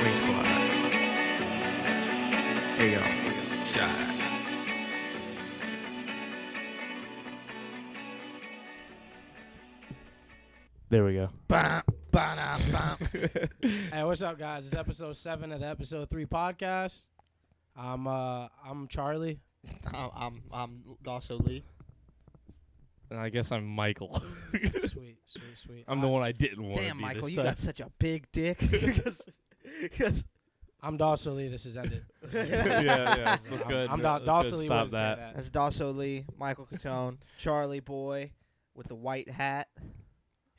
Wing Squad. Here you go. Shot. There we go. Hey, what's up, guys? It's episode 7 of the episode 3 podcast. I'm Charlie. I'm also Lee. And I guess I'm Michael. Sweet. I'm the one I didn't want to be Damn, Michael, this you time. got such a big dick. I'm Dawson Lee. This is ended. yeah. Let's go ahead. I'm let's go Dawson ahead Lee. Stop Would say that. That's Dasso Lee, Michael Catone, Charlie Boy with the white hat.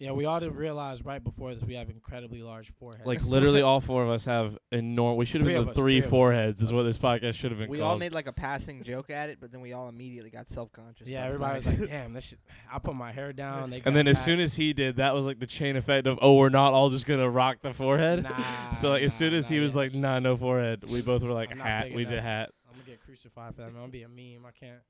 Yeah, we all didn't realize right before this we have incredibly large foreheads. Like literally, all four of us have enormous. We should have Three been of the us, three three of us. foreheads. Is what this podcast should have been We called. all made like a passing joke at it, but then we all immediately got self-conscious. Yeah, about everybody was the fact. like, "Damn, this shit." I put my hair down. They and then got as soon as he did, that was like the chain effect of, oh, we're not all just gonna rock the forehead. Nah, So like as soon as he nah, was yeah. like, nah, no forehead, we both were like, I'm not hat. big We did enough. hat. I'm gonna get crucified for that. Man. I'm gonna be a meme. I can't.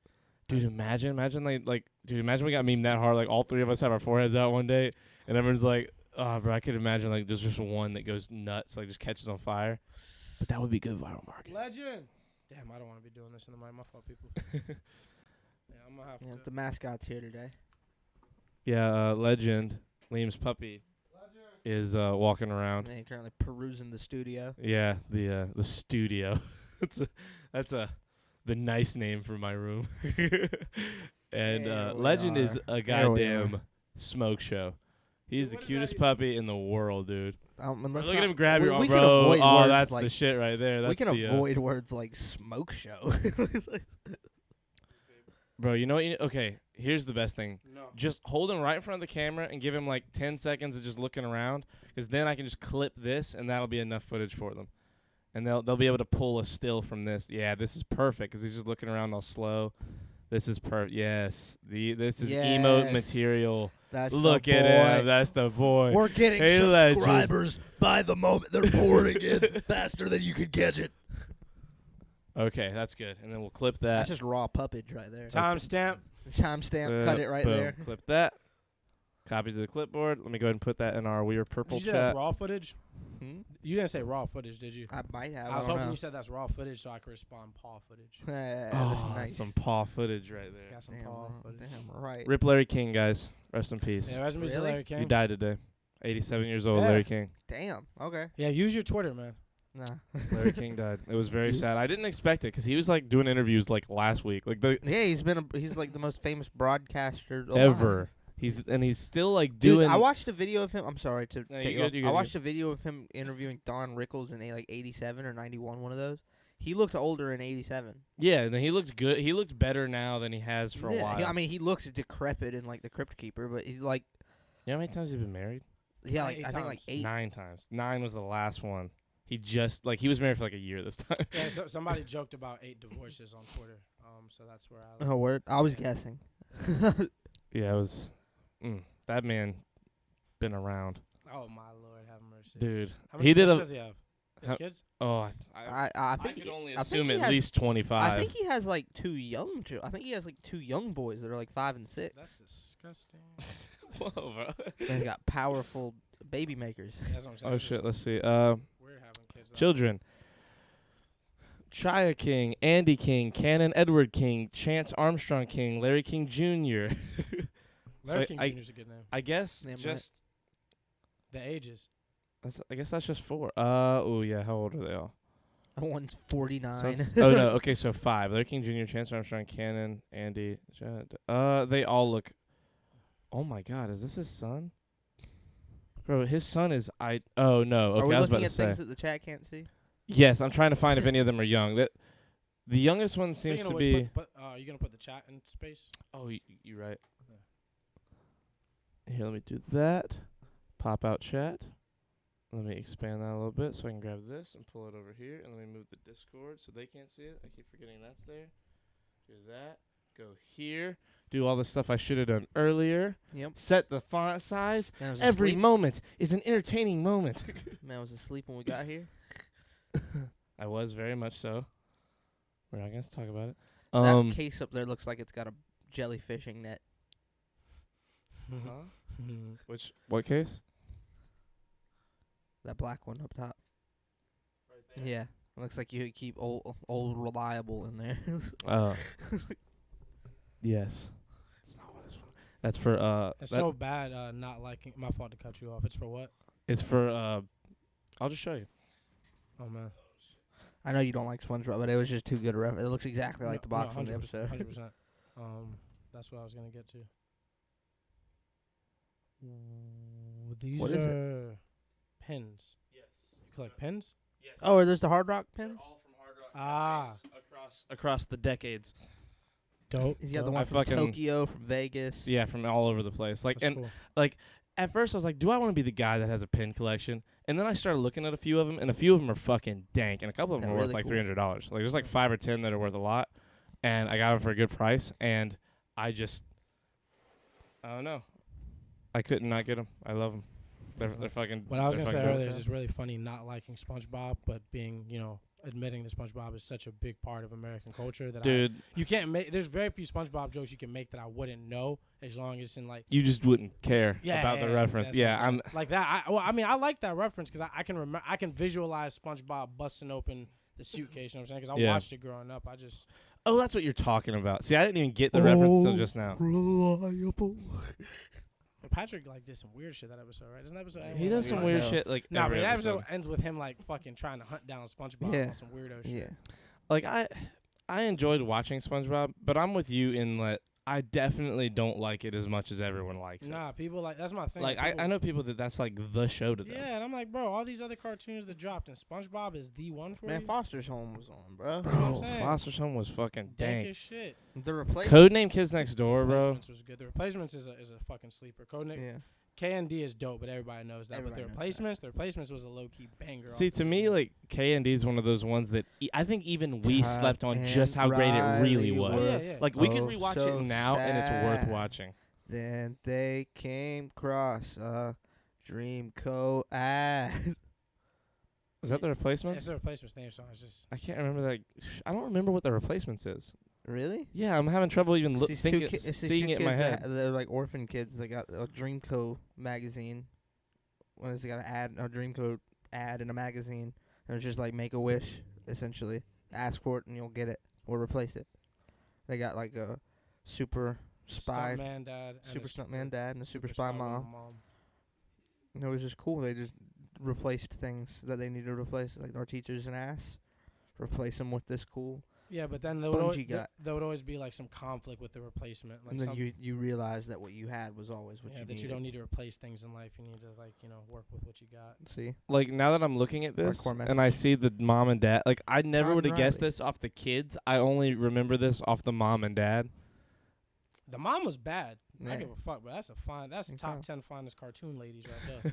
Dude, imagine we got memed that hard. Like all three of us have our foreheads out one day, and everyone's like, "Oh, bro, I could imagine like there's just one that goes nuts, like just catches on fire." But that would be good viral marketing. Legend. Damn, I don't want to be doing this in the mic. My fault, people. Yeah, I'm gonna have Yeah, to. the mascot's here today. Yeah, Legend, Liam's puppy, is walking around. And they currently perusing the studio. Yeah, the studio. that's the nice name for my room. And There we Legend is are. a There we goddamn smoke show. He's the What does that cutest even puppy in the world, dude. Let's Look not- at him grab we- your arm, we can bro. avoid Oh, words that's like- the shit right there. That's we can the, avoid words like smoke show. bro. You know what? Okay, here's the best thing. No. Just hold him right in front of the camera and give him like 10 seconds of just looking around, because then I can just clip this and that'll be enough footage for them, and they'll be able to pull a still from this. Yeah, this is perfect because he's just looking around all slow. This is perfect. Yes, this is emote Yes. material. That's Look the at boy. him. That's the boy. We're getting Hey, Legend. subscribers by the moment they're pouring in faster than you can catch it. Okay, that's good. And then we'll clip that. That's just raw puppage right there. Timestamp. Timestamp, cut it right Boom. there. Clip that. Copy to the clipboard. Let me go ahead and put that in our Weird Did Purple you say that's chat. raw footage? Hmm? You didn't say raw footage, did you? I might have. I was don't hoping know. you said that's raw footage so I could respond paw footage. That's Oh, that's nice. some paw footage right there. Got some Damn, paw footage. damn right. Rip Larry King, guys. Rest in peace. Yeah, rest in peace to Really? Larry King. He died today. 87 years old, Yeah. Larry King. Damn. Okay. Yeah, use your Twitter, man. Nah. Larry King died. It was very He was- sad. I didn't expect it because he was like doing interviews like last week, like the Yeah, he's like the most famous broadcaster alive. ever. He's still like Dude, doing. I watched a video of him. I'm sorry to No, take you you good, off. you good, I you watched a video of him interviewing Don Rickles in like 87 or 91, one of those. He looked older in 87. Yeah, and he looked good. He looked better now than he has for a Yeah, while. I mean, he looks decrepit in like the Crypt Keeper, but he's like, you know how many times he's been married? yeah, like, Eight I think like times. 8. 9 times. 9 was the last one. He just he was married for like a year this time. Yeah, somebody joked about 8 divorces on Twitter. So that's where I. Oh, word. I was Yeah. guessing. Yeah, it was. That man been around, Oh my Lord, have mercy. dude. How many He did kids a. does he have? His How- kids? Oh, I I think could only I think assume he at has- least 25. I think he has like 2 young. I think he has like 2 young boys that are like 5 and 6. That's disgusting. Whoa, bro. And he's got powerful baby makers. That's what I'm saying. Oh It's shit. just Let's see. weird having kids. though. Children. Chaya King, Andy King, Cannon Edward King, Chance Armstrong King, Larry King Jr. Larry So King I- Jr.'s a good name. I guess Damn right. just. The ages. I guess that's just 4. Oh yeah. How old are they all? One's 49. So that's- oh no. Okay, so 5. Larry King Jr., Chance Armstrong, Cannon, Andy. They all look. Oh my God, is this his son? Bro, his son is Oh no. Are Okay, we I was about looking to at say. things that the chat can't see? Yes, I'm trying to find if any of them are young. That the youngest one seems Speaking to of be. which, you gonna put the chat in space? Oh, you're right. Here, let me do that. Pop out chat. Let me expand that a little bit so I can grab this and pull it over here. And let me move the Discord so they can't see it. I keep forgetting that's there. Do that. Go here. Do all the stuff I should have done earlier. Yep. Set the font size. Man was Every asleep. moment is an entertaining moment. Man was asleep when we got here. I was very much so. We're not going to talk about it. That case up there looks like it's got a jellyfishing net. What case? That black one up top. there. Yeah. Looks like you keep old reliable in there. Yes. That's not what it's for. That's for It's so bad not liking. My fault to cut you off. It's for what? it's for I'll just show you. Oh man. I know you don't like SpongeBob, but it was just too good a ref. It looks exactly like the box from the 100%, episode. 100%. That's what I was gonna get to. These What is it? are pins. Yes. You collect pins? Yes. Oh, are those the Hard Rock pins? all from Hard Rock Ah. across the decades. Dope. He's got the dope. one I from fucking- Tokyo, from Vegas. Yeah, from all over the place. Like That's and cool. at first I was like, do I want to be the guy that has a pin collection? And then I started looking at a few of them, and a few of them are fucking dank, and a couple of them They're are worth really like cool. $300. Like there's like 5 or 10 that are worth a lot, and I got them for a good price. And I don't know, I couldn't not get them. I love them. They're fucking. What I was they're gonna say fucking dope. earlier is it's really funny not liking SpongeBob, but being, admitting that SpongeBob is such a big part of American culture that Dude, you can't make. There's very few SpongeBob jokes you can make that I wouldn't know as long as in like. you just wouldn't care Yeah, about the yeah, reference. that's Yeah, what I'm. saying. Like that. I like that reference because I can remember. I can visualize SpongeBob busting open the suitcase. You know what I'm saying? Because I Yeah. watched it growing up. I just. Oh, that's what you're talking about. See, I didn't even get the reference till just now. Reliable. Patrick did some weird shit that episode, right? Doesn't that episode? end He with, does some like, weird Yeah. shit like No, but every that episode. episode ends with him fucking trying to hunt down SpongeBob Yeah. on some weirdo shit. Yeah. Like I enjoyed watching SpongeBob, but I'm with you in that I definitely don't like it as much as everyone likes it. Nah, people that's my thing. Like People- I know people that's like the show to them. Yeah, and I'm like, bro, all these other cartoons that dropped, and SpongeBob is the one for Man, you. Foster's Home was on, bro. That's what I'm Bro, saying. Foster's Home was fucking Dank dank. as shit. The replacement. Codename Kids Next Door, bro. Replacements was good. The Replacements is a fucking sleeper. Yeah. K&D is dope, but everybody knows that. Everybody but knows that. the Replacements was a low key banger. See, off to of me, it. like K&D is one of those ones that I think even we Todd slept on and just how great it really Riley was. Oh, yeah. Like we could Oh, rewatch so it now, and it's worth sad. watching. Then they came across a Dreamco ad. Is that the it's Replacements? the Replacements theme song. It's just I can't remember that. I don't remember what the Replacements is. Really? Yeah, I'm having trouble even It's these two thinking, ki- it's these seeing two it in my kids head. They're like orphan kids. They got a Dreamco magazine. When they got a Dreamco ad in a magazine, and it's just like Make a Wish, essentially. Ask for it and you'll get it, or replace it. They got like a super spy, Stuntman Dad, and super a stuntman dad, and a super spy mom. mom. And it was just cool. They just replaced things that they needed to replace. Like our teacher's an ass. Replace them with this cool. Yeah, but then Bungie got. there would always be like some conflict with the replacement. Like And then some, you realize that what you had was always what yeah, you that needed. you don't need to replace things in life. You need to work with what you got. See? Like now that I'm looking at this Hardcore and I see the mom and dad, like I never Todd would have and guessed Riley. this off the kids. I only remember this off the mom and dad. The mom was bad. I Yeah. don't give a fuck, but that's Think top so. 10 finest cartoon ladies right there.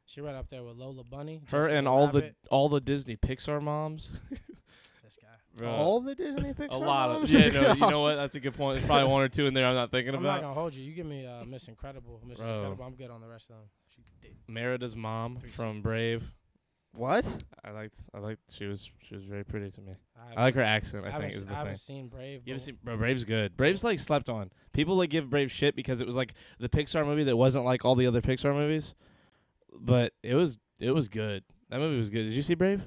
She right up there with Lola Bunny. Her Jessica and Rabbit. all the Disney Pixar moms. This guy. Bro, All the Disney Pixar a lot of moms? yeah. No, you know what? That's a good point. There's probably one or two in there I'm not thinking I'm not about. gonna hold you. You give me Miss Incredible. Mrs. Bro. Incredible. I'm good on the rest of them. She did. Merida's mom Three from seasons. Brave. What? I liked. She was very pretty to me. I I like her accent. I haven't think is s- the I haven't thing. seen Brave. You ever but seen Bro, Brave's good. Brave's like slept on. People like give Brave shit because it was like the Pixar movie that wasn't like all the other Pixar movies, but it was good. That movie was good. Did you see Brave?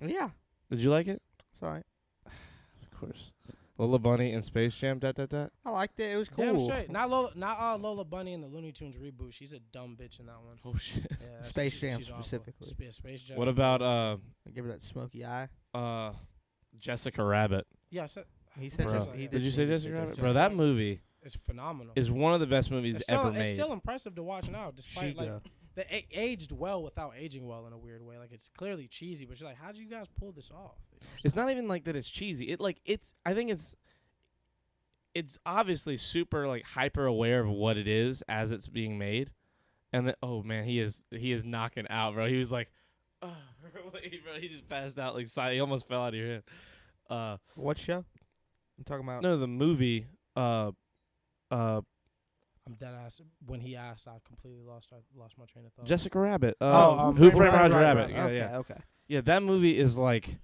Yeah. Did you like it? Sorry. Of course. Lola Bunny and Space Jam. That. I liked it. It was cool. Damn straight. Not Lola Bunny in the Looney Tunes reboot. She's a dumb bitch in that one. Oh shit. Yeah, that's- Space Jam she's awful. specifically. Space Jam. What about I give her that smoky eye. Jessica Rabbit? Yeah, I said He said Bro. Jessica- Did you say Jessica Rabbit? Jessica Bro, that Rabbit. movie it's phenomenal. is one of the best movies It's still, ever it's made. still impressive to watch now, despite She like they aged well without aging well in a weird way. Like it's clearly cheesy, but you're like, how'd you guys pull this off? You know what I'm It's not even like that it's cheesy. I think it's obviously super like hyper aware of what it is as it's being made. And then oh man, he is knocking out, bro. He was like bro, he just passed out like he almost fell out of your head. What show? I'm talking about. No, the movie I'm dead ass. When he asked, I completely lost my train of thought. Jessica Rabbit. Who Who Framed Framed Roger Roger Rabbit? Rabbit. Yeah, Okay. yeah. Okay. Yeah, that movie is like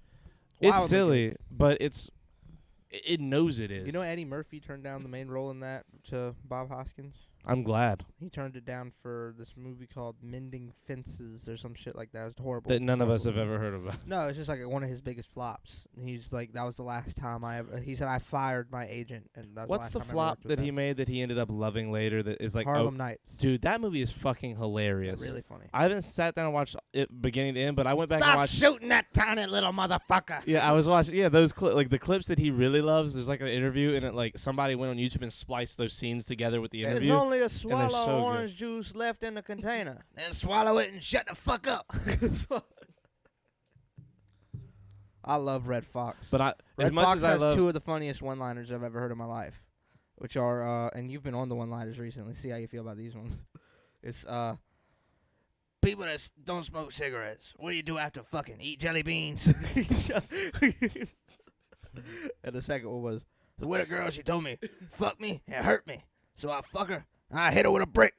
it's Wildly silly, but it knows it is. You know Eddie Murphy turned down the main role in that to Bob Hoskins. I'm glad He turned it down for this movie called Mending Fences or some shit like that. It was horrible. that none of us horrible have movie. ever heard about. No, it's just like one of his biggest flops. He's like, that was the last time I ever. He said I fired my agent, and that's What's the the last time I flop worked with that he them. made that he ended up loving later? That is like, Harlem Nights. dude, that movie is fucking hilarious. Really funny. I haven't sat down and watched it beginning to end, but I went back and Stop watched. shooting that tiny little motherfucker. Yeah, I was watching. Yeah, those like the clips that he really loves. There's like an interview, and it like somebody went on YouTube and spliced those scenes together with the There's interview. only a they're swallow so of good. orange juice left in the container. Then swallow it and shut the fuck up. I love Red Fox. But as Red much Fox as I has love, two of the funniest one-liners I've ever heard in my life, which are, and you've been on the one-liners recently. See how you feel about these ones. It's, people that don't smoke cigarettes, what do you do after fucking? Eat jelly beans. And the second one was, the with a girl, she told me, fuck me and hurt me. So I fuck her, I hit her with a brick.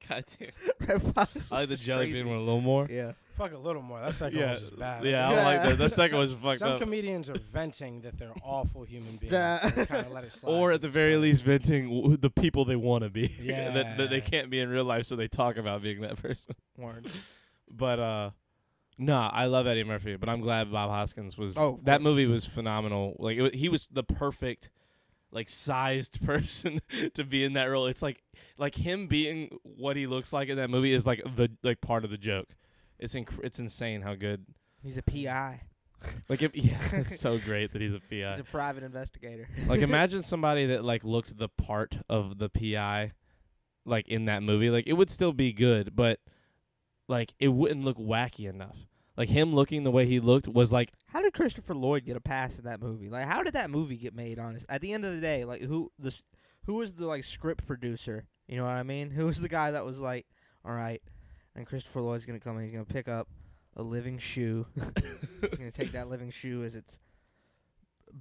God damn. Red Fox I like the was jelly crazy. bean one a little more. Yeah. Fuck a little more. That second Yeah, one's just bad. yeah, I don't like that. That second Some- was fucked Some up. comedians are venting that they're awful human beings. Duh. So they kind of let it slide. Or 'cause at the it's very funny. least, venting the people they want to be. Yeah. that they can't be in real life, so they talk about being that person. Word. But nah, I love Eddie Murphy, but I'm glad Bob Hoskins was. Oh, of that course. movie was phenomenal. Like he was the perfect, like sized person to be in that role. It's like him being what he looks like in that movie is like the part of the joke. It's insane how good. He's a PI. Like yeah, it's so great that he's a PI. He's a private investigator. Like imagine somebody that like looked the part of the PI, like in that movie. Like it would still be good, but like it wouldn't look wacky enough. Like him looking the way he looked was like How did Christopher Lloyd get a pass in that movie? Like, how did that movie get made? Honest, at the end of the day, like, who was the like script producer? You know what I mean? Who was the guy that was like, all right, and Christopher Lloyd's gonna come and he's gonna pick up a living shoe. He's gonna take that living shoe as it's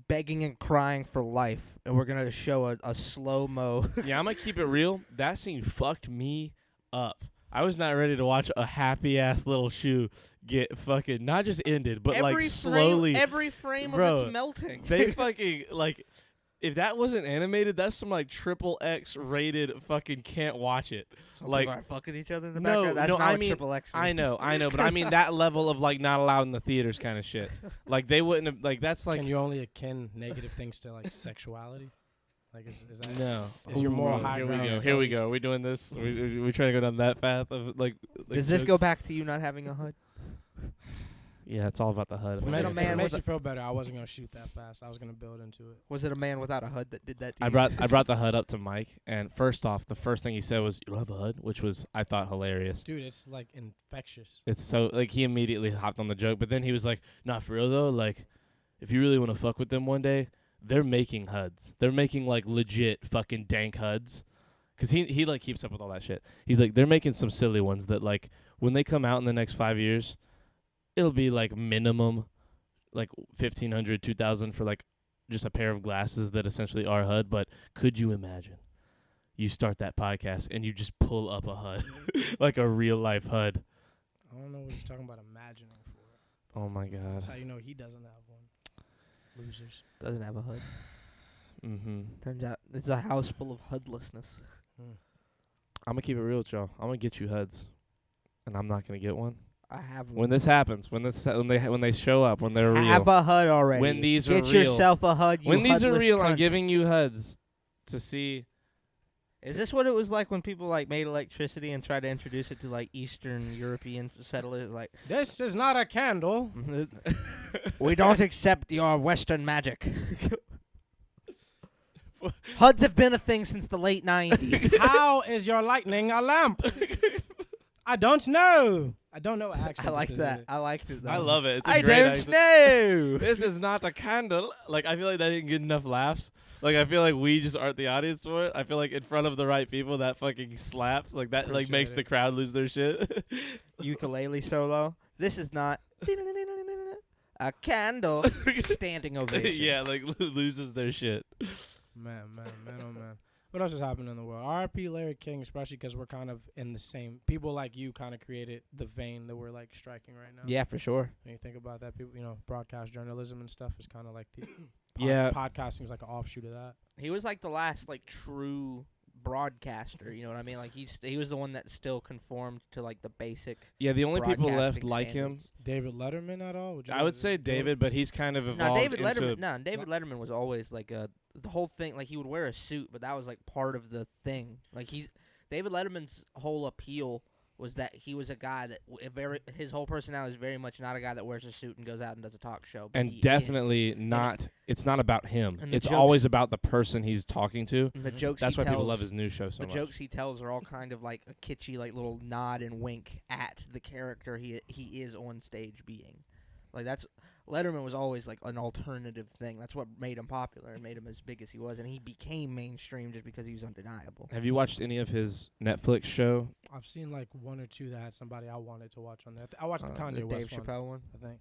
begging and crying for life, and we're gonna show a slow mo. yeah, I'm gonna keep it real. That scene fucked me up. I was not ready to watch a happy ass little shoe get fucking not just ended, but like slowly. every frame Bro, of it's melting. They fucking like. If that wasn't animated, that's some like XXX rated fucking can't watch it. Some like people are fucking each other in the no, background. That's no, not I what mean, Triple X I means. know, but I mean that level of like not allowed in the theaters kind of shit. Like they wouldn't have like that's like Can you only akin negative things to like sexuality? Like is that no. Is your moral Ooh, high here we ground go. so Here we easy? go. Are we doing this? We trying to go down that path of like Does this go jokes? back to you not having a HUD? Yeah, it's all about the HUD. If it Was it makes, a if man it makes with you feel better, I wasn't gonna shoot that fast. I was gonna build into it. Was it a man without a HUD that did that to I you? brought the HUD up to Mike, and first off, the first thing he said was, "You don't have a HUD," which was I thought hilarious. Dude, it's like infectious. It's so like he immediately hopped on the joke, but then he was like, "Not for real though. Like, if you really want to fuck with them one day, they're making HUDs. They're making like legit fucking dank HUDs." Cause he like keeps up with all that shit. He's like, they're making some silly ones that like when they come out in the next 5 years, it'll be like minimum like $1,500, $2,000 for like just a pair of glasses that essentially are HUD. But could you imagine you start that podcast and you just pull up a HUD, like a real life HUD? I don't know what he's talking about imagining for. Oh my god. That's how you know he doesn't have one. Losers. Doesn't have a HUD. Mm-hmm. Turns out it's a house full of HUDlessness. I'm gonna keep it real with y'all. I'm gonna get you HUDs, and I'm not gonna get one. I have one. When this happens, when they show up, when they're real, Have a HUD already. When these are Get real. yourself a HUD. You when these are HUDless real, I'm cunt. giving you HUDs to see. Is this what it was like when people like made electricity and tried to introduce it to like Eastern European settlers? Like, This is not a candle. we don't accept your Western magic. HUDs have been a thing since the late 90s. How is your lightning a lamp? I don't know. I don't know what accent I like this is that. in. I liked it. Though. I love it. It's a I great don't accent. know. This is not a candle. Like I feel like that didn't get enough laughs. Like I feel like we just aren't the audience for it. I feel like in front of the right people, that fucking slaps. Like that like makes Appreciate the it. crowd lose their shit. Ukulele solo. This is not a candle. Standing ovation. yeah, like loses their shit. Man, oh man. What else is happening in the world? R.I.P. Larry King, especially because we're kind of in the same. People like you kind of created the vein that we're like striking right now. Yeah, for sure. When you think about that, people, broadcast journalism and stuff is kind of like the Yeah. podcasting is like an offshoot of that. He was like the last like true broadcaster. You know what I mean? Like he was the one that still conformed to like the basic. Yeah, the only people left broadcasting like him, standards. David Letterman at all? I would say David, but he's kind of evolved David into. Letterman. No, David Letterman was always like the whole thing. Like he would wear a suit, but that was like part of the thing. Like David Letterman's whole appeal was that he was a guy that his whole personality is very much not a guy that wears a suit and goes out and does a talk show. But And he definitely is. not. It's not about him. And the It's jokes- always about the person he's talking to. And the jokes That's he why tells, people love his new show so the much. jokes he tells are all kind of like a kitschy, like little nod and wink at the character he is on stage being. Like Letterman was always like an alternative thing. That's what made him popular and made him as big as he was. And he became mainstream just because he was undeniable. Have you watched any of his Netflix show? I've seen like one or two that had somebody I wanted to watch on there. I watched the Kanye the West Dave one, Chappelle one. I think.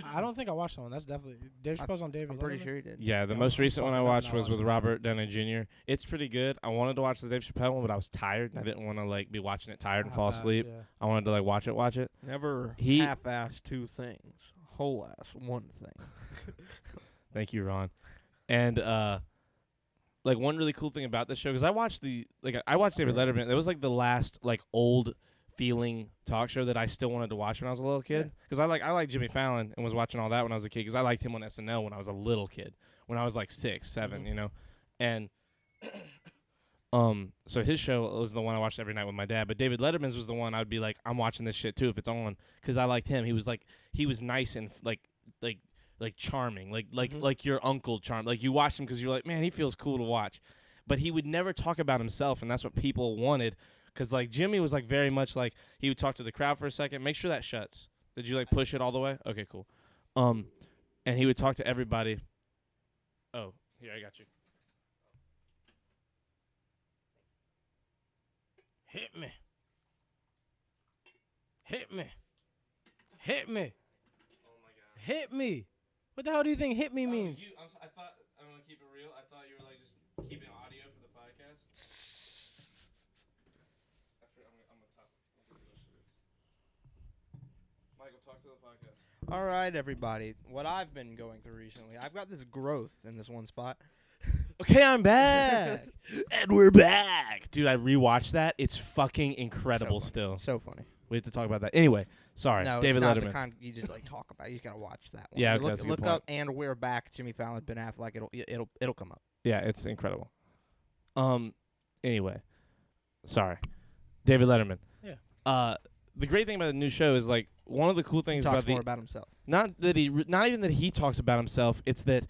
I don't think I watched that one. That's definitely Dave Chappelle's on David. I'm pretty Letterman? sure he did. Yeah, the Yeah, most I'm recent one I fucking up watched and I was with watched that. Robert Downey Jr. It's pretty good. I wanted to watch the Dave Chappelle one, but I was tired and I didn't want to like be watching it tired and fall Half-assed, asleep. yeah. I wanted to like watch it. Never He- half-ass two things. Whole-ass one thing. Thank you, Ron. And like one really cool thing about this show, because I watched David Letterman. It was like the last like old feeling talk show that I still wanted to watch when I was a little kid. Because I like Jimmy Fallon and was watching all that when I was a kid. Because I liked him on SNL when I was a little kid, when I was like 6, 7, you know, and. So his show was the one I watched every night with my dad, but David Letterman's was the one I'd be like, I'm watching this shit too if it's on, because I liked him. He was nice and like charming, like your uncle charm. Like you watch him because you're like, man, he feels cool to watch, but he would never talk about himself, and that's what people wanted. Because like Jimmy was like very much like he would talk to the crowd for a second, make sure that shuts. Did you like push it all the way? Okay, cool. And he would talk to everybody. Oh, here, I got you. Hit me. Hit me. Hit me. Oh my god. Hit me. What the hell do you think hit me means? I thought, I'm going to keep it real. I thought you were like just keeping audio for the podcast. I'm going to talk. Michael, talk to the podcast. All right, everybody. What I've been going through recently, I've got this growth in this one spot. Okay, I'm back. And we're back. Dude, I rewatched that. It's fucking incredible So funny. still. So funny. We have to talk about that. Anyway, sorry. No, David it's not Letterman. the kind you just like talk about. You just gotta watch that one. Yeah, okay, look, that's a good look point. up and we're back. Jimmy Fallon, Ben Affleck. It'll come up. Yeah, it's incredible. Anyway, sorry. David Letterman. Yeah. The great thing about the new show is like one of the cool He things talks about more about himself. not even that he talks about himself, it's that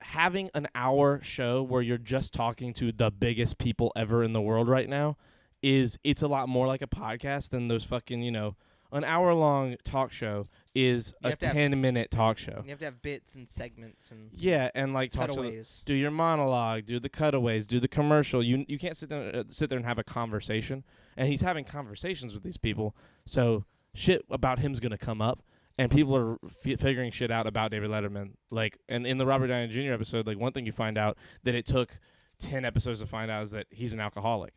having an hour show where you're just talking to the biggest people ever in the world right now it's a lot more like a podcast than those fucking, you know, an hour-long talk show is You a have to have- 10-minute talk show. You have to have bits and segments and Yeah, and like talk to cutaways. do your monologue, do the cutaways, do the commercial. You can't sit there and have a conversation. And he's having conversations with these people, so shit about him's gonna come up, and people are figuring shit out about David Letterman. Like, and in the Robert Downey Jr. episode, like one thing you find out that it took 10 episodes to find out is that he's an alcoholic,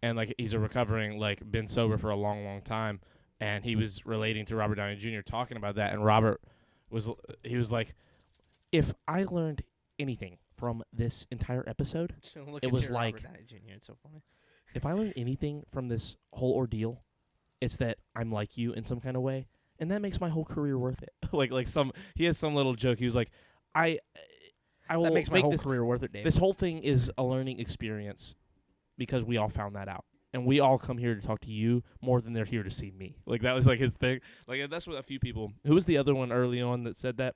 and like he's a recovering, like been sober for a long, long time, and he was relating to Robert Downey Jr. talking about that, and Robert was like, if I learned anything from this entire episode, Look It at was your like- Robert Downey Jr. It's so funny. if I learned anything from this whole ordeal, it's that I'm like you in some kind of way, and that makes my whole career worth it. He has some little joke. He was like, I will That makes my make whole this career worth it, Dave. this whole thing is a learning experience because we all found that out. And we all come here to talk to you more than they're here to see me. Like, that was, like, his thing. Like, that's what a few people... Who was the other one early on that said that?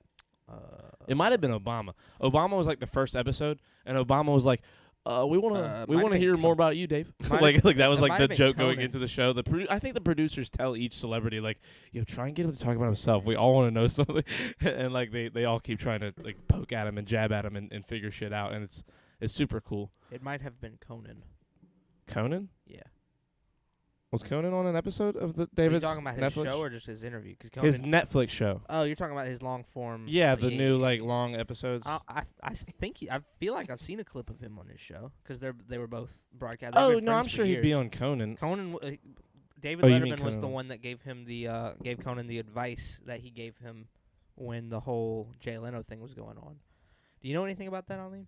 It might have been Obama. Obama was, like, the first episode, and Obama was like, we want might to have hear been more about you, Dave. Might like that was, it like, might the have been joke going Conan. into the show. I think the producers tell each celebrity, like, yo, try and get him to talk about himself. We all want to know something. And, like, they all keep trying to, like, poke at him and jab at him and figure shit out, and it's super cool. It might have been Conan. Conan? Yeah. Was Conan on an episode of the Are you David's talking about his Netflix? show or just his interview? 'Cause Conan, His Netflix show. oh, you're talking about his long form. Yeah, the new yeah. like long episodes. I think I feel like I've seen a clip of him on his show because they were both broadcast. Oh no, I'm sure he'd be on Conan. Conan. David Oh, you mean Letterman was the Conan. one that gave him gave Conan the advice that he gave him when the whole Jay Leno thing was going on. Do you know anything about that, Ali?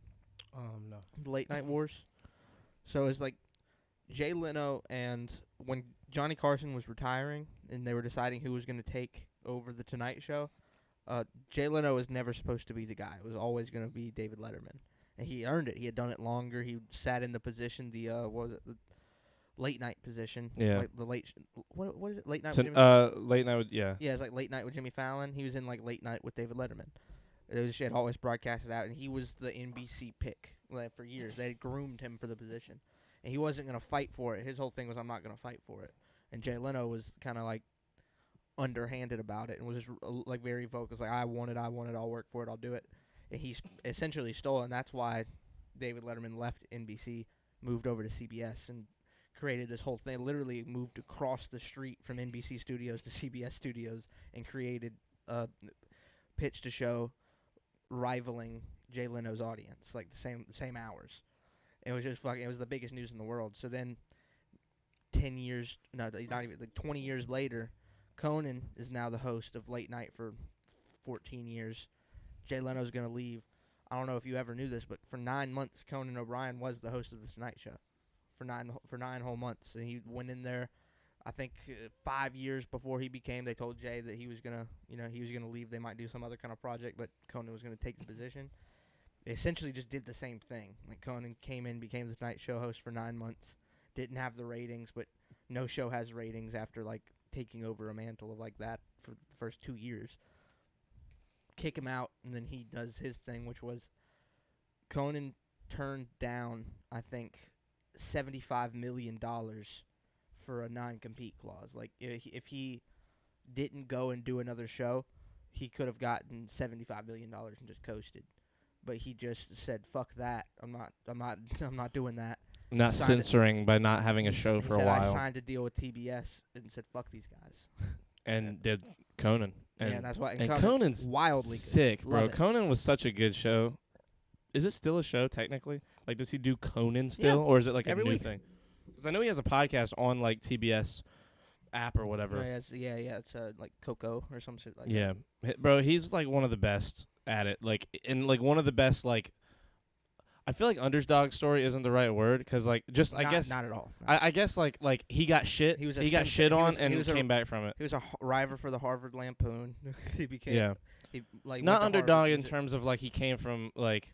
No. The late night wars. So it's like Jay Leno, and when Johnny Carson was retiring and they were deciding who was going to take over the Tonight Show, Jay Leno was never supposed to be the guy. It was always going to be David Letterman. And he earned it. He had done it longer. He sat in the position, the late night position. Yeah. Like the late what is it? Late night To- with Jimmy late night with Yeah, it's like late night with Jimmy Fallon. He was in like late night with David Letterman. She had always broadcasted out, and he was the NBC pick for years. They had groomed him for the position, and he wasn't going to fight for it. His whole thing was, I'm not going to fight for it. And Jay Leno was kind of like underhanded about it and was just like very vocal. It's like, I want it, I'll work for it, I'll do it. And he essentially stole it, and that's why David Letterman left NBC, moved over to CBS, and created this whole thing. Literally moved across the street from NBC studios to CBS studios and created a pitched a show rivaling Jay Leno's audience, like the same hours. It was just fucking. It was the biggest news in the world. So then, 10 years, no, not even like 20 years later, Conan is now the host of Late Night for 14 years. Jay Leno's gonna leave. I don't know if you ever knew this, but for 9 months, Conan O'Brien was the host of the Tonight Show. For nine whole months, and he went in there. I think 5 years before he became, they told Jay that he was gonna leave. They might do some other kind of project, but Conan was gonna take the position. They essentially just did the same thing. Like Conan came in, became the Tonight Show host for 9 months. Didn't have the ratings, but no show has ratings after like taking over a mantle of like that for the first 2 years. Kick him out, and then he does his thing, which was Conan turned down, I think, $75 million for a non-compete clause. Like if he didn't go and do another show, he could have gotten $75 million and just coasted. But he just said, "Fuck that! I'm not doing that." Not Signed it. censoring by not having a show He for a said, I while, signed a deal with TBS and said, "Fuck these guys." and did Conan. And, Yeah, that's why. and Conan's wildly sick, good. bro. Love it. Conan was such a good show. Is it still a show technically? Like, does he do Conan still, or is it like a every new week. thing? Because I know he has a podcast on like TBS app or whatever. Yeah, it's like Coco or some shit like Yeah, bro, he's like one of the best at it. Like, and like one of the best. Like, I feel like underdog story isn't the right word because like just that. I guess Not at all. I guess like he got shit. He was a He got Simpson- shit he on was- he and was a- came back from it. He was a rival for the Harvard Lampoon. He became. Yeah, He, like, not went to underdog Harvard. in terms of like he came from like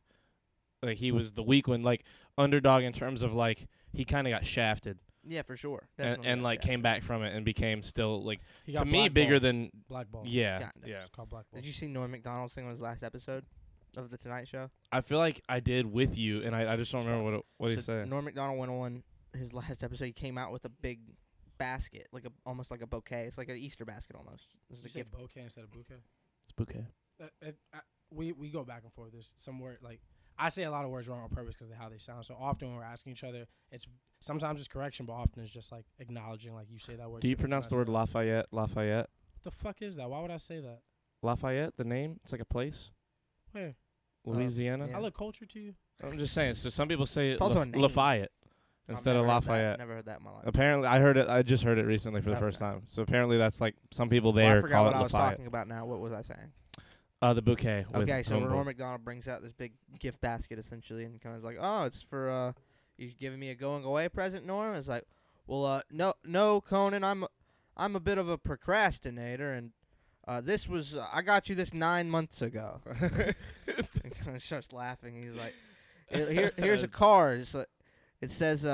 he was the weak one. Like underdog in terms of like he kind of got shafted Yeah, for sure. and Definitely, like yeah. came back from it and became still like He to got me bigger blackballed. than Blackball. yeah Kinda. yeah. It's called blackball. Did you see Norm Macdonald's thing on his last episode of the Tonight Show? I feel like I did with you and I just don't remember what he So said. Norm Macdonald went on his last episode. He came out with a big basket, like almost like a bouquet. It's like an Easter basket almost. It's You a said gift. bouquet instead of bouquet. It's bouquet. We go back and forth. There's some word like I say a lot of words wrong on purpose because of how they sound. So often when we're asking each other, it's sometimes it's correction, but often it's just like acknowledging like you say that word. Do you different than pronounce I the say word it. Lafayette? Lafayette? What the fuck is that? Why would I say that? Lafayette, the name? It's like a place. Where? Louisiana. yeah. I look culture to you. I'm just saying. So some people say It's also a name. Lafayette I've instead of never heard that. Lafayette. Never heard that in my life. Apparently, I heard it. I just heard it recently for the Okay. first time. So apparently, that's like some people Well, there I forgot call what it I was Lafayette. talking about now. What was I saying? The bouquet. With Okay, so Homeboy. Norm Macdonald brings out this big gift basket essentially, and kind of like, "Oh, it's for you giving me a going away present, Norm?" It's like, "Well, no, Conan, I'm a bit of a procrastinator, and this was I got you this 9 months ago." He kind of starts laughing. He's like, "Here's a card. It says,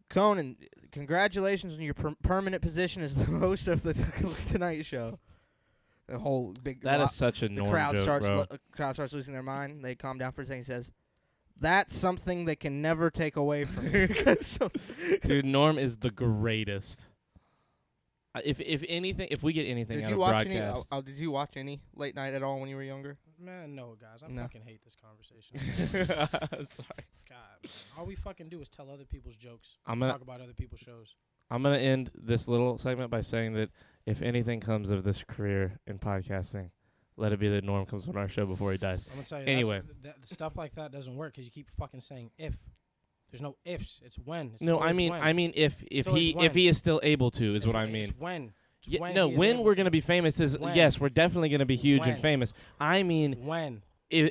Conan, congratulations on your permanent position as the host of the Tonight Show." The whole big That is such a the Norm crowd joke, starts bro. crowd starts losing their mind. They calm down for a second. He says, "That's something they can never take away from me." Dude, Norm is the greatest. If anything, if we get anything Did out you of watch any? broadcast, Did you watch any late night at all when you were younger? Man, no, guys. I No. fucking hate this conversation. I'm sorry. God, man. All we fucking do is tell other people's jokes. I'm Talk gonna about other people's shows. I'm gonna end this little segment by saying that if anything comes of this career in podcasting, let it be that Norm comes on our show before he dies. I'm gonna tell you. Anyway. Stuff like that doesn't work because you keep fucking saying if. There's no ifs. It's when. It's No, I always mean, when. if So it's he when. if he is still able to is It's what I when- mean. It's when. It's Yeah, when no, he is when able we're to. gonna be famous is When. yes, we're definitely gonna be huge and When. famous. I mean, When.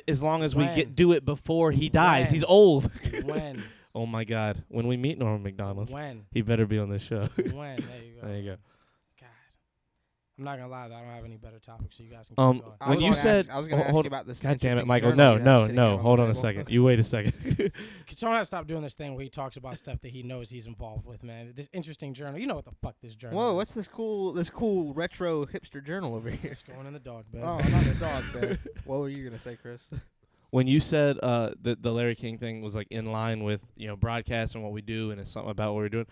as long as we When. do it before he dies. When. He's old. When. oh my God, when we meet Norman McDonald, When? he better be on this show. When? There you go. There you go. God. I'm not gonna lie though, I don't have any better topics, so you guys can Um, keep going. I When was you gonna said- I was going to ask hold- you about this. God damn it, interesting Michael. journal No, you have no, sitting no. out on Hold the on a table. second. You wait a second. Someone has to stop doing this thing where he talks about stuff that he knows he's involved with, man. This interesting journal. You know what the fuck this journal Whoa, is. what's this cool retro hipster journal over here? It's going in the dog bed. Oh, not a dog bed. What were you going to say, Chris? When you said that the Larry King thing was like in line with broadcast and what we do, and it's something about what we're doing.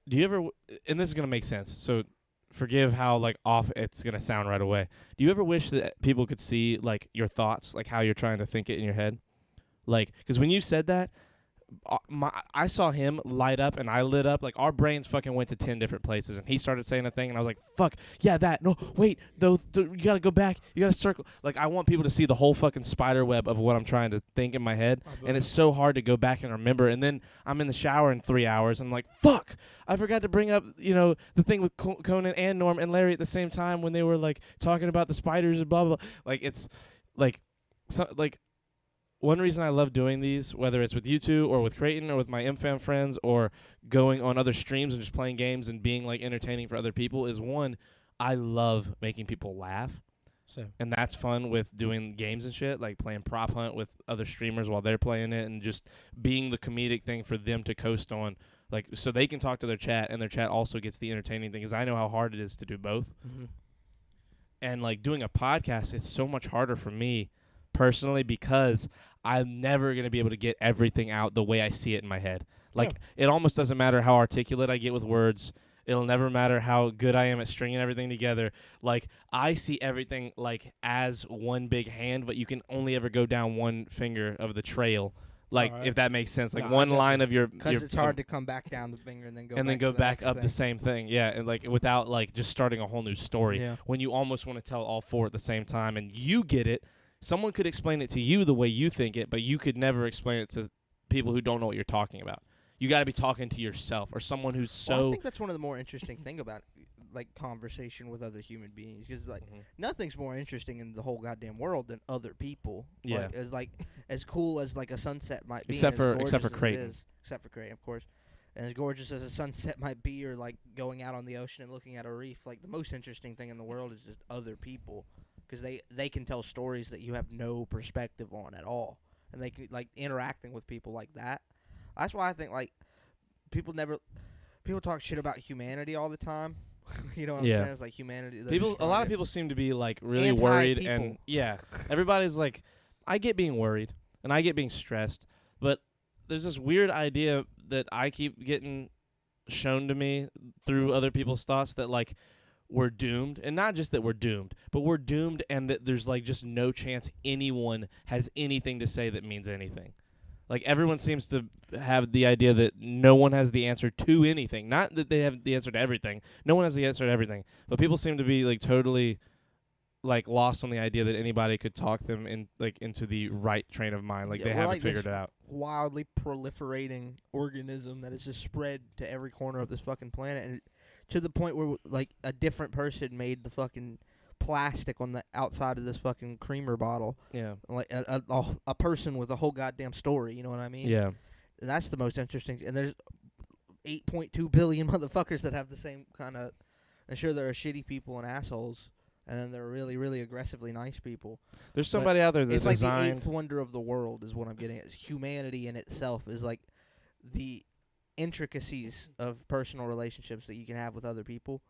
Do you ever? And this is gonna make sense. So forgive how like off it's gonna sound right away. Do you ever wish that people could see like your thoughts, like how you're trying to think it in your head? Like, because when you said that, I saw him light up and I lit up. Like, our brains fucking went to 10 different places, and he started saying a thing, and I was like, fuck, yeah, that. No, wait, though, you got to go back. You got to circle. Like, I want people to see the whole fucking spider web of what I'm trying to think in my head, and it's so hard to go back and remember. And then I'm in the shower in 3 hours, and I'm like, fuck, I forgot to bring up, the thing with Conan and Norm and Larry at the same time when they were, like, talking about the spiders and blah, blah, blah. Like, it's, like, one reason I love doing these, whether it's with you two or with Creighton or with my MFAM friends or going on other streams and just playing games and being like entertaining for other people, is one, I love making people laugh. Same. And that's fun with doing games and shit, like playing prop hunt with other streamers while they're playing it and just being the comedic thing for them to coast on, like so they can talk to their chat and their chat also gets the entertaining thing, because I know how hard it is to do both. Mm-hmm. And like doing a podcast, it's so much harder for me personally because I'm never going to be able to get everything out the way I see it in my head. Like, it almost doesn't matter how articulate I get with words. It'll never matter how good I am at stringing everything together. Like, I see everything, like, as one big hand, but you can only ever go down one finger of the trail. Like, Alright. if that makes sense. Like, No, I one guess line of your... Because it's hard to come back down the finger and then go and back then go to the back next up the thing. same thing. Yeah, and, like, without, like, just starting a whole new story. Yeah. When you almost want to tell all four at the same time, and you get it. Someone could explain it to you the way you think it, but you could never explain it to people who don't know what you're talking about. You got to be talking to yourself or someone who's so... Well, I think that's one of the more interesting thing about like conversation with other human beings, because like nothing's more interesting in the whole goddamn world than other people. Yeah. Like as cool as like a sunset might be, Except and for as gorgeous as it Creighton. is, except for Creighton, of course. And as gorgeous as a sunset might be, or like going out on the ocean and looking at a reef, like the most interesting thing in the world is just other people. Because they can tell stories that you have no perspective on at all, and they can, like, interacting with people like that. That's why I think like people talk shit about humanity all the time. You know what I'm saying? It's like humanity. A lot of people seem to be like really worried, and everybody's like, I get being worried and I get being stressed, but there's this weird idea that I keep getting shown to me through other people's thoughts that like, we're doomed, and not just that we're doomed, but we're doomed and that there's like just no chance anyone has anything to say that means anything. Like, everyone seems to have the idea that no one has the answer to anything. Not that they have the answer to everything. No one has the answer to everything. But people seem to be like totally like lost on the idea that anybody could talk them in like into the right train of mind. Like, Yeah, they we're haven't like figured this it out. wildly proliferating organism that is just spread to every corner of this fucking planet, and to the point where like a different person made the fucking plastic on the outside of this fucking creamer bottle. Yeah. Like a person with a whole goddamn story, you know what I mean? Yeah. And that's the most interesting. And there's 8.2 billion motherfuckers that have the same kind of... And sure, there are shitty people and assholes, and then there are really, really aggressively nice people. There's somebody out there that It's like the designed... eighth wonder of the world is what I'm getting at. Humanity in itself is like the intricacies of personal relationships that you can have with other people.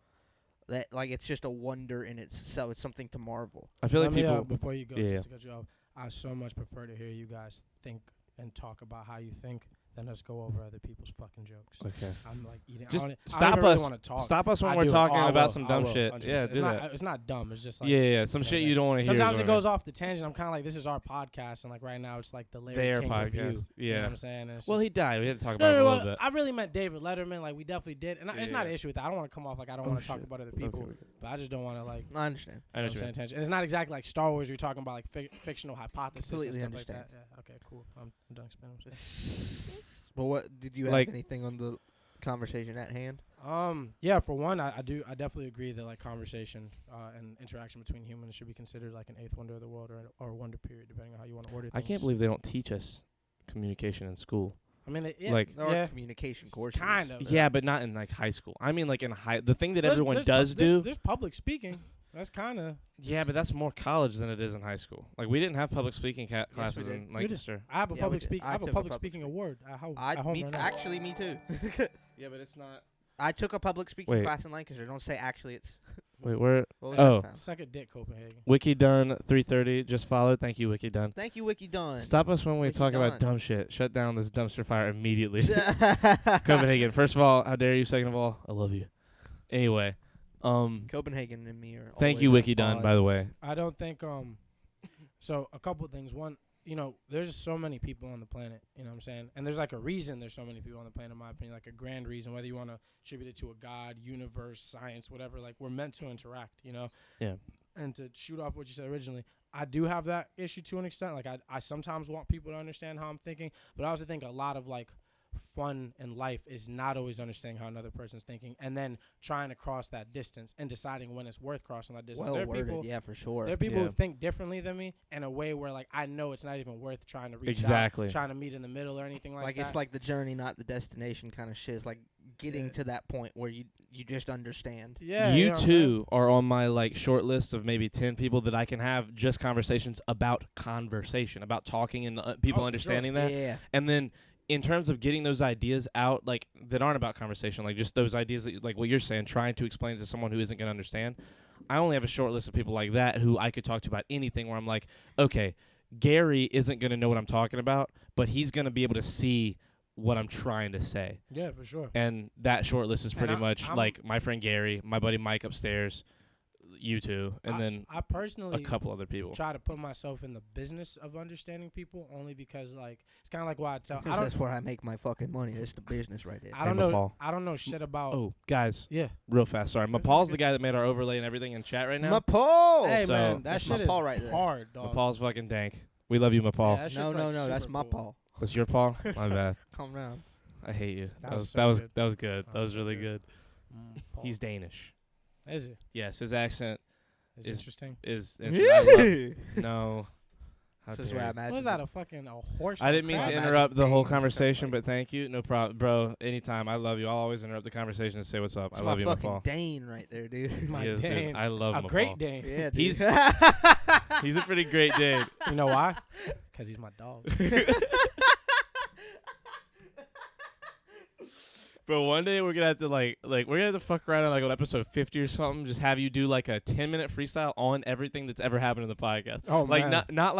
That, like, it's just a wonder in itself. It's something to marvel. I feel like Let me, people... before you go, Yeah, just to cut you off, I so much prefer to hear you guys think and talk about how you think than us go over other people's fucking jokes. Okay. I'm like eating. Just I don't stop even really us. wanna talk. Stop us when I we're do. talking I about will. some I dumb will, shit. 100%. Yeah, it's do not, that. It's not dumb. It's just like Yeah. Some you know shit what I'm you don't want to hear. sometimes is it what I goes off the tangent. I'm kind of like, this is our podcast, and like right now it's like the Larry Their King podcast. review. You know Yeah. what I'm saying? And it's Well, just- he died. We had to talk about it a no, little bit. I really meant David Letterman. Like, we definitely did, and it's not an Yeah. issue with that. I don't want to come off like I don't Oh, want to talk shit. about other people, Okay. but I just don't want to like. I understand. I know You what you know mean. attention. And it's not exactly like Star Wars. You're talking about like fictional hypothesis Completely and stuff understand. like that. Yeah. Okay. Cool. I'm done explaining. What I'm saying. But what did you have Like- anything on the conversation at hand? Yeah. For one, I definitely agree that like conversation and interaction between humans should be considered like an eighth wonder of the world or a wonder period, depending on how you want to order I things. can't believe they don't teach us communication in school. I mean, yeah, Like- There are yeah, communication courses. kind of. Yeah, but not in like high school. I mean, like in the thing that There's- everyone there's does pu- there's- do. There's public speaking. That's kind of. Yeah, but that's more college than it is in high school. Like we didn't have public speaking classes did. in did. Lancaster. I have a Yeah, we public did. speak. I have a took public speaking award at home. I at home me, right now. actually me too. Yeah, but it's not. I took a public speaking Wait. class in Lancaster. Don't say actually. It's Wait, where? what was Oh. that sound? Suck a dick, Copenhagen. Wiki Done 330 just followed. Thank you, Wiki Done. Thank you, Wiki Dunn. Stop us when we Wiki talk about Dunn. dumb shit. Shut down this dumpster fire immediately. Copenhagen. First of all, how dare you? Second of all, I love you. Anyway, Copenhagen and me are. thank you, always Wiki at Done. By the odds. way, I don't think so a couple things. One, there's so many people on the planet, you know what I'm saying? And there's like a reason there's so many people on the planet, in my opinion, like a grand reason, whether you want to attribute it to a god, universe, science, whatever, like we're meant to interact, Yeah. And to shoot off what you said originally, I do have that issue to an extent. Like I sometimes want people to understand how I'm thinking, but I also think a lot of like fun in life is not always understanding how another person's thinking and then trying to cross that distance and deciding when it's worth crossing that distance. Well There are worded, people yeah, for sure. there are people Yeah. who think differently than me in a way where like I know it's not even worth trying to reach Exactly. out, trying to meet in the middle or anything like that. It's like the journey, not the destination kind of shit. It's like getting Yeah. to that point where you just understand. yeah, you know what I'm saying? too are on my like short list of maybe 10 people that I can have just conversations about conversation, about talking and people Oh, for understanding sure. that. Yeah. And then in terms of getting those ideas out, like that aren't about conversation, like just those ideas that, like what you're saying, trying to explain to someone who isn't going to understand. I only have a short list of people like that who I could talk to about anything where I'm like, okay, Gary isn't going to know what I'm talking about, but he's going to be able to see what I'm trying to say. Yeah, for sure. And that short list is And pretty much I'm- like my friend Gary, my buddy Mike upstairs, you two, and then I a personally couple other people. try to put myself in the business of understanding people only because like it's kind of like why I tell I Because don't that's where I make my fucking money. It's the business right there. I don't Hey, know Mapal. I don't know shit about Oh, guys, yeah. real fast. Sorry. Mapal's the guy that made our overlay and everything in chat right now. My Paul. Hey so man, that that's shit my is Paul right there. hard, dog. Mapal's fucking dank. We love you, Mapal. Yeah, that No, shit's, no, like, no. That's super my cool. Paul. That's your Paul? My bad. Calm down. I hate you. That That was was so that was good. that was good. That That was was so really good. good. Paul. He's Danish. Is it? Yes, his accent It's is- interesting. is Yeah. no. How This is dare where I you. imagine. What was that? A fucking horse? I didn't mean I to imagine interrupt the whole Danes and stuff conversation, like but thank you. No problem, bro. Anytime. I love you. I'll always interrupt the conversation and say what's up. It's I my love you, fucking Mapal. Dane right there, dude. My He is, dude. Dane. I love a Mapal. Great Dane. Yeah, dude. He's- He's a pretty great dude. You know why? Because he's my dog. Bro, one day we're gonna have to like we're gonna have to fuck around on like on episode 50 or something. Just have you do like a 10-minute freestyle on everything that's ever happened in the podcast. Oh Like man. not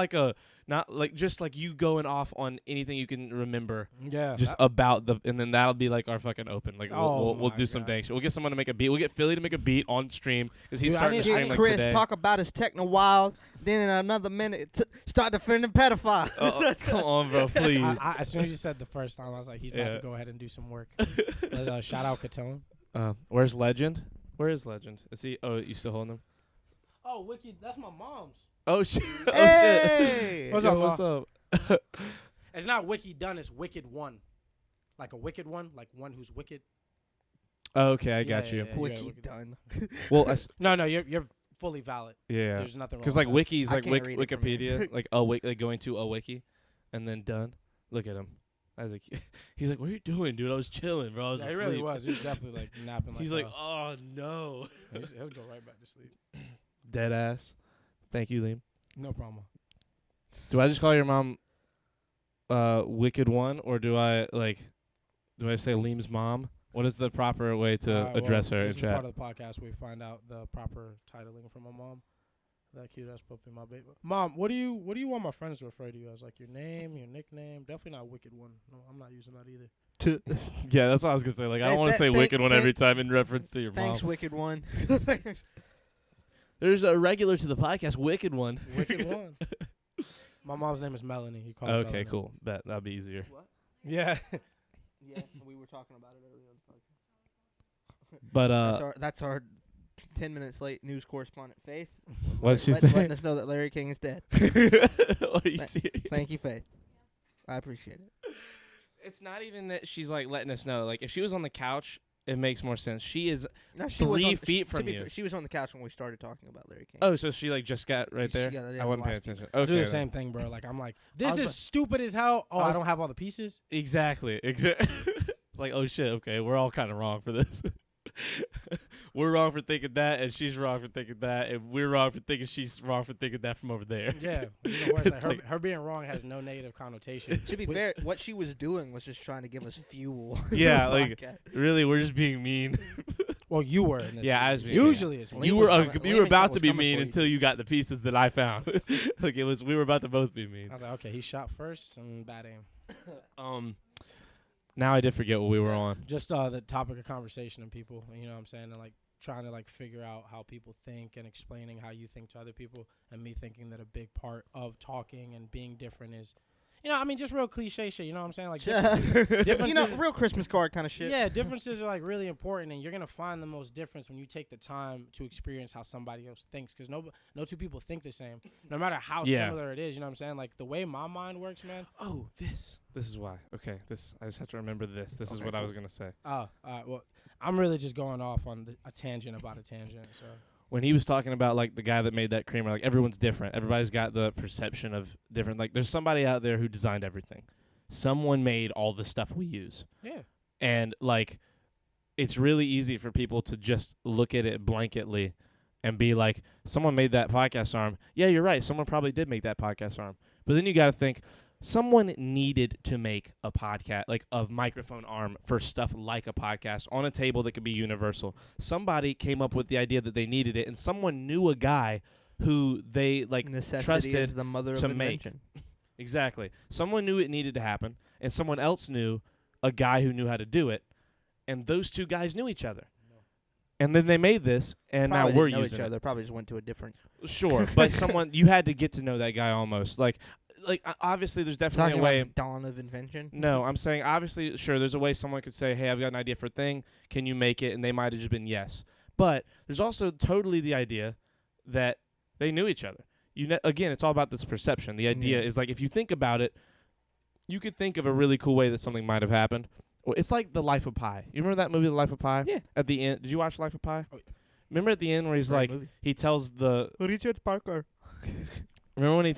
like just like you going off on anything you can remember, Yeah. just about the, and then that'll be like our fucking open. Like Oh we'll my do some God. dang shit. We'll get someone to make a beat. We'll get Philly to make a beat on stream because he's Dude, I starting need- to I stream need like Chris today. talk about his techno wild. Then in another minute, start defending pedophile. Come on, bro, please. As soon as you said the first time, I was like, he's about Yeah. to go ahead and do some work. Let's shout out Catone. Where's Legend? Where is Legend? Is he? Oh, you still holding him? Oh, Wiki, that's my mom's. Oh shit! Oh shit! Hey. What's Yo, up, what's up? It's not Wiki done, it's Wicked One. Like a wicked one, like one who's wicked. Oh, okay, I Yeah, got yeah, you. yeah, yeah. Wiki Wicked. done. Well, No, you're fully valid. yeah, There's nothing wrong. because with like that. wikis, I like can't read it from here. Wikipedia, like like going to a wiki, and then done. Look at him. I was like, he's like, what are you doing, dude? I was chilling, bro. I was Yeah, he asleep. really was. He was definitely like napping. He's like, oh no. he'll go right back to sleep. Dead ass. Thank you, Liam. No problem. Do I just call your mom Wicked One, or do I say Liam's mom? What is the proper way to address her in This is chat? part of the podcast where we find out the proper titling from my mom. That cute ass puppy, my baby. Mom, what do you want my friends to refer to you as? Like your name, your nickname? Definitely not Wicked One. No, I'm not using that either. Yeah, that's what I was gonna say. Like, I Hey, don't want to say thank- Wicked One thank- every time in reference to your Thanks, mom. Wicked One. There's a regular to the podcast, Wicked One. Wicked One. My mom's name is Melanie. You call her Okay, Melanie. cool. Bet that'll be easier. Yeah. Yeah, we were talking about it earlier on the podcast. But That's our 10 minutes late news correspondent, Faith. what'd she Letting say? us know that Larry King is dead. Are you serious? Thank you, Faith. I appreciate it. It's not even that she's like letting us know. Like, if she was on the couch it makes more sense. She is. No, she 3 was on, feet to from be you. fair, she was on the couch when we started talking about Larry King. Oh, so she like just got right She there. got it, yeah, I wasn't the paying last few attention. I Okay. do the then. same thing, bro. Like I'm like, this was is about- stupid as hell. Oh, I I was- don't have all the pieces. Exactly. It's like, oh shit. Okay, we're all kind of wrong for this. We're wrong for thinking that, and she's wrong for thinking that, and we're wrong for thinking she's wrong for thinking that from over there. Yeah, you know, where it's It's like like- her being wrong has no negative connotation. To be We- fair, what she was doing was just trying to give us fuel. Yeah, for the like, podcast. Really, we're just being mean. Well, you were in this. Yeah, I one. was being- Usually it's Liam me. You was were coming- you Liam were and Kat about was to be coming mean for you. until you got the pieces that I found. Like we were about to both be mean. I was like, okay, he shot first and bad aim. Now I did forget what we were on. Just the topic of conversation and people, you know what I'm saying, and like trying to like figure out how people think and explaining how you think to other people, and me thinking that a big part of talking and being different is, you know, I mean, just real cliche shit. You know what I'm saying? Like differences, You know, real Christmas card kind of shit. yeah, differences are like really important, and you're gonna find the most difference when you take the time to experience how somebody else thinks, because no two people think the same, no matter how Yeah. similar it is. You know what I'm saying? Like the way my mind works, man. Oh, this is why. Okay, I just have to remember this. This is Okay, what I cool. was gonna say. Oh, well, I'm really just going off on a tangent about a tangent. So When he was talking about like the guy that made that creamer, like everyone's different. Everybody's got the perception of different. Like there's somebody out there who designed everything. Someone made all the stuff we use. yeah, And like it's really easy for people to just look at it blanketly and be like, someone made that podcast arm. Yeah, you're right. Someone probably did make that podcast arm. But then you got to think, someone needed to make a podcast, like a microphone arm for stuff like a podcast on a table that could be universal. Somebody came up with the idea that they needed it, and someone knew a guy who they like Necessity trusted is the mother to of make. invention. Exactly. Someone knew it needed to happen, and someone else knew a guy who knew how to do it, and those two guys knew each other. And then they made this, and Probably now we're didn't know using each it. other. Probably just went to a different. Sure, but someone you had to get to know that guy almost. Like obviously, there's definitely Talking a way. about the dawn of invention. No, I'm saying obviously, sure, there's a way someone could say, "Hey, I've got an idea for a thing. Can you make it?" And they might have just been yes. But there's also totally the idea that they knew each other. Again, it's all about this perception. The idea Yeah. is like if you think about it, you could think of a really cool way that something might have happened. Well, it's like The Life of Pi. You remember that movie, The Life of Pi? Yeah. At the end, did you watch Life of Pi? Oh, yeah. Remember at the end where he's Great like, movie. he tells the Richard Parker. remember when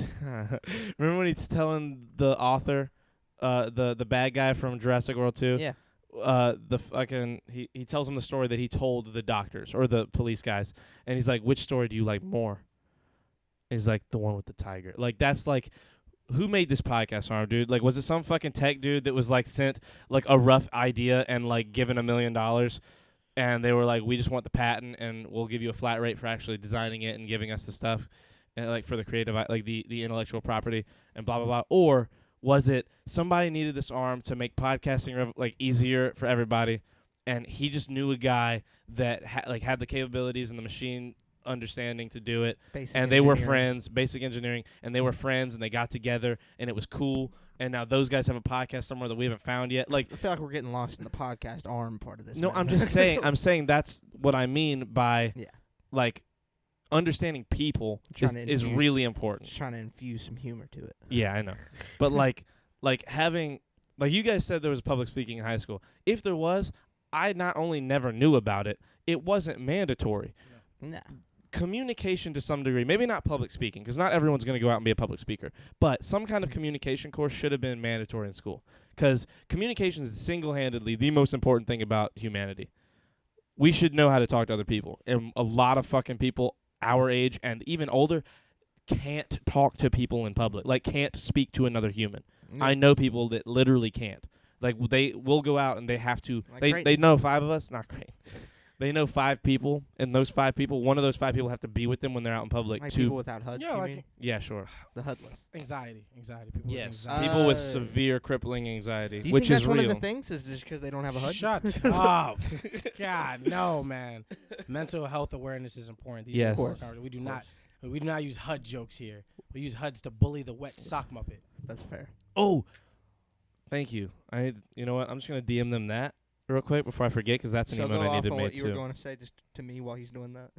remember when he's telling the author, the bad guy from Jurassic World 2? Yeah. The fucking he tells him the story that he told the doctors or the police guys, and he's like, which story do you like more? And he's like, the one with the tiger. Like that's like, who made this podcast arm, dude? Like, was it some fucking tech dude that was like sent like a rough idea and like given $1 million, and they were like, we just want the patent and we'll give you a flat rate for actually designing it and giving us the stuff, and like for the creative, like the intellectual property and blah blah blah? Or was it somebody needed this arm to make podcasting like easier for everybody, and he just knew a guy that had the capabilities and the machine understanding to do it, Basic and they were engineering. friends, basic engineering, and they were friends, and they got together, and it was cool, and now those guys have a podcast somewhere that we haven't found yet. Like, I feel like we're getting lost in the podcast arm part of this. no, now. I'm just saying, that's what I mean by, Yeah. like, understanding people Trying to is infuse- really important. Just trying to infuse some humor to it. Yeah, I know. But like having, like you guys said there was public speaking in high school. If there was, I not only never knew about it, it wasn't mandatory. Nah. Communication to some degree, maybe not public speaking, because not everyone's going to go out and be a public speaker, but some kind of communication course should have been mandatory in school, because communication is single-handedly the most important thing about humanity. We should know how to talk to other people, and a lot of fucking people our age and even older can't talk to people in public, like can't speak to another human. I know people that literally can't. Like they will go out and they have to. Like They know 5 of us, not great. They know 5 people, and those 5 people, one of those 5 people have to be with them when they're out in public. Like to people without HUD. Yeah, you like- mean? yeah, sure. The HUDless. anxiety. People. with Yes, anxiety. people with Uh, severe crippling anxiety, Do you which think is that's one real. of the things? Is just because they don't have a HUD? Shut up. God, no, man. Mental health awareness is important. These are Yes. important conversations. We do not use HUD jokes here. We use HUDs to bully the wet sock muppet. That's fair. Oh, thank you. You know what? I'm just gonna DM them that real quick before I forget, because that's an So email go I off need to on make what you were too. going to say just to me while he's doing that.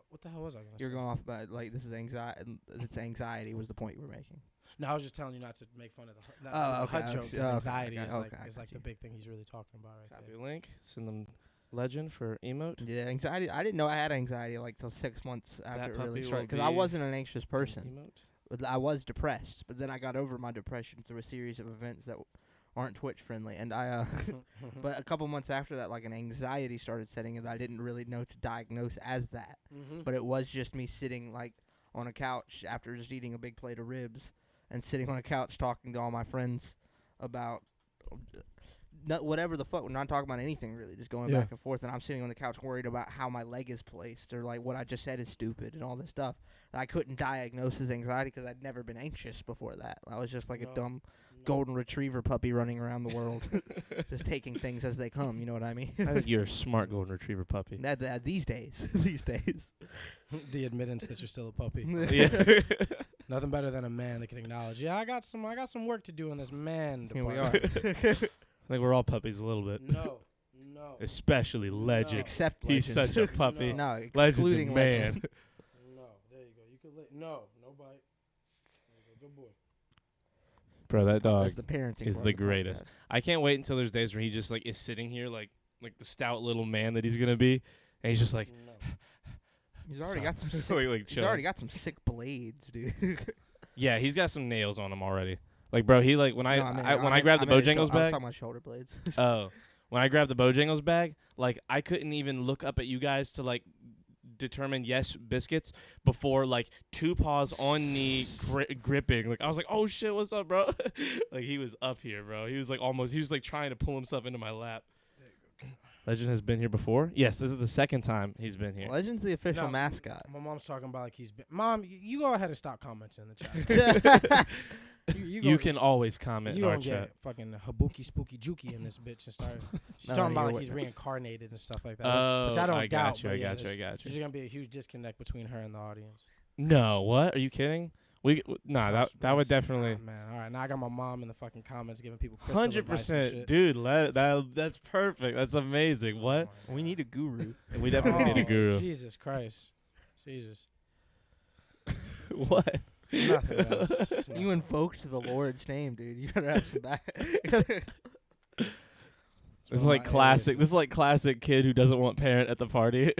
What the hell was I going to say? You're going off about like this is anxiety. It's anxiety was the point you were making. No, I was just telling you not to make fun of the Oh, okay, HUD joke. okay, It's okay, anxiety. okay, It's okay, I like got the you. big thing he's really talking about right Copy there. link. Send them. Legend for emote. Yeah, anxiety. I didn't know I had anxiety like till 6 months after it puppy really will started. Because I be wasn't an anxious person. Emote. But I was depressed. But then I got over my depression through a series of events that aren't Twitch friendly. And I, but a couple months after that, like an anxiety started setting in that I didn't really know to diagnose as that. But it was just me sitting like on a couch after just eating a big plate of ribs and sitting on a couch talking to all my friends about whatever the fuck. We're not talking about anything really, just going Yeah. back and forth. And I'm sitting on the couch worried about how my leg is placed or like what I just said is stupid and all this stuff. That I couldn't diagnose as anxiety because I'd never been anxious before that. I was just like a dumb golden retriever puppy running around the world, just taking things as they come. You know what I mean? I think you're a smart golden retriever puppy. These days, these days. The admittance that you're still a puppy. Yeah. Nothing better than a man that can acknowledge, yeah, I got some work to do in this man Here we department. are. I think we're all puppies a little bit. No. Especially Legend. Except He's Legend. such a puppy. No. No, Legend's a excluding man. Legend. No. There you go. You could no bite. There you go. Good boy. Bro, that dog. That's the parenting is part the of greatest. podcast. I can't wait until there's days where he just like is sitting here like the stout little man that he's gonna be, and he's just like No. He's already got some. Sick, like he's chilling. already got some sick blades, dude. Yeah, he's got some nails on him already. Like, bro, he like when No, I grabbed the I was Bojangles bag. talking about shoulder blades. Oh, when I grabbed the Bojangles bag, like I couldn't even look up at you guys to like determine yes biscuits before like 2 paws on knee gripping. Like I was like, oh shit, what's up, bro? Like he was up here, bro. He was like trying to pull himself into my lap. Legend has been here before. Yes, this is the second time he's been here. Legend's the official No, mascot. My mom's talking about like he's been. Mom, you go ahead and stop commenting in the chat. You can always comment You in our don't chat. get fucking habuki spooky juki in this bitch and start. She's No, talking about you're like he's with- reincarnated and stuff like that. Oh, which I don't I doubt. got you. but I yeah, got you. I got There's you. gonna be a huge disconnect between her and the audience. No, what? Are you kidding? That would definitely. Man, all right. Now I got my mom in the fucking comments giving people crystal advice and 100%, shit. dude. That's perfect. That's amazing. What? We need a guru. We definitely need a Oh, guru. Jesus Christ. Jesus. What? Nothing else. You invoked the Lord's name, dude. You better have some back. This is like classic. This is like classic kid who doesn't want parent at the party.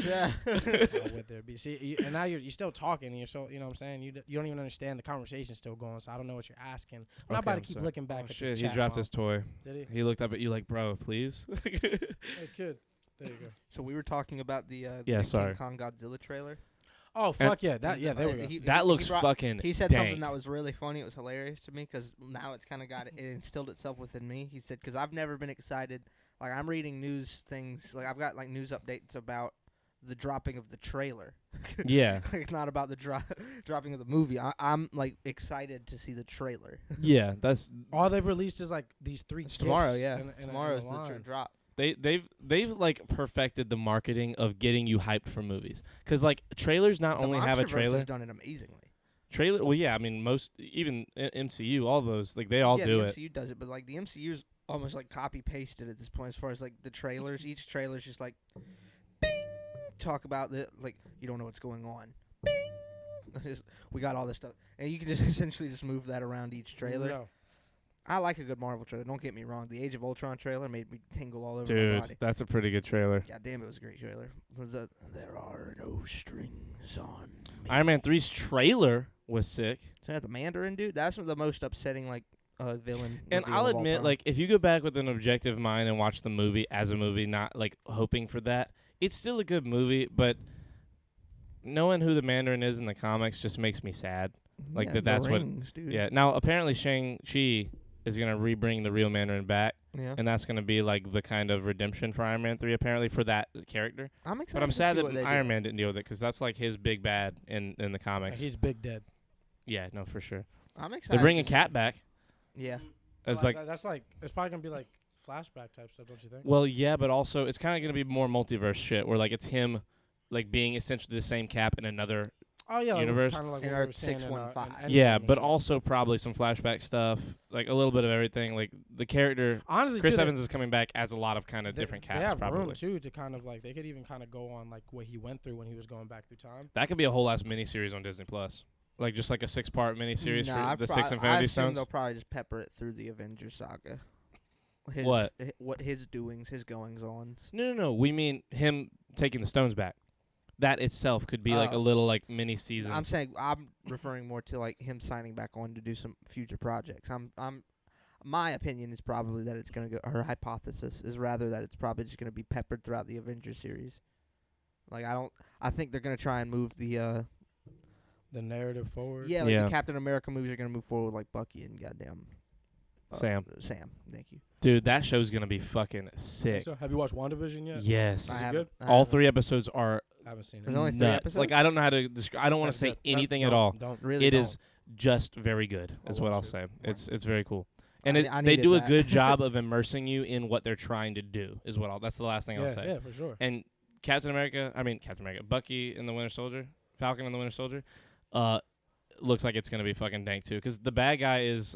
How would there be? See, and now you're still talking, and you're so, you know what I'm saying? You don't even understand the conversation's still going, so I don't know what you're asking. I'm not Okay, about to I'm keep sorry. looking back Oh at shit! this He chat, dropped Mom. his toy. Did he? He looked up at you like, bro, please. Hey, kid. There you go. So we were talking about the Yeah, King sorry. Kong Godzilla trailer. Oh, fuck yeah. There we go. That looks fucking. He said dank. something that was really funny. It was hilarious to me because now it's kind of it instilled itself within me. He said, because I've never been excited. Like, I'm reading news things. Like, I've got, like, news updates about the dropping of the trailer. Yeah. Like, not about the dropping of the movie. I'm, like, excited to see the trailer. Yeah, that's All they've released is like these 3 It's gifs tomorrow, yeah. in a Tomorrow's the line. drop. they've like perfected the marketing of getting you hyped for movies. Cause like trailers not The only have a Monsterverse trailer. has done it amazingly. Trailer. Well, yeah. I mean, most even MCU, all those like they all yeah, do the it. MCU does it, but, like, the MCU's almost, like, copy-pasted at this point as far as, like, the trailers. Each trailer's just, like, bing, talk about the, like, you don't know what's going on. Bing! We got all this stuff. And you can just essentially just move that around each trailer. No. I like a good Marvel trailer. Don't get me wrong. The Age of Ultron trailer made me tingle all over my Dude, body. that's a pretty good trailer. God damn, it was a great trailer. There are no strings on me. Iron Man 3's trailer was sick. So that the Mandarin dude, that's the most upsetting, like, villain. And reveal I'll of all admit, time. like, if you go back with an objective mind and watch the movie as a movie, not like hoping for that, it's still a good movie. But knowing who the Mandarin is in the comics just makes me sad. like, the that's what- rings, dude. Yeah. Now, apparently, Shang-Chi is gonna rebring the real Mandarin back, Yeah. and that's gonna be like the kind of redemption for Iron Man 3, apparently for that character. I'm excited. But I'm to sad see that what they Iron do. Man didn't deal with it because that's like his big bad in the Like, comics. he's big dead. Yeah, no, for sure. I'm excited. They're bringing to see- Cat back. Yeah. It's like, that's like it's probably gonna be like flashback type stuff, don't you think? well, yeah, but also it's kind of gonna be more multiverse shit where like it's him, like being essentially the same Cap in another. Oh yeah, universe. Kind of like In what we Earth were saying in, 615. in Yeah, Endgame but and shit. also probably some flashback stuff, like a little bit of everything. Like the character honestly, Chris too, Evans is coming back as a lot of kind of they, different they casts. have Probably room too to kind of like they could even kind of go on like what he went through when he was going back through time. that could be a whole ass miniseries on Disney Plus, like just like a 6-part miniseries Nah, for the I 6 Infinity assume Stones. they'll probably just pepper it through the Avengers saga. his What? what his doings, his goings ons. No. We mean him taking the stones back. That itself could be like a Oh. little like mini season. I'm saying I'm referring more to like him signing back on to do some future projects. My opinion is probably that it's gonna go. Her hypothesis is rather that it's probably just gonna be peppered throughout the Avengers series. Like I think they're gonna try and move the narrative forward. yeah, like Yeah. the Captain America movies are gonna move forward like Bucky and goddamn Sam. Sam, thank you. Dude, that show's gonna be fucking sick. So, have you watched WandaVision yet? Yes. I I it haven't- good? I All haven't. 3 episodes are I haven't seen it. There's only 3 nuts. episodes. Like I don't know how to describe. I don't want to That's say good. anything Don't- at all. Don't. Really, It don't. is just very good. Is I'll what I'll watch say. it. It's very cool. And I they needed do a that. good job of immersing you in what they're trying to do. Is what I'll. That's the last thing I'll Yeah, say. yeah, for sure. And Captain America, Bucky and the Winter Soldier, Falcon and the Winter Soldier, looks like it's gonna be fucking dank too. Because the bad guy is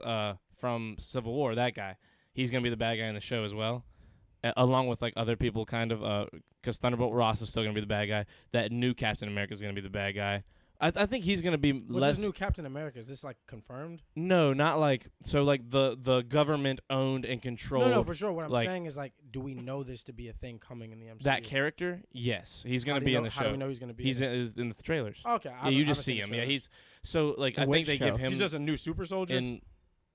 from Civil War. That guy, he's gonna be the bad guy in the show as well, along with like other people, kind of. Because Thunderbolt Ross is still gonna be the bad guy. That new Captain America is gonna be the bad guy. I think he's gonna be What's less. this new Captain America? Is this like confirmed? No, not like so. Like the government owned and controlled. No, for sure. What I'm like- saying is like, do we know this to be a thing coming in the MCU? That character, yes, he's How gonna do be you in know- the How do show. we know he's gonna be? He's in it? in the trailers. Okay. Yeah, you just see him. Yeah, he's so like I In think which they show? give him He's just a new super soldier.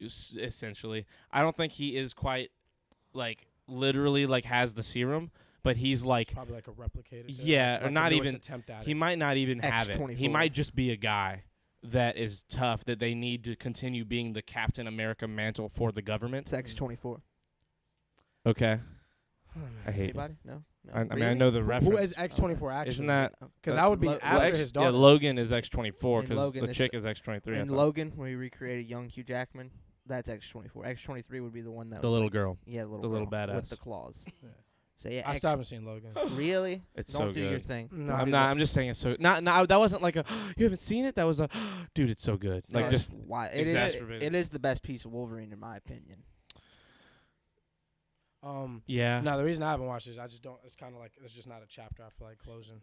essentially. I don't think he is quite like literally like has the serum, but he's like It's probably like a replicator. Yeah, or like the not newest even- attempt at he it. might not even have it. He X-24. might just be a guy that is tough that they need to continue being the Captain America mantle for the government. It's X-24. Okay, I hate it. Anybody? No. I mean I Really? know the reference. Who is X-24 actually? Isn't that Because that would be Well, after X, his yeah, daughter. Logan is X-24 And because Logan the is- chick is X-23. I In thought. Logan, where he recreated young Hugh Jackman, that's X-24. X-23 would be the one that the was little like, girl. yeah, the the little girl with badass. the claws. Yeah. So yeah, I still haven't seen Logan. really? It's Don't so do your good. thing. No, I'm not. I'm just saying it's so. Not. That wasn't like a. You haven't seen it. That was a. Dude, it's so good. Like Sorry. just. Why? exacerbated. It is the best piece of Wolverine in my opinion. Yeah. No, the reason I haven't watched it is I just don't. It's kind of like it's just not a chapter. I feel like closing.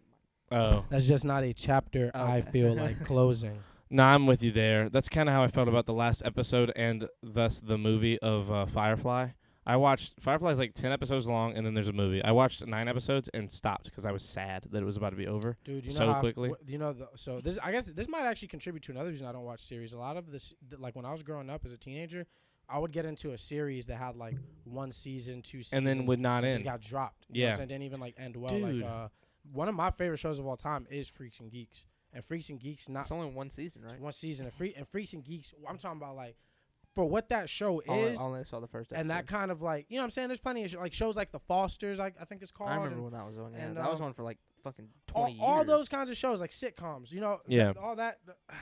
Oh. That's just not a chapter. I Okay. feel like closing. Nah, I'm with you there. That's kind of how I felt about the last episode and thus the movie of Firefly. I watched Firefly's like 10 episodes long, and then there's a movie. I watched 9 episodes and stopped because I was sad that it was about to be over. Dude, you know So how, quickly. You know, so this I guess this might actually contribute to another reason I don't watch series. A lot of this, like when I was growing up as a teenager, I would get into a series that had like 1 season, 2 seasons, And then would not and just end. got dropped. You know what I'm Yeah. saying? Didn't even like end well. Dude. Like one of my favorite shows of all time is Freaks and Geeks, and Freaks and Geeks not It's only one season, right? it's 1 season. And Freaks and Geeks, I'm talking about like for what that show I is. only saw the first episode. And that kind of like, you know what I'm saying? There's plenty of like shows like The Fosters, I think it's called. I remember and when that was on. Yeah, and, that was on for like fucking 20 all, years. all those kinds of shows, like sitcoms, you know? Yeah. All that.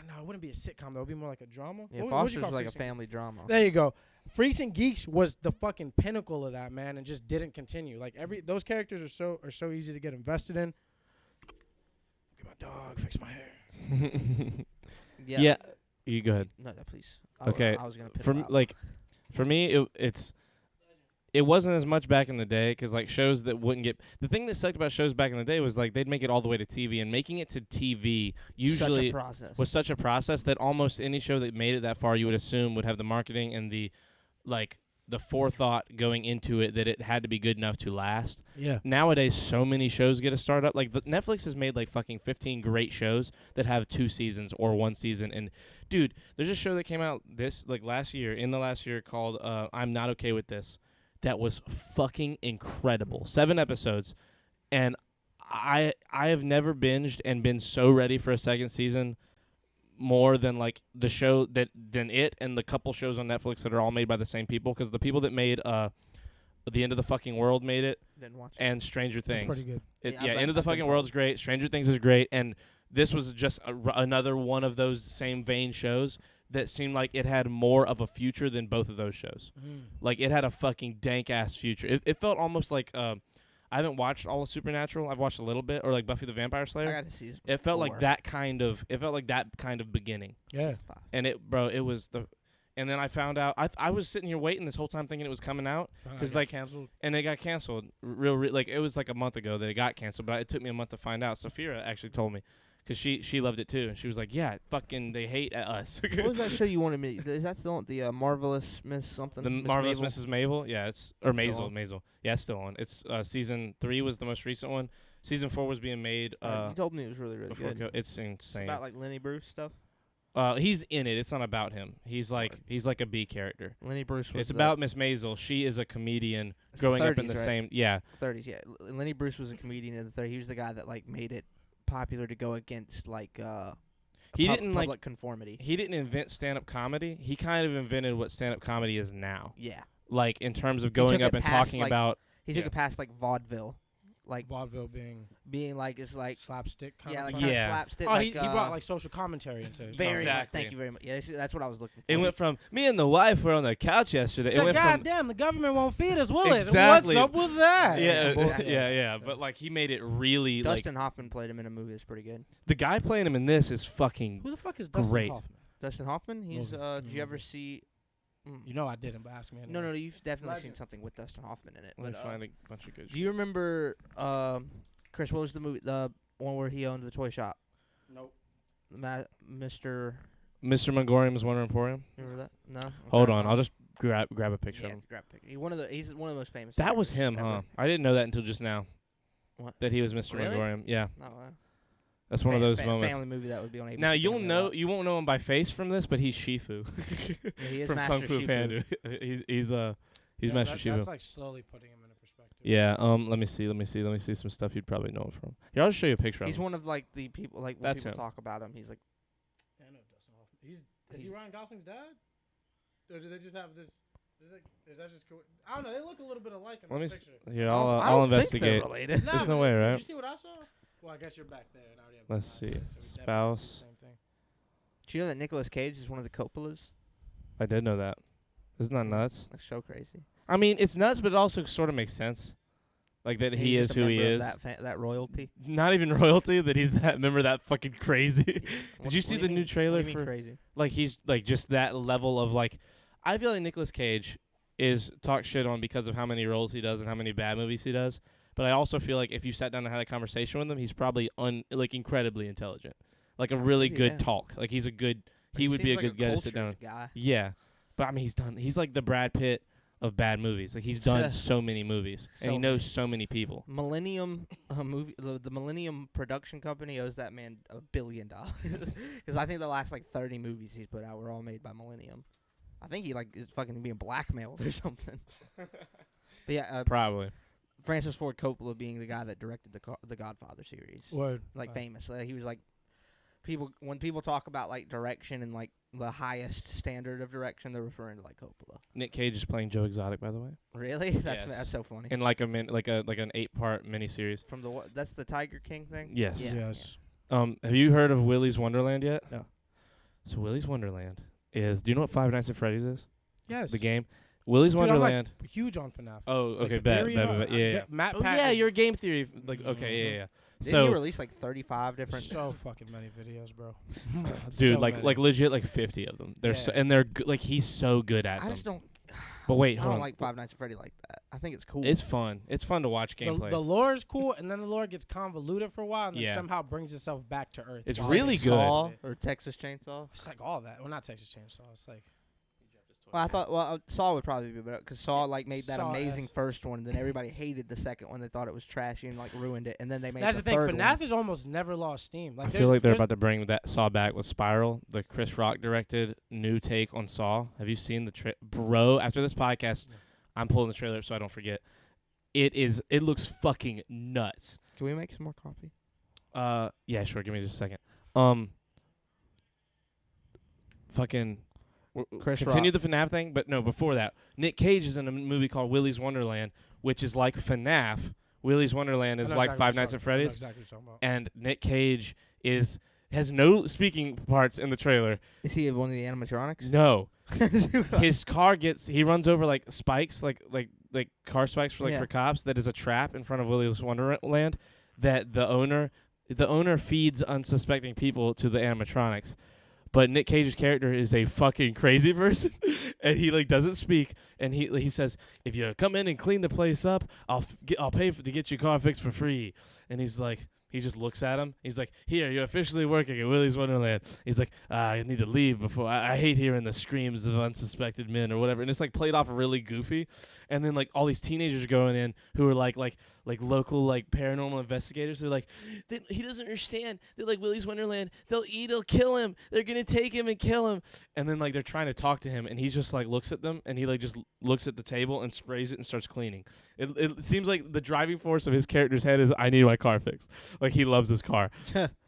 No, it wouldn't be a sitcom, though. It would be more like a drama. Yeah, What would you Foster's call was like a Freaks and- family drama. There you go. Freaks and Geeks was the fucking pinnacle of that, man, and just didn't continue. Like those characters are so easy to get invested in. Get my dog, fix my hair. Yeah. You go ahead. No, please. Okay, I was gonna put For it m- out. like, for me, it wasn't as much back in the day because like shows that wouldn't get the thing that sucked about shows back in the day was like they'd make it all the way to TV, and making it to TV usually such a process. was such a process that almost any show that made it that far you would assume would have the marketing and the forethought going into it that it had to be good enough to last. Yeah. Nowadays, so many shows get a start up. Like Netflix has made like fucking 15 great shows that have 2 seasons or 1 season. And dude, there's a show that came out in the last year called I'm Not Okay With This. That was fucking incredible. 7 episodes, and I have never binged and been so ready for a second season more than like the show than it and the couple shows on Netflix that are all made by the same people, because the people that made The End of the Fucking World made it, Didn't watch it. and Stranger That's Things. pretty good. Yeah, End of the I've been Fucking World is great. Stranger Things is great, and this was just another one of those same vein shows that seemed like it had more of a future than both of those shows. Like it had a fucking dank ass future. It felt almost like I haven't watched all of Supernatural. I've watched a little bit, or like Buffy the Vampire I Slayer. got to see. It felt 4. like that kind of. It felt like that kind of beginning. Yeah. 5. And it was the. And then I found out. I was sitting here waiting this whole time thinking it was coming out, because like canceled. and it got canceled. Like it was like a month ago that it got canceled, but it took me a month to find out. Sophia actually told me, because she loved it too, and she was like, "Yeah, fucking, they hate us." What was that show you wanted me? Is that still the Marvelous Miss something? The Miss Marvelous Maisel? Mrs. Maisel, yeah, it's or It's still Maisel. Yeah, it's still on. It's season 3 was the most recent one. Season 4 was being made You told me it was really before good. it's It's insane. about like Lenny Bruce stuff. He's in it. It's not about him. He's like a B character. Lenny Bruce was It's about Miss Maisel. She is a comedian it's growing up in 30s, the right? same. Yeah, 30s. Yeah, Lenny Bruce was a comedian in the 30s. He was the guy that like made it popular to go against like he didn't public like conformity. he didn't invent stand-up comedy. He kind of invented what stand-up comedy is now. Yeah, Like in terms of took going it up and past, talking like, about. he took Yeah. it past like vaudeville, like Vaudeville being being like it's like slapstick kind yeah, of like funny. kinda Yeah. slapstick. Oh, like, he brought like social commentary into it. very. Exactly. Thank you very much. Yeah, that's what I was looking for. It went from me and the wife were on the couch yesterday. It's It like, went from goddamn, the government won't feed us, will Exactly. it? What's up with that? yeah, Some bull- yeah. But like he made it really like Dustin Hoffman played him in a movie. It's pretty good. the guy playing him in this is fucking. Who the fuck is Dustin Great. Hoffman? Dustin Hoffman. He's Movie. Did you ever see? You know I didn't, but ask me. No, anyway. no, you've definitely seen Legend. something with Dustin Hoffman in it. Let me But, find a bunch of good. do you remember, Chris? What was the movie? The one where he owned the toy shop. Nope. Mr. Mr. Mongorium's Wonder Emporium. Remember that? No. Hold Okay. on, I'll just grab a picture Yeah, of him. grab a picture. He's one of the most famous. That was actors him, ever. huh? I didn't know that until just now. What? That he was Mr. Really? Mongorium. Yeah, No, that's one of those moments. Family movie that would be on ABC. Now you Family a lot. won't know him by face from this, but he's Shifu Yeah, he is from Master Kung Fu Shifu. Panda. he's Yeah, Master Shifu. That's like slowly putting him into perspective. Yeah. Let me see some stuff you'd probably know him from. Here, I'll just show you a picture He's of him. one of like the people like when That's people him. talk about him. He's like Yeah, I know Dustin Hoffman. Is he He's- Ryan Gosling's dad? Or do they just have this? Is that just? I don't know. They look a little bit alike in Let me. the picture. Here, I I'll don't think investigate. they're related. There's no way, Did right? you see what I saw? Well, I guess you're back there. And I already have Let's my eyes see. set, so we definitely see the Spouse. same thing. Do you know that Nicolas Cage is one of the Coppolas? I did know that. Isn't that nuts? That's so crazy. I mean, it's nuts, but it also sort of makes sense. Like that he He's is just a who he member of is. That royalty. Not even royalty. That he's that. Remember that fucking crazy. Did you see the new trailer what do you mean for? crazy? Like he's like just that level of like. I feel like Nicolas Cage is talked shit on because of how many roles he does and how many bad movies he does. But I also feel like if you sat down and had a conversation with him, he's probably like incredibly intelligent. Like a really maybe, good yeah. talk. Like he's a good. He would seems be a like good guy to sit cultured down. Guy. Yeah, but I mean he's like the Brad Pitt of bad movies. Like he's done so many movies and he So knows so many people. Millennium movie. The Millennium production company owes that man $1 billion because I think the last like 30 movies he's put out were all made by Millennium. I think he like is fucking being blackmailed or something. But yeah, Probably. Francis Ford Coppola being the guy that directed the Godfather series, Word. like famous. He was like when people talk about like direction and like the highest standard of direction, they're referring to like Coppola. Nick Cage is playing Joe Exotic, by the way, Really? That's Yes. that's so funny. in like an 8-part miniseries. From that's the Tiger King thing. Yes. Yeah. Yes. Have you heard of Willy's Wonderland yet? No. So Willy's Wonderland is. Do you know what Five Nights at Freddy's is? Yes. The game. Willy's Dude, I'm, like, Wonderland. huge on FNAF. Oh, Like, okay. the Bet. theory Bet. about Bet. it, Yeah. Matt Oh Pat yeah, is your game theory. Like okay, yeah, Mhm. yeah. Didn't So he release like 35 different? so fucking many videos, bro. dude, So like many. like legit like 50 of them. They're so, Yeah. and they're like he's so good at I them. just don't. But wait, I hold don't on. like Five Nights at Freddy like that. I think it's cool. It's fun. It's fun to watch gameplay. The lore is cool, and then the lore gets convoluted for a while, and then Yeah. somehow brings itself back to earth. It's while really it's good. Saw solid. or Texas Chainsaw. It's like all that. Well, not Texas Chainsaw. It's like Well, I thought Saw would probably be better because Saw like made that Saw amazing S. first one, and then everybody hated the second one. They thought it was trashy and like ruined it, and then they made that's the the thing. third FNAF one. is almost never lost steam. Like I there's- feel like they're there's- about to bring that Saw back with Spiral, the Chris Rock directed new take on Saw. Have you seen the bro? After this podcast, Yeah. I'm pulling the trailer up so I don't forget. It looks fucking nuts. Can we make some more coffee? Yeah, sure. Give me just a second. Fucking. Chris Continue Rock. the FNAF thing, but no, before that, Nick Cage is in a movie called Willy's Wonderland, which is like FNAF. Willy's Wonderland I is know like exactly Five what Nights you're at talking about. I know Freddy's, exactly what you're talking about. and Nick Cage has no speaking parts in the trailer. Is he one of the animatronics? No, his car he runs over like spikes, like car spikes for Yeah. for cops. That is a trap in front of Willy's Wonderland. That the owner feeds unsuspecting people to the animatronics. But Nick Cage's character is a fucking crazy person, and he like doesn't speak, and he says, "If you come in and clean the place up, I'll pay to get your car fixed for free." And he's like, He just looks at him. He's like, "Here, you're officially working at Willy's Wonderland." He's like, "I need to leave before I hate hearing the screams of unsuspected men or whatever." And it's like played off really goofy. And then like all these teenagers going in who are like local like paranormal investigators. They're like, he doesn't understand. They're like Willy's Wonderland. They'll kill him. They're gonna take him and kill him. And then like they're trying to talk to him, and he's just like looks at them, and he like just looks at the table and sprays it and starts cleaning. It seems like the driving force of his character's head is I need my car fixed. Like he loves his car.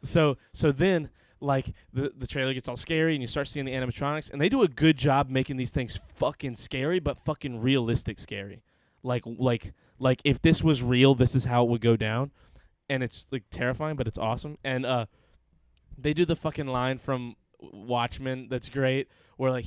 So then like the trailer gets all scary and you start seeing the animatronics, and they do a good job making these things fucking scary but fucking realistic scary. Like if this was real, this is how it would go down. And it's like terrifying, but it's awesome. And they do the fucking line from Watchmen that's great where like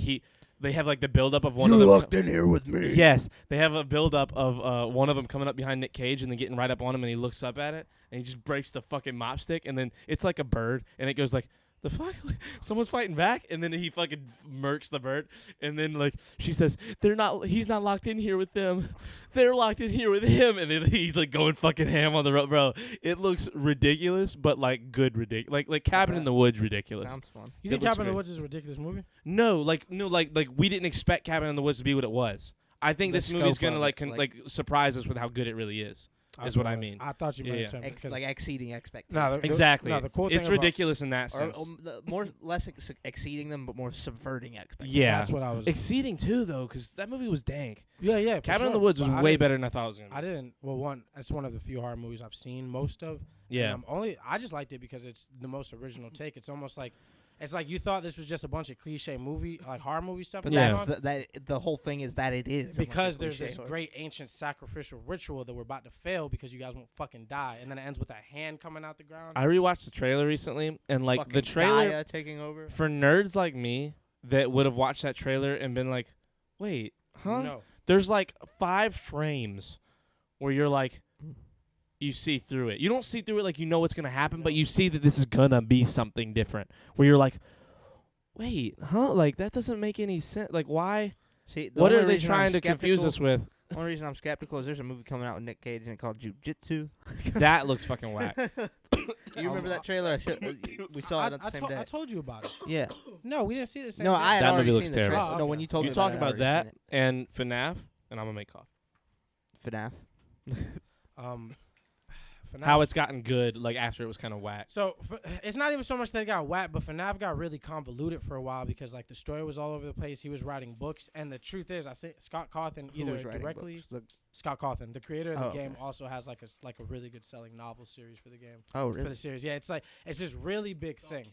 they have like the buildup of one of them. You looked in here with me. Yes, they have a buildup of one of them coming up behind Nick Cage and then getting right up on him, and he looks up at it and he just breaks the fucking mop stick, and then it's like a bird, and it goes like, "The fuck? Someone's fighting back," and then he fucking murks the bird, and then like she says, he's not locked in here with them, they're locked in here with him, and then he's like going fucking ham on the road, bro. It looks ridiculous, but like good ridiculous, like Cabin in the Woods ridiculous. Sounds fun. You think looks Cabin in the great. Woods is a ridiculous movie? No, like we didn't expect Cabin in the Woods to be what it was. I think The this movie's scope gonna of like it, like surprise us with how good it really is. Is what I mean. I thought you meant Yeah, in terms of- 'cause- Like exceeding expectations. No, the- Exactly. No, the cool thing It's about- ridiculous in that Or sense. less exceeding them, but more subverting expectations. Yeah, That's what I was. exceeding too though, because that movie was dank. Yeah. for Cabin in sure. the Woods was But I way didn't- better than I thought it was gonna be. I didn't. Well, it's one of the few horror movies I've seen most of. Yeah. And I just liked it because it's the most original take. It's almost like, it's like you thought this was just a bunch of cliche movie, like horror movie stuff. But Yeah. that's the whole thing is that it is a bunch of Because there's cliche this horror. great ancient sacrificial ritual that we're about to fail because you guys won't fucking die, and then it ends with a hand coming out the ground. I rewatched the trailer recently, and like the Fucking trailer Gaia taking over. for nerds like me that would have watched that trailer and been like, "Wait, huh?" No. There's like 5 frames where you're like, you see through it. You don't see through it like you know what's gonna happen, but you see that this is gonna be something different. Where you're like, wait, huh? Like that doesn't make any sense. Like why? See, the What only are they reason I'm trying to confuse skeptical- us with? The only reason I'm skeptical is there's a movie coming out with Nick Cage and it's called Jiu-Jitsu. That looks fucking whack. You remember that trailer? We saw it on the same day. I told you about it. Yeah. No, we didn't see the same. No, thing. I had That already movie looks seen the terrible. trailer. Oh, No, okay. when you told You me talk I about already that seen and FNAF, and I'm gonna make cough. it. FNAF. FNAF. How it's gotten good, like after it was kind of whack. So it's not even so much that it got whack, but FNAF got really convoluted for a while because like the story was all over the place. He was writing books, and the truth is, I say Scott Cawthon Who either was writing directly. books? Scott Cawthon, the creator of the Oh, game, okay. also has like a really good selling novel series for the game. Oh, For really? the series, yeah, it's this really big thing.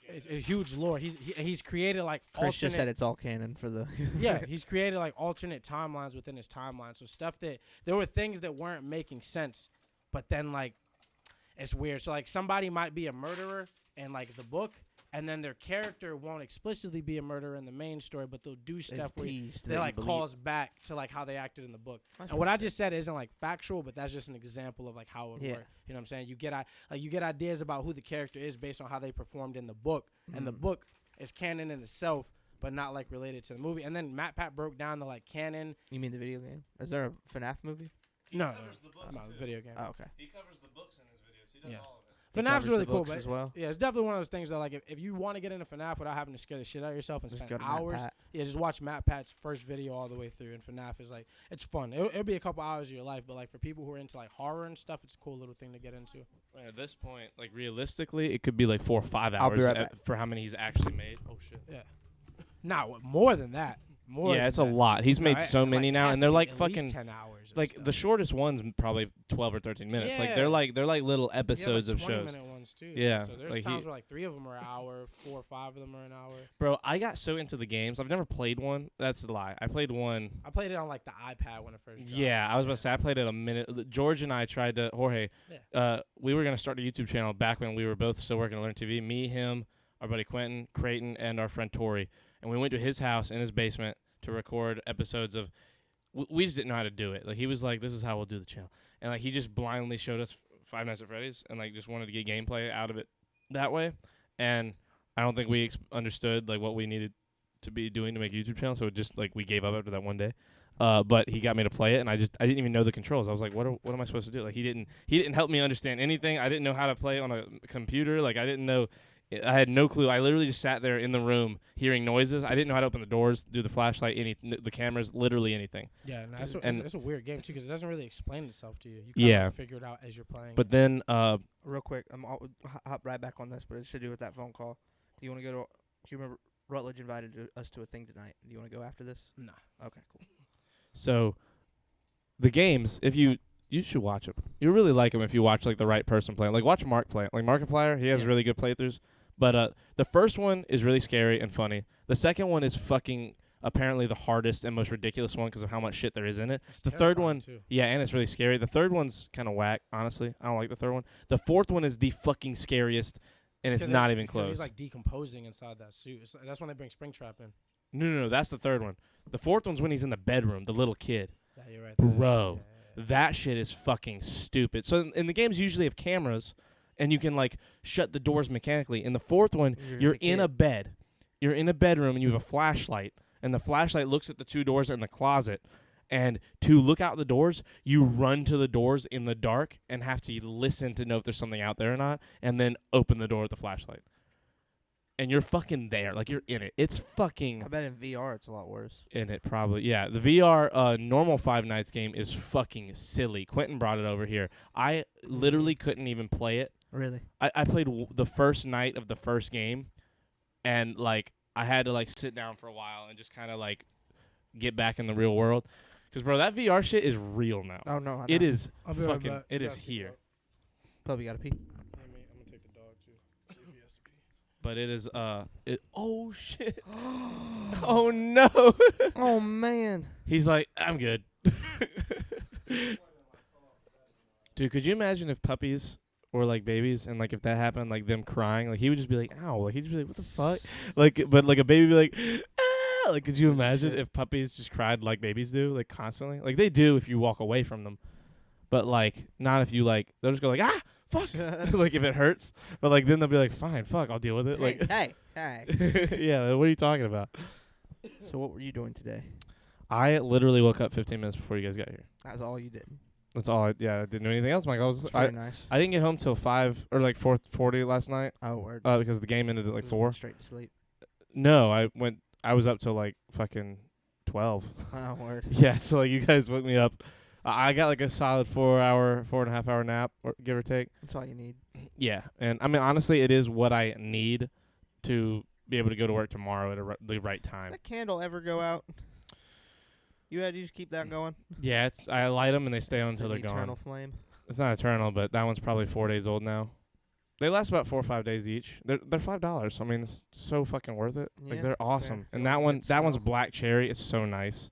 It's a huge lore. He's created like Chris just said alternate. it's all canon for the. Yeah, he's created like alternate timelines within his timeline. So stuff that there were things that weren't making sense, but then like it's weird. So like somebody might be a murderer in like the book, and then their character won't explicitly be a murderer in the main story, but they'll do stuff where they like calls back to like how they acted in the book. That's And what I just said isn't like factual, but that's just an example of like how it would Yeah. work. You know what I'm saying? You get ideas about who the character is based on how they performed in the book, and the book is canon in itself, but not like related to the movie. And then Matt Pat broke down the like canon. You mean the video game? Is there a FNAF movie? No, about the video game. Oh, okay. He covers the books in his videos. He does Yeah. all of it. He FNAF's covers really the cool, books but as well. yeah, it's definitely one of those things that like if you want to get into FNAF without having to scare the shit out of yourself and Just spend go to Matt hours, Pat. yeah, just watch Matt Pat's first video all the way through. And FNAF is like it's fun. It'll be a couple hours of your life, but like for people who are into like horror and stuff, it's a cool little thing to get into. And at this point, like realistically, it could be like 4 or 5 I'll be hours right back. for how many he's actually made. Oh shit. Yeah, now more than that. More. Yeah, than it's a that. lot. He's No, made it- so like, many it now, has and to they're be like at fucking least 10 hours. of like stuff. the shortest one's probably 12 or 13 minutes. Like they're Yeah. like little He has, episodes like of shows. 20-minute ones too. Yeah, So there's like times where like 3 of them are an hour, 4 or 5 of them are an hour. Bro, I got so into the games. I've never played one. That's a lie. I played one. I played it on like the iPad when it first dropped. Yeah, I was about to say I played it a minute. George and I tried to Jorge. We were gonna start a YouTube channel back when we were both still working at Learn TV. Me, him, our buddy Quentin, Creighton, and our friend Tori. And we went to his house in his basement to record episodes of. We just didn't know how to do it. Like he was like, "This is how we'll do the channel," and like he just blindly showed us Five Nights at Freddy's, and like just wanted to get gameplay out of it that way. And I don't think we understood like what we needed to be doing to make a YouTube channel. So it just like we gave up after that one day. But he got me to play it, and I didn't even know the controls. I was like, what am I supposed to do? Like he didn't help me understand anything. I didn't know how to play on a computer. Like I didn't know. I had no clue. I literally just sat there in the room hearing noises. I didn't know how to open the doors, do the flashlight, the cameras, literally anything. Yeah, no, And- it's a weird game too because it doesn't really explain itself to you. You Yeah. of figure it out as you're playing. But then, Real quick, hop right back on this, but it's to do with that phone call. Do you want to go to? Do you remember Rutledge invited us to a thing tonight? Do you want to go after this? Nah. Okay, cool. so the games, if you should watch them. You really like them if you watch like the right person play 'em. Like watch Mark play 'em. Like Markiplier, he has Yeah. really good playthroughs. But the first one is really scary and funny. The second one is fucking apparently the hardest and most ridiculous one because of how much shit there is in it. It's The third terrifying, one, too. yeah, and it's really scary. The third one's kind of whack, honestly. I don't like the third one. The fourth one is the fucking scariest, and it's 'cause not they- even because close. He's like decomposing inside that suit. That's when they bring Springtrap in. No, that's the third one. The fourth one's when he's in the bedroom, the little kid. Yeah, you're right. Bro. Yeah. That shit is fucking stupid. So in the games, you usually have cameras, and you can like shut the doors mechanically. In the fourth one, you're the in kid. a bed. You're in a bedroom, and you have a flashlight, and the flashlight looks at the two doors in the closet. And to look out the doors, you run to the doors in the dark and have to listen to know if there's something out there or not, and then open the door with the flashlight. And you're fucking there, like you're in it. It's fucking I bet in VR it's a lot worse. in it, probably. Yeah, the VR normal Five Nights game is fucking silly. Quentin brought it over here. I literally couldn't even play it. Really? I played the first night of the first game, and like I had to like sit down for a while and just kind of like get back in the real world. Cause bro, that VR shit is real now. Oh no, I It know. is I'll be right fucking. back. It You is guys keep here. going. Probably got to pee. Hey, mate, I'm gonna take the dog too. See if he has to pee. But it is oh shit. Oh no. Oh man. He's like, I'm good. Dude, could you imagine if puppies were like babies and like if that happened, like them crying, like he would just be like, ow, like he'd just be like, what the fuck? Like, but like a baby would be like, ah! Like, could you imagine if puppies just cried like babies do, like constantly? Like they do if you walk away from them, but like not if you like, they'll just go like, ah, fuck, like if it hurts. But like then they'll be like, fine, fuck, I'll deal with it. Like, hey. yeah, what are you talking about? So what were you doing today? I literally woke up 15 minutes before you guys got here. That's all you did. That's all. I didn't do anything else. Like It's very nice. I didn't get home till 5 or like 4:40 last night. Oh word. Because the game ended at like Just 4. went straight to sleep. No, I was up till like fucking 12. Oh word. Yeah, so like you guys woke me up. I got like a solid 4.5 hour nap, or give or take. That's all you need. Yeah, and I mean honestly, it is what I need to be able to go to work tomorrow at the right time. That candle ever go out? You just keep that going Yeah, I light them and they stay on It's until an they're eternal gone. flame. It's not eternal, but that one's probably 4 days old now. They last about 4 or 5 days each. They're $5. I mean, it's so fucking worth it. Like Yeah, they're fair. awesome. Feel And like that one's smell. black cherry. It's so nice,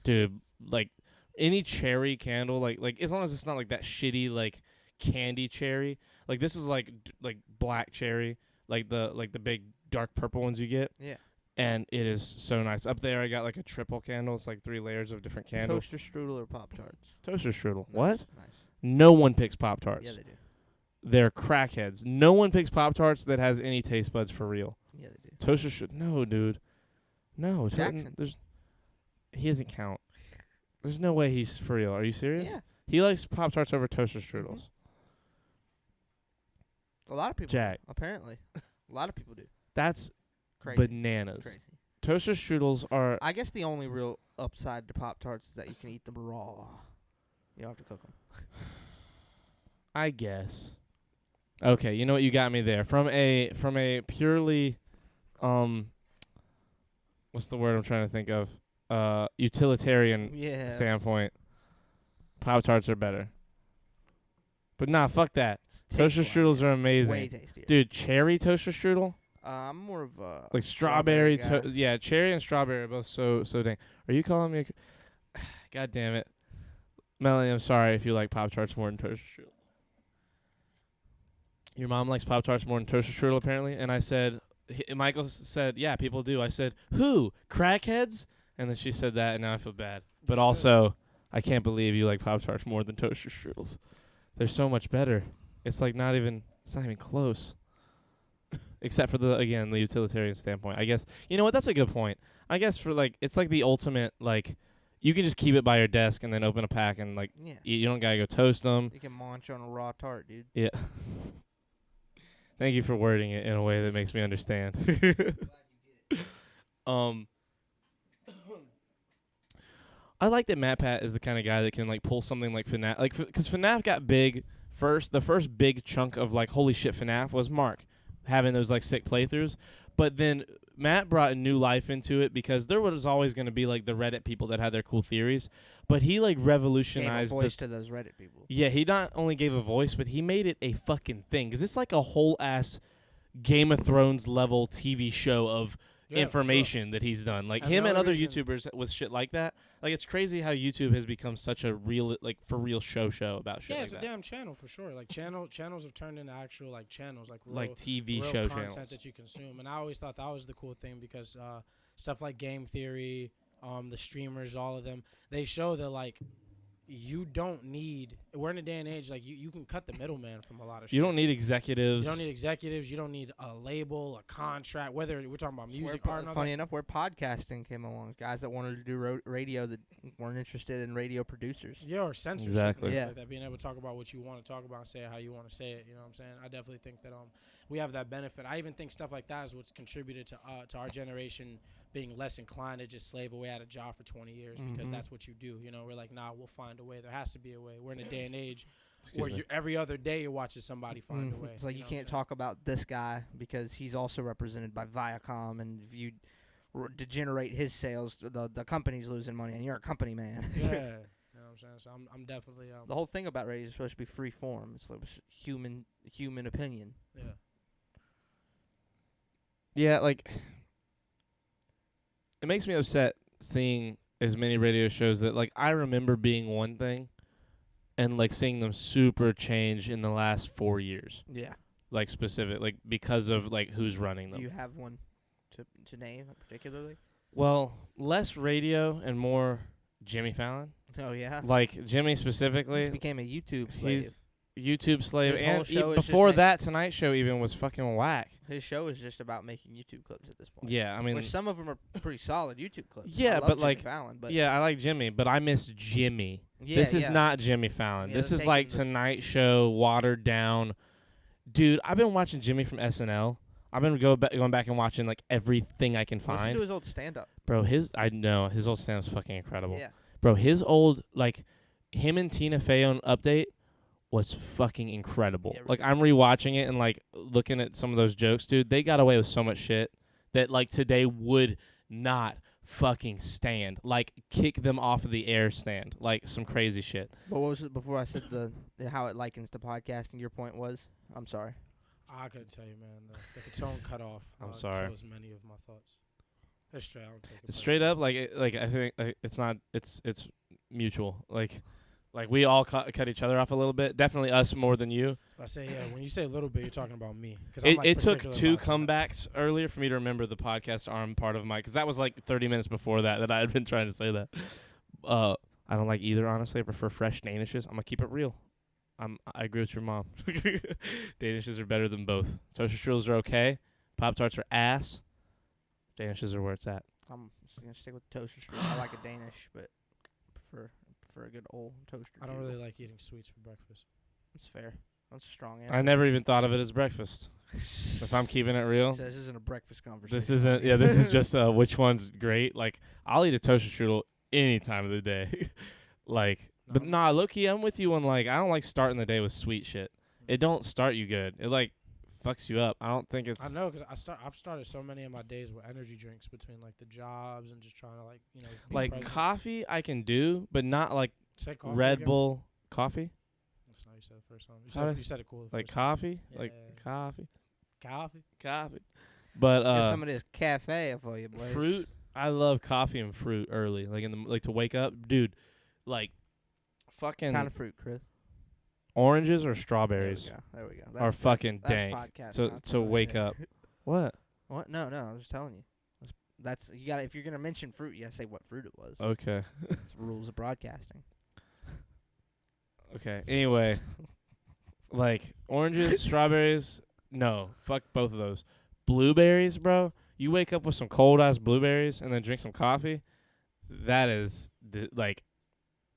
dude. Like any cherry candle, like as long as it's not like that shitty like candy cherry. Like this is like black cherry, like the big dark purple ones you get. Yeah. And it is so nice. Up there, I got like a triple candle. It's like 3 layers of different candles. Toaster strudel or Pop Tarts? Toaster strudel. What? Nice. No one picks Pop Tarts. Yeah, they do. They're crackheads. No one picks Pop Tarts that has any taste buds for real. Yeah, they do. Toaster strudel. No, dude. No. Jackson. He doesn't count. There's no way he's for real. Are you serious? Yeah. He likes Pop Tarts over toaster strudels. A lot of people. Jack. Do, apparently, a lot of people do. That's Crazy. bananas. Crazy. Toaster strudels are. I guess the only real upside to Pop Tarts is that you can eat them raw. You don't have to cook them. I guess. Okay, you know what, you got me there. From a purely what's the word I'm trying to think of? Utilitarian Yeah. standpoint, Pop Tarts are better. But nah, fuck that. Toaster strudels are amazing. Way tastier. Dude, cherry toaster strudel? I'm more of a Like strawberry guy. yeah, cherry and strawberry are both so dang. Are you calling me a God damn it. Melanie, I'm sorry if you like Pop Tarts more than toaster strudel. Your mom likes Pop Tarts more than toaster strudel apparently, and I said Michael said, "Yeah, people do." I said, "Who? Crackheads?" And then she said that, and now I feel bad. But You also, I can't believe you like Pop Tarts more than toaster strudels. They're so much better. It's like not even close. Except for the utilitarian standpoint. I guess you know what, that's a good point. I guess for like it's like the ultimate like you can just keep it by your desk and then open a pack and like Yeah. eat. You don't gotta go toast them. You can munch on a raw tart, dude. Yeah. Thank you for wording it in a way that makes me understand. I like that MatPat is the kind of guy that can like pull something like FNAF, like because FNAF got big first. The first big chunk of like holy shit FNAF was Mark having those like sick playthroughs, but then Matt brought a new life into it because there was always going to be like the Reddit people that had their cool theories, but he like Gave a revolutionized voice to those Reddit people. Yeah, he not only gave a voice, but he made it a fucking thing. Because it's like a whole ass Game of Thrones level TV show of Yeah, for sure. information that he's done. Like And him the and other other reason- YouTubers with shit like that. Like it's crazy how YouTube has become such a real, like for real show about shit Yeah, like it's a that. damn channel for sure. Like channels have turned into actual like channels, like real, Like TV real show content channels. that you consume. And I always thought that was the cool thing because stuff like Game Theory, the streamers, all of them, they show that like you don't need. We're in a day and age like you can cut the middleman from a lot of shit. You don't need executives. You don't need executives. You don't need a label, a contract. Whether we're talking about music, Where art, and all funny that. enough, where podcasting came along, guys that wanted to do radio that weren't interested in radio producers. Yeah, or censorship. Exactly. And Yeah. stuff like that, being able to talk about what you want to talk about and say it how you want to say it. You know what I'm saying? I definitely think that we have that benefit. I even think stuff like that is what's contributed to our generation being less inclined to just slave away at a job for 20 years because Mhm. that's what you do. You know, we're like, nah, we'll find a way. There has to be a way. We're in a day and age Excuse where me. every other day you're watching somebody find a way. It's like you know what I'm can't saying? talk about this guy because he's also represented by Viacom, and if you degenerate his sales, the company's losing money, and you're a company man. Yeah. You know what I'm saying? So I'm definitely The whole thing about radio is supposed to be free form. It's like human opinion. yeah. Yeah, like it makes me upset seeing as many radio shows that like I remember being one thing and like seeing them super change in the last 4 years. Yeah. Like specific, like because of like who's running Do them. you have one to name particularly? Well, less radio and more Jimmy Fallon. Oh yeah. Like Jimmy He specifically, became a YouTube slave. he's YouTube slave, His whole and show is just before make- that Tonight Show even was fucking whack. His show is just about making YouTube clips at this point. Yeah, I mean, Which some of them are pretty solid YouTube clips. Yeah, I love but, Jimmy like, Fallon, but yeah, I like Jimmy, but I miss Jimmy. yeah, This is yeah. not Jimmy Fallon. Yeah, This they're is like taking the- Tonight Show watered down. Dude, I've been watching Jimmy from SNL. I've been going back and watching like everything I can Listen find. to his old stand-up. Bro, I know his old stand is fucking incredible. Yeah. Bro, his old like him and Tina Fey on Update was fucking incredible. Yeah, Like really. I'm rewatching it and like looking at some of those jokes, dude. They got away with so much shit that like today would not fucking stand. Like kick them off of the air stand. Like some crazy shit. But what was it before I said the how it likens to podcasting? Your point was? I'm sorry. I couldn't tell you, man. The tone cut off. I'm sorry. Kills many of my thoughts. It's straight. I don't take it It's straight personally. up like I think it's not it's mutual. Like we all cut each other off a little bit. Definitely us more than you. I say yeah. When you say a little bit, you're talking about me. 'Cause It took particular two about that. comebacks earlier for me to remember the podcast arm part of Mike, because that was like 30 minutes before that I had been trying to say that. I don't like either, honestly. I prefer fresh Danishes. I'm gonna keep it real. I agree with your mom. Danishes are better than both. Toaster strudels are okay. Pop Tarts are ass. Danishes are where it's at. I'm just gonna stick with toaster strudel. I like a Danish, but prefer a good old toaster. I don't strudel. really like eating sweets for breakfast. That's fair. That's a strong answer. I never even thought of it as breakfast. If I'm keeping it real. So this isn't a breakfast conversation. This isn't. Yeah, this is just which one's great. Like I'll eat a toaster strudel any time of the day. Like, but nah, low key, I'm with you on like I don't like starting the day with sweet shit. It don't start you good. It like fucks you up. I don't think it's. I know because I've started so many of my days with energy drinks between like the jobs and just trying to like be Like present. coffee, I can do, but not like Say coffee Red again? Bull coffee. That's not what you said the first time. How did- You said it cool. the Like first time. coffee, Yeah, like yeah, coffee, coffee. But Got some of this cafe for you, boys. fruit. I love coffee and fruit early, like in the like to wake up, dude. Like fucking Kind of fruit, Chris. oranges or There strawberries we go. There we go. are That's fucking that's dank. podcast So content to right wake there. up. What? What? No, I was just telling you. That's you got. If you're gonna mention fruit, you gotta say what fruit it was. Okay. It's rules of broadcasting. Okay. Anyway, like oranges, strawberries. No, fuck both of those. Blueberries, bro. You wake up with some cold ass blueberries and then drink some coffee. That is like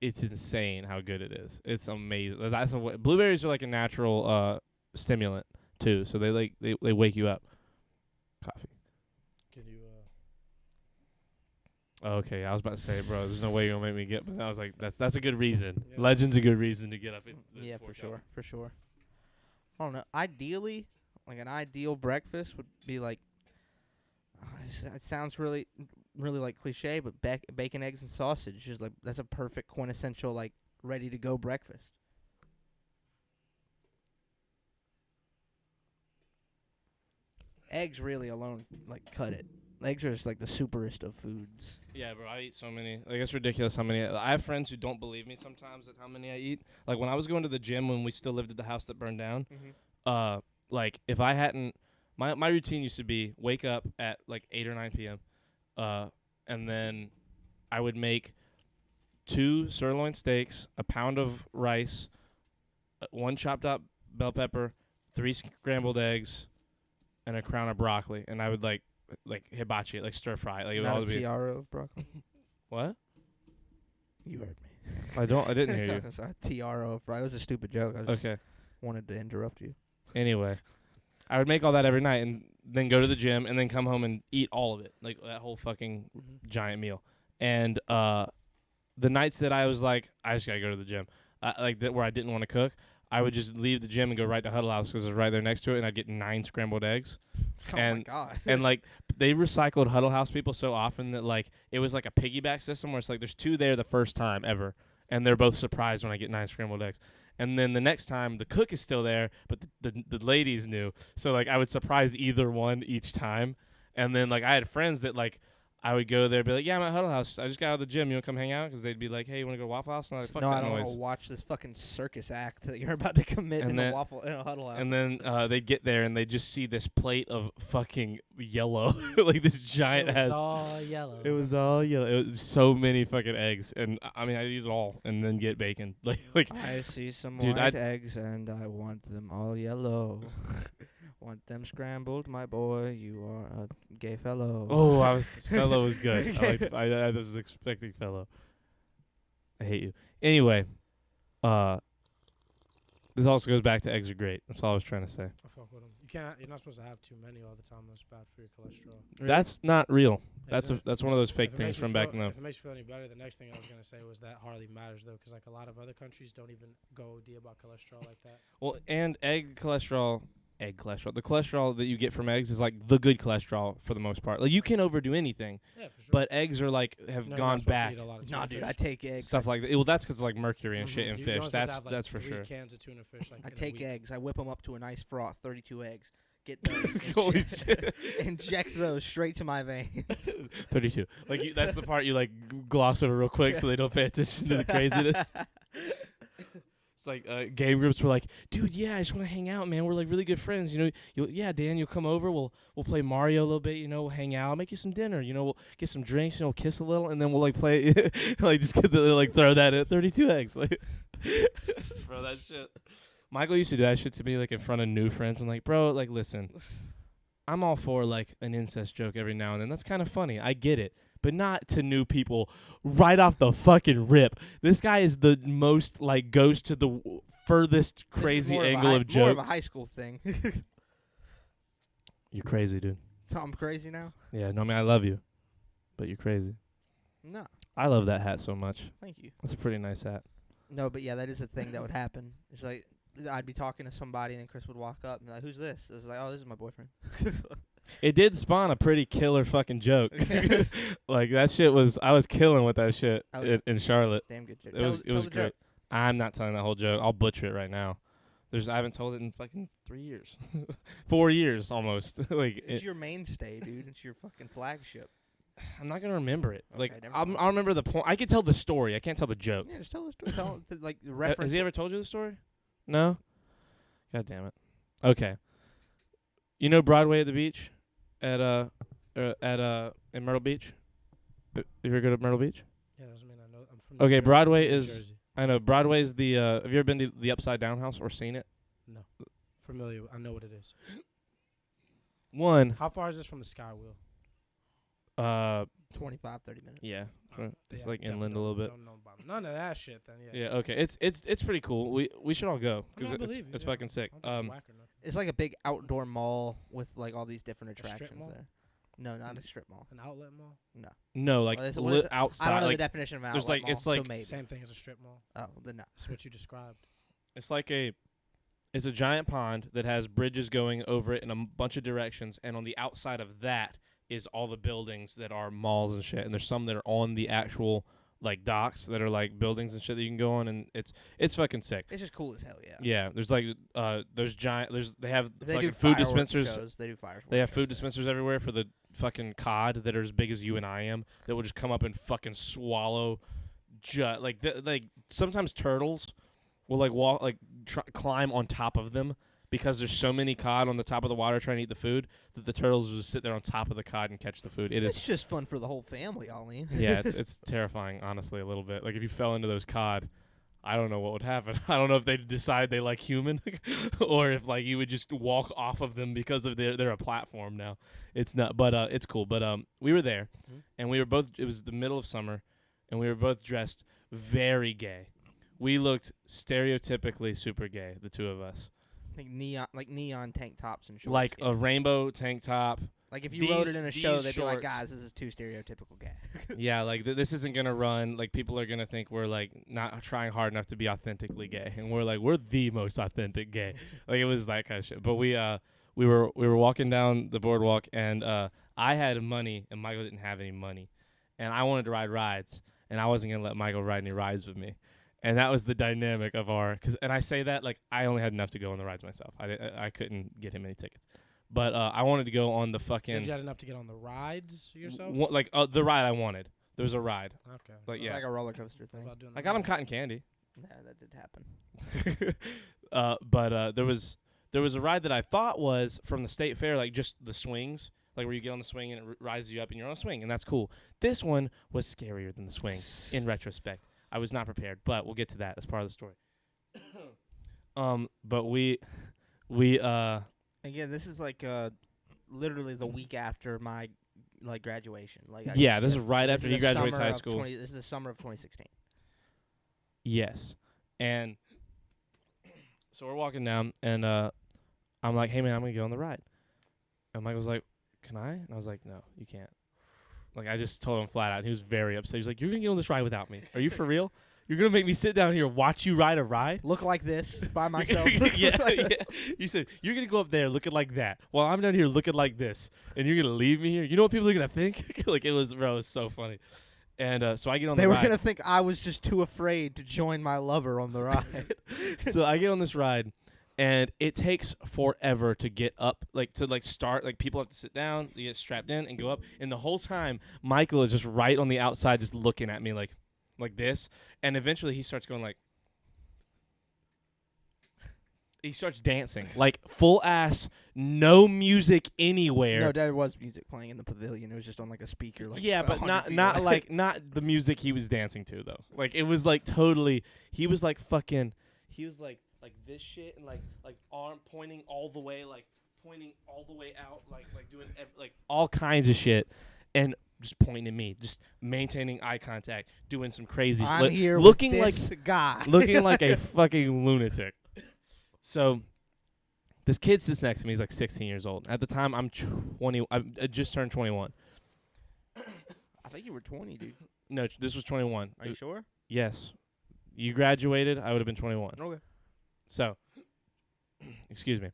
it's insane how good it is. It's amazing. That's blueberries are like a natural stimulant too, so they wake you up. Coffee. Can you? Okay, I was about to say, bro, there's no way you're gonna make me get, but I was like, that's a good reason. Yeah. Legend's a good reason to get up. Yeah, for sure. I don't know. Ideally, like an ideal breakfast would be like. It sounds really like cliche, but bacon, eggs, and sausage is like that's a perfect quintessential like ready to go breakfast. Eggs really alone like cut it. Eggs are just like the superest of foods. Yeah, bro, I eat so many. Like, it's ridiculous how many. I have friends who don't believe me sometimes at how many I eat. Like, when I was going to the gym when we still lived at the house that burned down, like, if I hadn't, my routine used to be wake up at, like, 8 or 9 p.m., and then I would make 2 sirloin steaks, a pound of rice, 1 chopped up bell pepper, 3 scrambled eggs, and a crown of broccoli. And I would, like hibachi it, like stir fry it. Like, it would Not all a be tiara of broccoli. what? You heard me. I didn't hear you. It's a tiara of broccoli. It was a stupid joke. I just Okay. wanted to interrupt you. Anyway, I would make all that every night and then go to the gym and then come home and eat all of it, like that whole fucking giant meal. And the nights that I was like, I just gotta go to the gym, like that where I didn't want to cook, I would just leave the gym and go right to Huddle House because it was right there next to it, and I'd get 9 scrambled eggs. Oh And- my god. And like they recycled Huddle House people so often that like it was like a piggyback system where it's like there's 2 there the first time ever, and they're both surprised when I get 9 scrambled eggs. And then the next time the cook is still there, but the ladies knew, so like I would surprise either one each time. And then like I had friends that like I would go there and be like, yeah, I'm at Huddle House. I just got out of the gym. You want to come hang out? Because they'd be like, hey, you want to go to Waffle House? And I'm like, fuck No, that I don't noise. want to watch this fucking circus act that you're about to commit And in then- a Huddle House. And then they'd get there and they'd just see this plate of fucking yellow, like this giant It was ass. all yellow. It was all yellow. It was so many fucking eggs, and I mean, I'd eat it all and then get bacon. Like I see some Dude, white eggs and I want them all yellow. Want them scrambled, my boy. You are a gay fellow. oh, fellow was good. I was expecting fellow. I hate you. Anyway, this also goes back to eggs are great. That's all I was trying to say. I fuck with 'em. You're not supposed to have too many all the time. That's bad for your cholesterol. That's not real. Is it? That's one of those fake If it things makes you from back feel- then. If it makes you feel any better, the next thing I was gonna say was that hardly matters though, because like a lot of other countries don't even go OD about cholesterol like that. Well, and the cholesterol that you get from eggs is like the good cholesterol for the most part. Like you can overdo anything, Yeah, for sure. but eggs are like have No, you're gone not supposed to back. eat a lot of Nah, tuna dude, fish. I take eggs. Stuff like that. Well, that's because like mercury and shit in You're fish. only supposed to That's have, like, that's for 3 sure. cans of tuna fish. Like I in a take week. eggs. I whip them up to a nice froth. 32 eggs. Get those. Holy shit. Inject those straight to my veins. 32. Like that's the part you like gloss over real quick so they don't pay attention to the craziness. It's like game groups were like, dude, yeah, I just want to hang out, man. We're like really good friends, you know. Dan, you'll come over. We'll play Mario a little bit, you know. We'll hang out. I'll make you some dinner, you know. We'll get some drinks, you know. Kiss a little, and then we'll like play, like just get like throw that at 32 eggs, like, bro, that shit. Michael used to do that shit to me like in front of new friends. I'm like, bro, like listen, I'm all for like an incest joke every now and then. That's kind of funny. I get it. But not to new people right off the fucking rip. This guy is the most like goes to the furthest crazy angle of More of jokes. a high school thing. You're crazy, dude. So I'm crazy now? Yeah, no, I mean I love you, but you're crazy. No, I love that hat so much. thank you. That's a pretty nice hat. No, but yeah, that is a thing that would happen. It's like I'd be talking to somebody and then Chris would walk up and be like, "Who's this?" It's like, "Oh, this is my boyfriend." It did spawn a pretty killer fucking joke. Like that shit was. I was killing with that shit Oh, yeah. in Charlotte. Damn good joke. It was Tell the great. joke. I'm not telling that whole joke. I'll butcher it right now. I haven't told it in fucking 3 years, 4 years almost. Like It's your mainstay, dude. It's your fucking flagship. I'm not gonna remember it. Okay, Like never I'll mind. remember the point. I can tell the story. I can't tell the joke. Yeah, just tell the story. Tell like the Has reference. he ever told you the story? No. God damn it. Okay. You know Broadway at the beach, at in Myrtle Beach. If you're good at Myrtle Beach. Yeah, doesn't mean I know. I'm from. Okay, New Jersey. Broadway I'm from New is- Jersey. I know Broadway's the. Have you ever been to the Upside Down House or seen it? No, familiar. I know what it is. One. How far is this from the Sky Wheel? 25, 30 minutes. Yeah, it's Yeah, like definitely inland a little bit. Don't know about none of that shit. Then yeah. Yeah, okay. It's pretty cool. We should all go I mean, because I believe you, it's yeah. fucking sick. I don't think it's whack or nothing. It's like a big outdoor mall with like all these different A strip attractions mall? there. No, not a strip mall. An outlet mall. No, like What is it? outside. I don't know like the definition of an there's outlet like- mall, it's so like- maybe. Same thing as a strip mall. Oh, then no. That's what you described. it's like it's a giant pond that has bridges going over it in a bunch of directions, and on the outside of that is all the buildings that are malls and shit. And there's some that are on the actual like docks that are like buildings and shit that you can go on, and it's fucking sick. It's just cool as hell, yeah. Yeah, there's like those giant. They have If they fucking do food fireworks dispensers. shows, they do fireworks. They have shows, food yeah. dispensers everywhere for the fucking cod that are as big as you and I am that will just come up and fucking swallow. Like sometimes turtles will like walk climb on top of them because there's so many cod on the top of the water trying to eat the food that the turtles will just sit there on top of the cod and catch the food. It It's is just fun for the whole family, Ollie. yeah, it's terrifying honestly a little bit. Like if you fell into those cod, I don't know what would happen. I don't know if they decide they like human or if like you would just walk off of them because of they're a platform now. It's not, but it's cool. But we were there, and we were both. It was the middle of summer, and we were both dressed very gay. We looked stereotypically super gay, the two of us. like neon tank tops and shorts. Like yeah. a rainbow tank top. Like if you wrote it these- in a show, these they'd be like, shorts. guys, this is too stereotypical gay. Yeah, like this isn't gonna run. Like people are gonna think we're like not trying hard enough to be authentically gay, and we're like we're the most authentic gay. Like it was that kind of shit. But we were walking down the boardwalk, and I had money, and Michael didn't have any money, and I wanted to ride rides, and I wasn't gonna let Michael ride any rides with me. And that was the dynamic of and I say that like I only had enough to go on the rides myself. I couldn't get him any tickets, but I wanted to go on the So fucking you had enough to get on the rides yourself? the ride I wanted. There was a ride, Okay. like yeah. Like a roller coaster What thing. about doing I the got him ride? cotton candy. Yeah, that did happen. But there was a ride that I thought was from the state fair, like just the swings, like where you get on the swing and it rises you up and you're on a swing, and that's cool. This one was scarier than the swing in retrospect. I was not prepared, but we'll get to that as part of the story. But we Again, this is like literally the week after my like graduation. Like yeah, this is right after he the graduates summer high of school. This is the summer of 2016. Yes. And so we're walking down, and I'm like, hey, man, I'm going to go on the ride. And Michael's like, can I? And I was like, no, you can't. Like, I just told him flat out. And he was very upset. He's like, you're going to get on this ride without me. Are you for real? You're going to make me sit down here and watch you ride a ride? Look like this by myself. yeah. You said, you're going to go up there looking like that while I'm down here looking like this. And you're going to leave me here? You know what people are going to think? Like, it was so funny. And so I get on They the were ride. gonna think I was just too afraid to join my lover on the ride. So I get on this ride, and it takes forever to get up, to start. Like people have to sit down, they get strapped in, and go up. And the whole time, Michael is just right on the outside, just looking at me like this. And eventually, he starts going like. He starts dancing, like full ass, no music anywhere. No, there was music playing in the pavilion. It was just on like a speaker. Like Yeah, but 100 feet not away. like not the music he was dancing to though. Like it was like totally. He was like fucking. He was like this shit and like arm pointing all the way, like pointing all the way out, like doing like all kinds of shit, and just pointing at me, just maintaining eye contact, doing some crazy. I'm here looking with like this guy. looking like a fucking lunatic. So this kid sits next to me. He's like 16 years old. At the time, I'm 20. I just turned 21. I think you were 20, dude. No, this was 21. Are you sure? Yes. You graduated, I would have been 21. Okay. So, excuse me.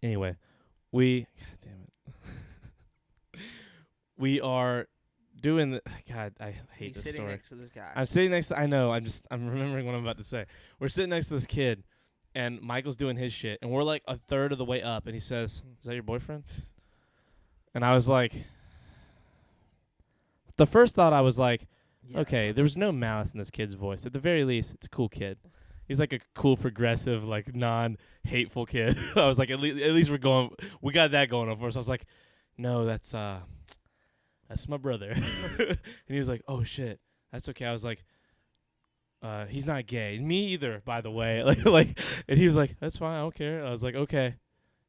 Anyway, God damn it. We are doing God, I hate He's this sitting story. next to this guy. I'm sitting next to I'm remembering what I'm about to say. We're sitting next to this kid, and Michael's doing his shit, and we're like a third of the way up, and he says, "Is that your boyfriend?" And I was like, the first thought I was like, Yeah, okay, there was no malice in this kid's voice. At the very least, it's a cool kid. He's like a cool, progressive, like non-hateful kid. I was like, at least we got that going on for us. I was like, no, that's my brother. And he was like, oh shit, that's okay. I was like, he's not gay. Me either, by the way. And he was like, that's fine, I don't care. I was like, okay.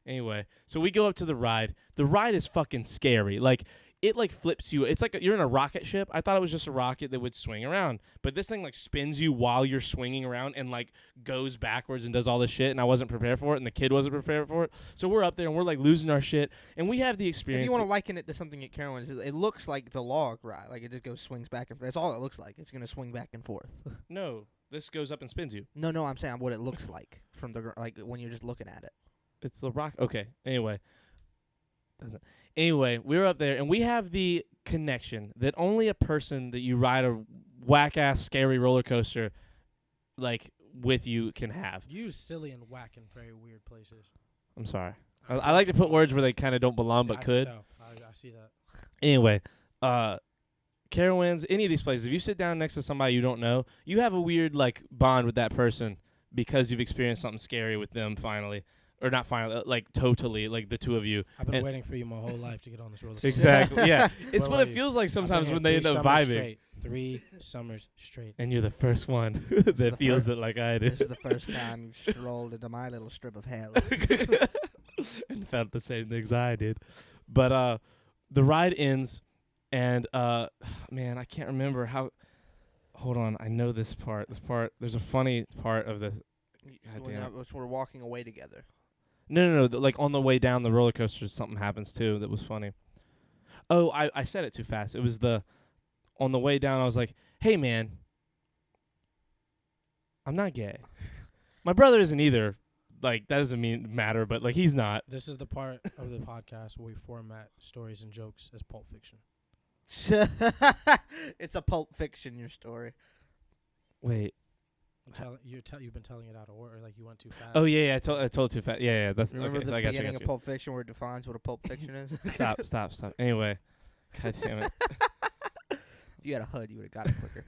Anyway, so we go up to the ride. The ride is fucking scary. Like, it, like, flips you. It's like you're in a rocket ship. I thought it was just a rocket that would swing around. But this thing, like, spins you while you're swinging around and, like, goes backwards and does all this shit. And I wasn't prepared for it, and the kid wasn't prepared for it. So we're up there, and we're, like, losing our shit. And we have the If experience. you want to liken it to something at Carowinds, it looks like the log ride. Like, it just goes swings back and forth. That's all it looks like. It's going to swing back and forth. No, this goes up and spins you. No, I'm saying what it looks like from the like when you're just looking at it. It's the rock. Okay. Anyway, we were up there, and we have the connection that only a person that you ride a whack-ass scary roller coaster, like, with you can have. You use silly and whack in very weird places. I'm sorry. I like to put words where they kind of don't belong, but I could. Can tell. I see that. Anyway, Carowinds, any of these places, if you sit down next to somebody you don't know, you have a weird, like, bond with that person because you've experienced something scary with them finally. Or not finally, like, totally, like, the two of you. I've been And- waiting for you my whole life to get on this roller coaster. Exactly, yeah. It's Well, what it like, feels like I've sometimes been when here they end 3 up summers vibing. straight. 3 summers straight. And you're the first one the that feels fir- it like I did. This is the first time you've strolled into my little strip of hell. And felt the same things I did. But the ride ends, and man, I can't remember how. Hold on, I know this part. There's a funny part of this. Goddamn. We're walking away together. No. Like on the way down the roller coaster, something happens too that was funny. Oh, I said it too fast. It was on the way down. I was like, "Hey, man, I'm not gay. My brother isn't either. Like that doesn't matter, but like he's not." This is the part of the podcast where we format stories and jokes as Pulp Fiction. It's a Pulp Fiction, your story. Wait. You've been telling it out of order, like you went too fast. Oh yeah, I told it too fast. Yeah. That's Remember okay. the So I got beginning you. of Pulp Fiction where it defines what a Pulp Fiction is? Stop. Anyway, God damn it. If you had a HUD, you would have got it quicker.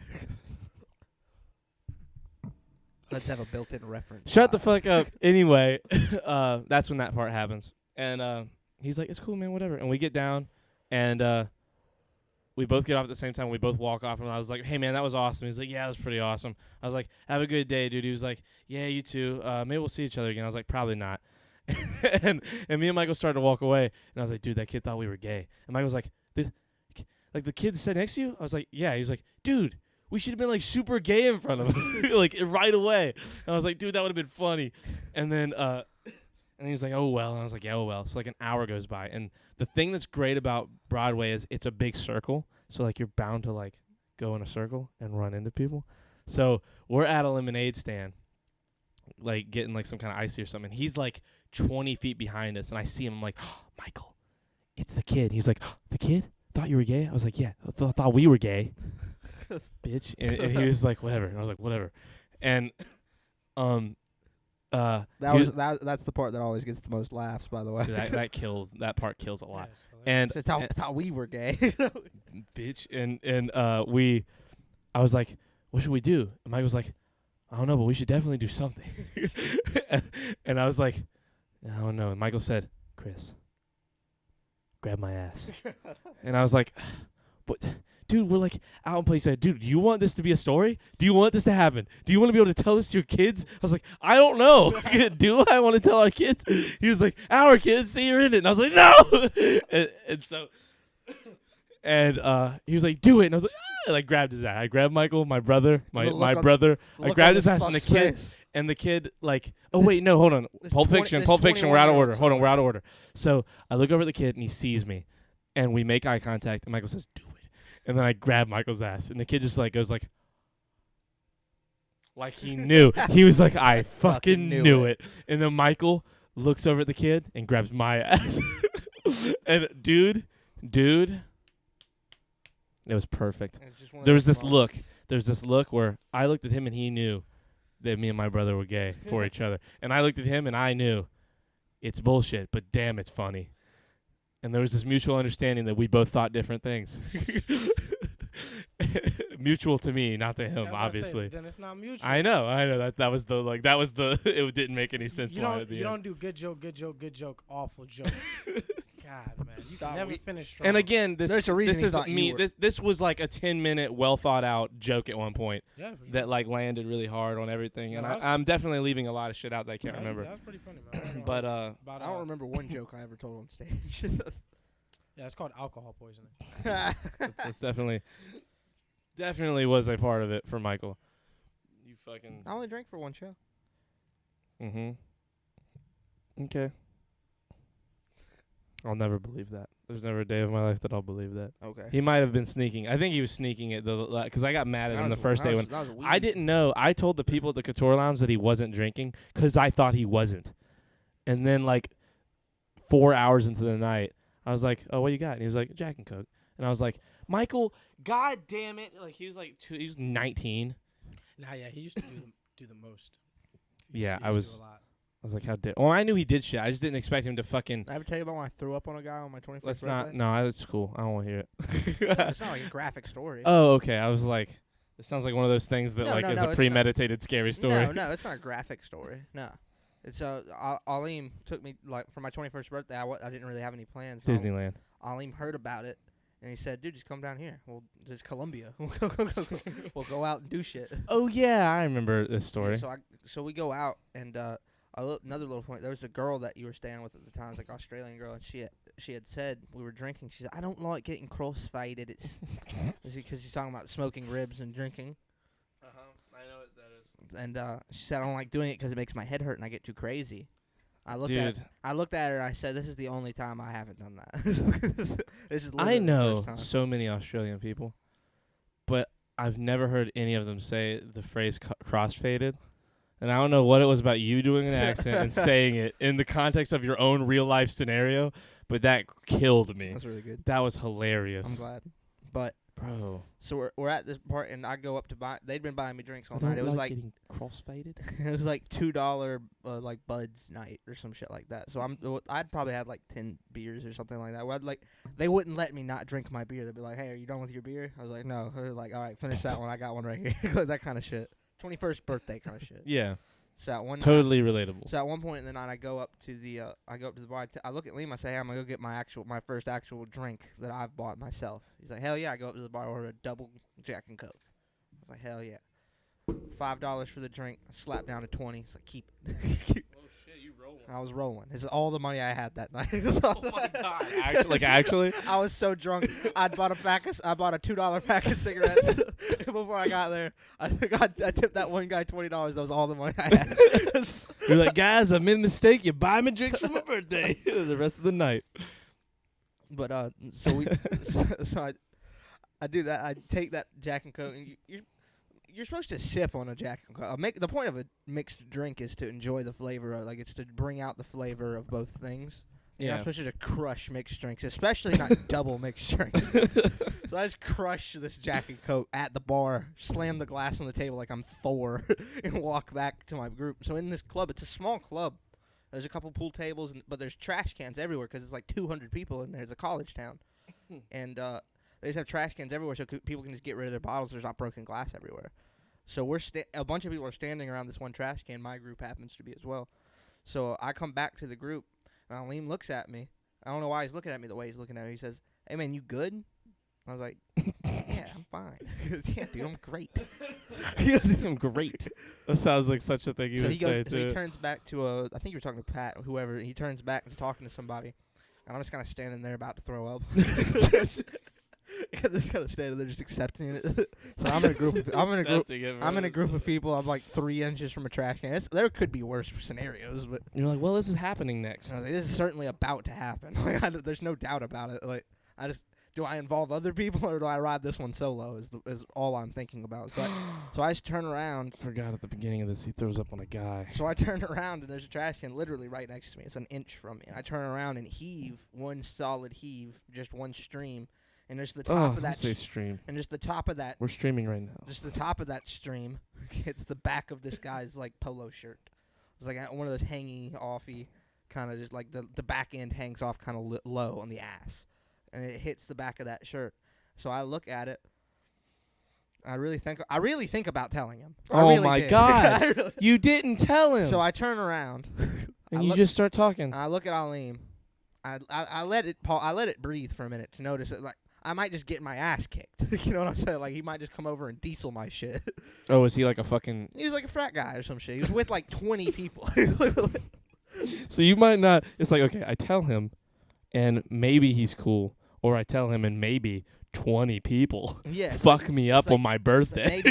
Let's have a built-in reference. Shut the fuck up. Anyway, that's when that part happens. And he's like, "It's cool, man, whatever." And we get down, and we both get off at the same time. We both walk off, and I was like, "Hey, man, that was awesome." He's like, "Yeah, it was pretty awesome." I was like, "Have a good day, dude." He was like, "Yeah, you too. Maybe we'll see each other again." I was like, "Probably not." and me and Michael started to walk away, and I was like, "Dude, that kid thought we were gay." And Michael was like, "The kid that sat next to you?" I was like, "Yeah." He was like, "Dude, we should have been like super gay in front of him, like right away." And I was like, "Dude, that would have been funny." And then he was like, "Oh well." And I was like, "Yeah, oh well." So like an hour goes by, and the thing that's great about Broadway is it's a big circle, so like you're bound to like go in a circle and run into people. So we're at a lemonade stand, like getting like some kind of icy or something. He's like 20 feet behind us, and I see him. I'm like, "Oh, Michael, it's the kid." He's like, "Oh, the kid? Thought you were gay?" I was like, "Yeah, thought we were gay." Bitch. And he was like, "Whatever." And I was like, "Whatever." And that's the part that always gets the most laughs, by the way. that part kills a lot. Yeah, it's hilarious. And I thought we were gay. bitch. And I was like, "What should we do?" And Mike was like, "I don't know, but we should definitely do something." and I was like, "I don't know." And Michael said, "Chris, grab my ass." And I was like, "But dude, we're like out in place. Dude, do you want this to be a story? Do you want this to happen? Do you want to be able to tell this to your kids?" I was like, "I don't know. Do I want to tell our kids?" He was like, "Our kids, see you're in it." And I was like, "No." and so, and he was like, "Do it." And I was like, "Ah!" And I grabbed his ass. I grabbed Michael, my brother, my brother. I grabbed his ass, and the kid, like, oh wait, no, hold on. Pulp Fiction, we're out of order. Hold on, we're out of order. So I look over at the kid, and he sees me, and we make eye contact, and Michael says, "Do it." And then I grab Michael's ass, and the kid just like goes like he knew. He was like, "I fucking knew it." And then Michael looks over at the kid and grabs my ass. And dude, it was perfect. There was this look. There's this look where I looked at him and he knew that me and my brother were gay for each other. And I looked at him and I knew it's bullshit, but damn, it's funny. And there was this mutual understanding that we both thought different things. Mutual to me, not to him, obviously. Then it's not mutual. I know. That was the it didn't make any sense. You don't do good joke, awful joke. God, man, you Dog, can never we- finish strong. And again, There's a reason this he is thought you me. were- This was like a 10-minute, well thought out joke at one point yeah, for sure. that like landed really hard on everything, No, and that was- I'm definitely leaving a lot of shit out that I can't That was- remember. That was pretty funny, man. But About, I don't remember one joke I ever told on stage. Yeah, it's called alcohol poisoning. it's definitely was a part of it for Michael. You fucking. I only drank for one show. Okay. I'll never believe that. There's never a day of my life that I'll believe that. Okay. He might have been sneaking. I think he was sneaking it because I got mad at him the first day when I I didn't know. I told the people at the Couture Lounge that he wasn't drinking because I thought he wasn't. And then like 4 hours into the night, I was like, "Oh, what you got?" And he was like, "Jack and Coke." And I was like, "Michael, God damn it!" Like he was like he was 19. Nah, yeah, he used to do the most. He Yeah, used I to was- do a lot. I was like, "How dare?" Well, I knew he did shit. I just didn't expect him to fucking. Did I ever tell you about when I threw up on a guy on my 21st Let's birthday? not. No, it's cool. I don't want to hear it. It's not like a graphic story. Oh, okay. I was like, it sounds like one of those things that No, like no, is no, a it's premeditated scary story. No, it's not a graphic story. No. It's Aleem took me like for my 21st birthday. I didn't really have any plans. so Disneyland. Aleem heard about it and he said, "Dude, just come down here. Well, there's Columbia. We'll go out and do shit." Oh yeah, I remember this Yeah, story. so we go out and another little point. There was a girl that you were staying with at the time, it was like Australian girl, and she had said we were drinking. She said, "I don't like getting cross-faded." It's because she's talking about smoking ribs and drinking. I know what that is. And she said, "I don't like doing it because it makes my head hurt and I get too crazy." I looked Dude, at her and I said, "This is the only time I haven't done that." This is I literally the know first time. so many Australian people, but I've never heard any of them say the phrase crossfaded. And I don't know what it was about you doing an accent and saying it in the context of your own real life scenario, but that killed me. That's really good. That was hilarious. I'm glad. But Bro. so we're at this part and I go up to buy. They'd been buying me drinks all night. It was like getting crossfaded. it was like $2 like Buds night or some shit like that. So I'd probably had like 10 beers or something like that. Where I'd like they wouldn't let me not drink my beer. They'd be like, "Hey, are you done with your beer?" I was like, "No." They're like, "All right, finish that one. I got one right here." Like that kind of shit. 21st birthday kind of shit. Yeah, So at one totally relatable. So at one point in the night, I go up to the bar. I look at Liam. I say, "Hey, I'm gonna go get my first actual drink that I've bought myself." He's like, "Hell yeah!" I go up to the bar, order a double Jack and Coke. I was like, "Hell yeah!" $5 for the drink. I slapped down to 20. He's like, "Keep it." Oh shit, you rolling. I was rolling. It's all the money I had that night. Oh my god. Actually? I was so drunk. I bought a $2 pack of cigarettes before I got there. I tipped that one guy $20. That was all the money I had. You're like, "Guys, I made a mistake. You buy me drinks for my birthday." The rest of the night. But so I do that. I take that Jack and Coke, and you're supposed to sip on a Jack and Coke. The point of a mixed drink is to enjoy the flavor of, like, it's to bring out the flavor of both things. You're not supposed to crush mixed drinks, especially not double mixed drinks. So I just crush this Jack and Coke at the bar, slam the glass on the table like I'm Thor, and walk back to my group. So in this club, it's a small club. There's a couple pool tables, but there's trash cans everywhere because it's like 200 people and there's a college town. And they just have trash cans everywhere so people can just get rid of their bottles. There's not broken glass everywhere. So a bunch of people are standing around this one trash can. My group happens to be as well. So I come back to the group, and Aleem looks at me. I don't know why he's looking at me the way he's looking at me. He says, "Hey, man, you good?" I was like, "Yeah, I'm fine." "Yeah, dude, I'm great." I'm great. That sounds like such a thing you So would he goes. say So he too. turns back to I think you were talking to Pat, whoever. He turns back and talking to somebody, and I'm just kind of standing there about to throw up. Just kind of standing there, just accepting it. So I'm in a group. I'm in a group of people. I'm like 3 inches from a trash can. There could be worse scenarios, but You're like, well, this is happening next. this is certainly about to happen. Like, there's no doubt about it. Like, do I involve other people or do I ride this one solo? Is all I'm thinking about. So I just turn around. Forgot at the beginning of this, he throws up on a guy. So I turn around and there's a trash can literally right next to me. It's an inch from me. And I turn around and heave one solid heave, just one stream, and there's the top of that. Say stream. And just the top of that. We're streaming right now. Just the top of that stream hits the back of this guy's like polo shirt. It's like one of those hangy offy kind of just like the back end hangs off kind of low on the ass, and it hits the back of that shirt. So I look at it. I really think about telling him. I Oh really my did. God. You didn't tell him. So I turn around and you just start talking. and I look at Aleem, I let it breathe for a minute to notice that, like, I might just get my ass kicked. You know what I'm saying? Like, he might just come over and diesel my shit. Oh, is he like a fucking? He was like a frat guy or some shit. He was with like 20 people. So you might not. It's like, okay, I tell him, and maybe he's cool, or I tell him and maybe 20 people Yeah. fuck me up like- on my birthday.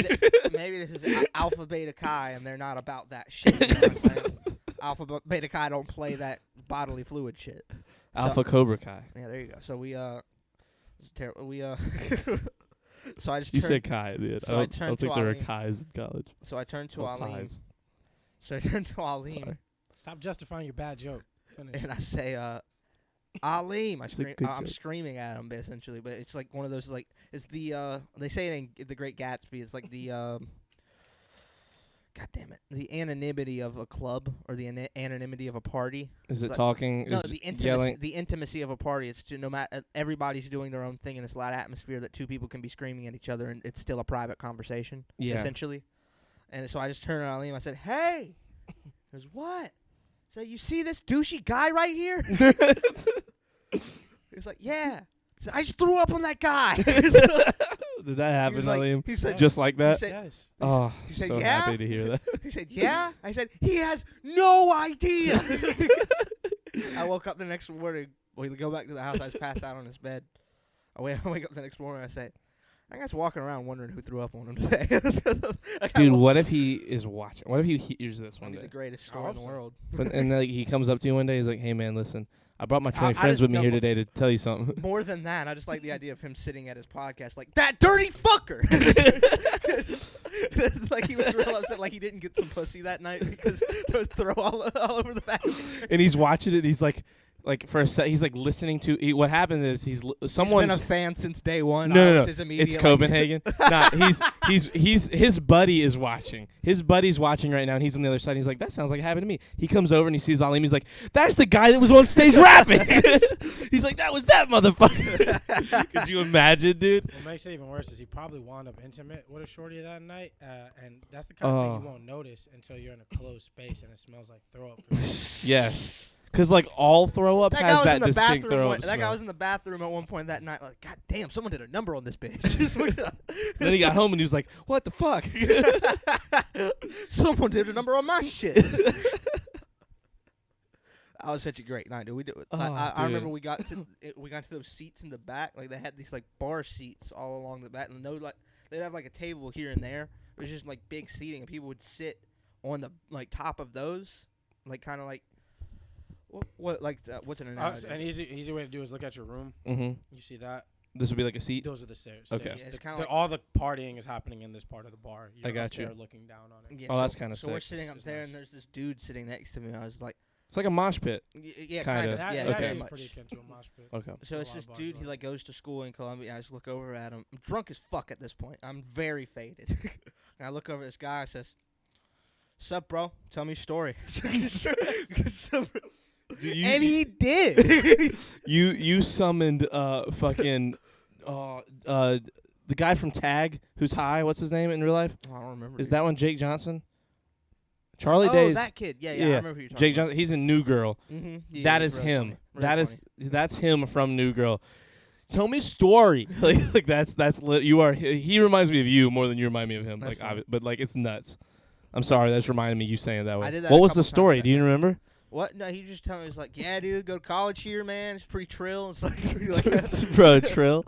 Maybe this is Alpha Beta Chi, and they're not about that shit. You know what I'm saying? Alpha Beta Chi don't play that bodily fluid shit. Alpha Cobra Kai. Yeah, there you go. So so I just You turned, said Kai, dude. so I I don't turned think to there are Ali. Kais in college. So I turned to What Aleem. size? So I turned to Aleem Sorry. Stop justifying your bad joke. Finish. and I say, Aleem. It's a good I'm joke. screaming at him essentially, but it's like one of those, like, it's the they say it in The Great Gatsby. It's like the God damn it, the anonymity of a club or the anonymity of a party. Is It's it like- talking? No, is the it yelling? intimacy of a party. It's no matter, everybody's doing their own thing in this loud atmosphere that two people can be screaming at each other, and it's still a private conversation, Yeah. essentially. And so I just turned on Liam. I said, "Hey," he goes, "What?" I said, "You see this douchey guy right here?" He's like, "Yeah." I said, "I just threw up on that guy." Did that happen, was like- Aleem? he said- Just like that? said- Yes. Oh, he said, so "Yeah?" happy to hear that. He said, "Yeah." I said, "He has no idea." I woke up the next morning. We go back to the house. I was passed out on his bed. I wake up the next morning. I say, "I guy's walking around wondering who threw up on him today." Like, Dude, what if he is watching? What if he hears this one That'd be the day? greatest I story in hope the so. world. And like he comes up to you one day, he's like, "Hey man, listen, I brought my 20 I friends just with me know here bef- today to tell you something." More than that, I just like the idea of him sitting at his podcast like, "That dirty fucker." Like he was real upset, like he didn't get some pussy that night because there was throw all over the bathroom. And he's watching it. And he's like for a sec, he's like listening to. What happened is He's someone's been a fan since day one. I No, was no, his no. immediate, It's like- Copenhagen. Nah, he's his buddy is watching. His buddy's watching right now, and he's on the other side. He's like, "That sounds like it happened to me." He comes over and he sees Aleem. He's like, "That's the guy that was on stage rapping." He's like, "That was that motherfucker." Could you imagine, dude? What makes it even worse is he probably wound up intimate with a shorty that night, and that's the kind of thing you won't notice until you're in a closed space and it smells like throw up. Yes. Because like all throw up That guy has was that in the distinct bathroom. throw That up guy smell. was in the bathroom at one point that night. Like, God damn, someone did a number on this bitch. Then he got home and he was like, "What the fuck?" Someone did a number on my shit. That was such a great night, dude. I remember dude. we got to those seats in the back. Like they had these like bar seats all along the back, and like they'd have like a table here and there. It was just like big seating, and people would sit on the like top of those, like kind of like what's an analogy? An easy way to do is look at your room. Mm-hmm. You see that? This would be like a seat. Those are the stairs. Okay. stairs. Yeah, it's The- kinda the- like- all the partying is happening in this part of the bar. You're got up there you. looking down on it. Yeah, Oh, so- that's kinda So we're sick. sitting up It's there, nice. and there's this dude sitting next to me. I was like, It's like a mosh pit. yeah, Kinda. kind of. That, Yeah, that okay. actually very is much. pretty akin to a mosh pit. Okay. So A it's lot this of bars dude. are He like like goes to school in Columbia. I just look over at him. I'm drunk as fuck at this point. I'm very faded. And I look over at this guy. I says, "Sup, bro? Tell me your story." Dude, you, And he did. you summoned fucking the guy from Tag who's high. What's his name in real life? I don't remember. Is that one Jake Johnson? Charlie Oh, Day's that kid. Yeah, I yeah. remember who you're talking Jake Johnson. He's in New Girl. Mm-hmm. That is him. That's him from New Girl. Tell me a story. like that's you are. He reminds me of you more than you remind me of him. That's Like, funny. but like it's nuts. I'm sorry. That's reminding me you saying it that way. I did that What a was couple the story? times Do you remember? What? No, he just told me. He was like, "Yeah, dude, go to college here, man. It's pretty trill." It's like, Bro, Trill.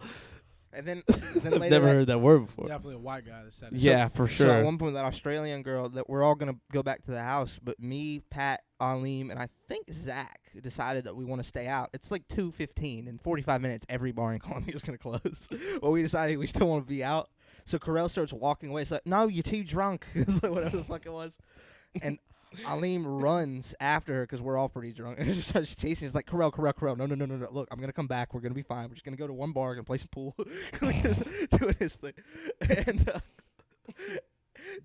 and then I've later never that, heard that word before. Definitely a white guy that said it. Yeah, for So at sure. one point, that Australian girl, that we're all gonna go back to the house, but me, Pat, Aleem, and I think Zach decided that we want to stay out. It's like 2:15 in 45 minutes. Every bar in Columbia is gonna close. Well, we decided we still want to be out. So Carell starts walking away. It's like, "No, you're too drunk." It's like whatever the fuck it was, and Aleem runs after her because we're all pretty drunk, and just starts chasing. He's like, Carell, no. Look, I'm gonna come back. We're gonna be fine. We're just gonna go to one bar, gonna play some pool." Just doing his thing, and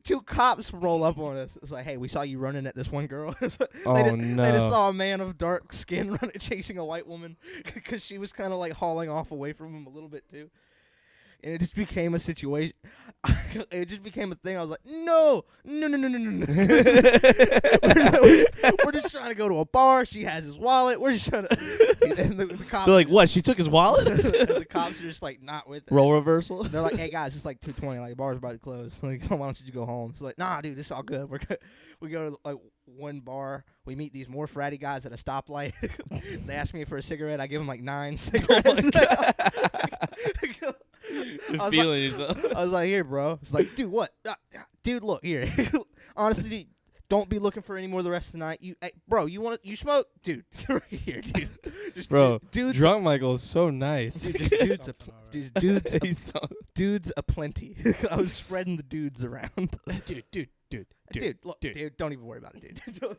two cops roll up on us. It's like, "Hey, we saw you running at this one girl." It's like, Oh they just no. saw a man of dark skin chasing a white woman because she was kind of like hauling off away from him a little bit too. And it just became a situation. It just became a thing. I was like, no. We're just trying to go to a bar. She has his wallet. We're just trying to. And the cops, They're like, what? She took his wallet? the cops are just like not with it. Role reversal. They're like, hey guys, it's like 2:20. Like the bar's about to close. Like, why don't you just go home? It's like, nah, dude, it's all good. We go to like one bar. We meet these more fratty guys at a stoplight. They ask me for a cigarette. I give them like 9 cigarettes. You're I was feeling yourself. I was like, here, bro. It's like, dude, what? Dude, look here. Honestly, dude, don't be looking for any more the rest of the night. Hey, bro, you smoke, dude? Right here, dude. Just, Bro, dudes, Drunk Michael is so nice. dude, just dudes, Something alright. He's so dudes aplenty. I was spreading the dudes around. dude. Dude, look, dude, don't even worry about it, dude.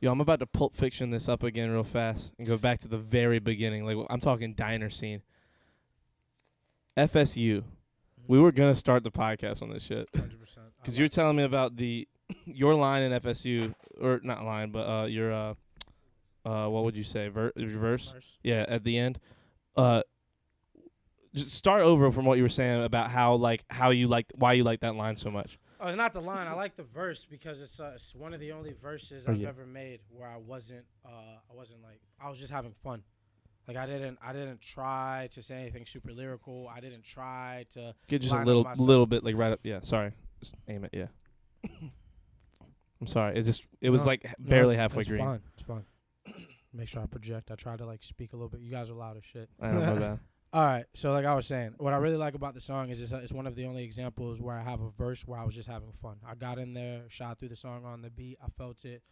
Yo, I'm about to Pulp Fiction this up again real fast and go back to the very beginning. Like I'm talking diner scene. FSU. We were gonna start the podcast on this shit 100%. because you're telling me about your line in FSU, or not line, but your what would you say, verse? Verse. Yeah, at the end. Just start over from what you were saying about why you like that line so much. Oh, it's not the line. I like the verse because it's one of the only verses Oh, I've yeah. ever made where I wasn't like I was just having fun. Like I didn't try to say anything super lyrical. I didn't try to Get just a line up myself. little bit like right up. Yeah, sorry. Just aim it. Yeah. I'm sorry. It was No, like barely it's- halfway it's green. Fine. It's fine. Make sure I project. I try to like speak a little bit. You guys are loud as shit. I know my bad. All right, so like I was saying, what I really like about the song is it's one of the only examples where I have a verse where I was just having fun. I got in there, shot through the song on the beat, I felt it.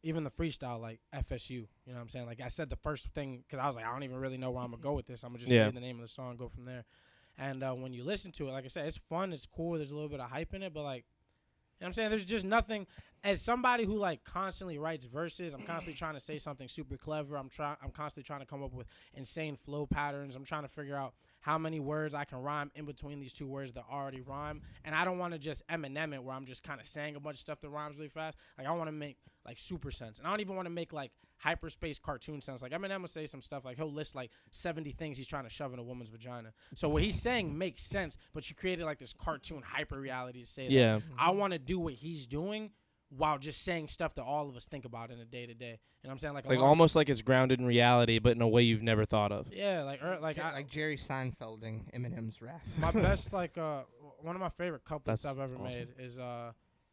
Even the freestyle, like FSU, you know what I'm saying? Like I said the first thing, because I was like, I don't even really know where I'm going to go with this. I'm going to just Yeah. say the name of the song, go from there. And when you listen to it, like I said, it's fun, it's cool, there's a little bit of hype in it, but like, you know what I'm saying? There's just nothing. As somebody who like constantly writes verses, I'm constantly trying to say something super clever. I'm constantly trying to come up with insane flow patterns. I'm trying to figure out how many words I can rhyme in between these two words that already rhyme. And I don't want to just Eminem it where I'm just kind of saying a bunch of stuff that rhymes really fast. Like I want to make like super sense. And I don't even want to make like hyperspace cartoon sense. Like Eminem will say some stuff like he'll list like 70 things he's trying to shove in a woman's vagina. So what he's saying makes sense, but you created like this cartoon hyper reality to say that. Yeah. I want to do what he's doing while just saying stuff that all of us think about in a day to day. You know what I'm saying? Like Almost like it's grounded in reality, but in a way you've never thought of. Yeah, like Like Jerry Seinfelding Eminem's rap. my best like one of my favorite couplets That's I've ever awesome. made is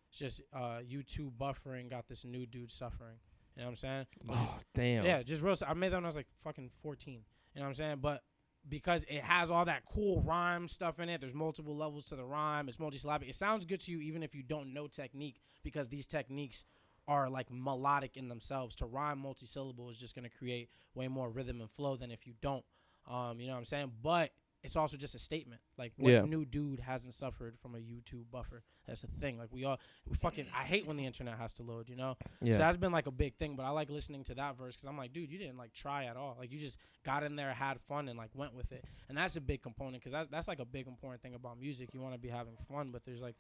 it's just U2 buffering got this new dude suffering. You know what I'm saying? Oh, damn. Yeah, just real. I made that when I was like fucking 14. You know what I'm saying? But because it has all that cool rhyme stuff in it, there's multiple levels to the rhyme. It's multisyllabic. It sounds good to you even if you don't know technique, because these techniques are like melodic in themselves. To rhyme multisyllable is just gonna create way more rhythm and flow than if you don't. You know what I'm saying? But it's also just a statement. Like, what Yeah. new dude hasn't suffered from a YouTube buffer? That's the thing. Like, I hate when the internet has to load, you know? Yeah. So that's been like a big thing, but I like listening to that verse because I'm like, dude, you didn't like try at all. Like you just got in there, had fun, and like went with it. And that's a big component because that's like a big important thing about music. You want to be having fun, but there's like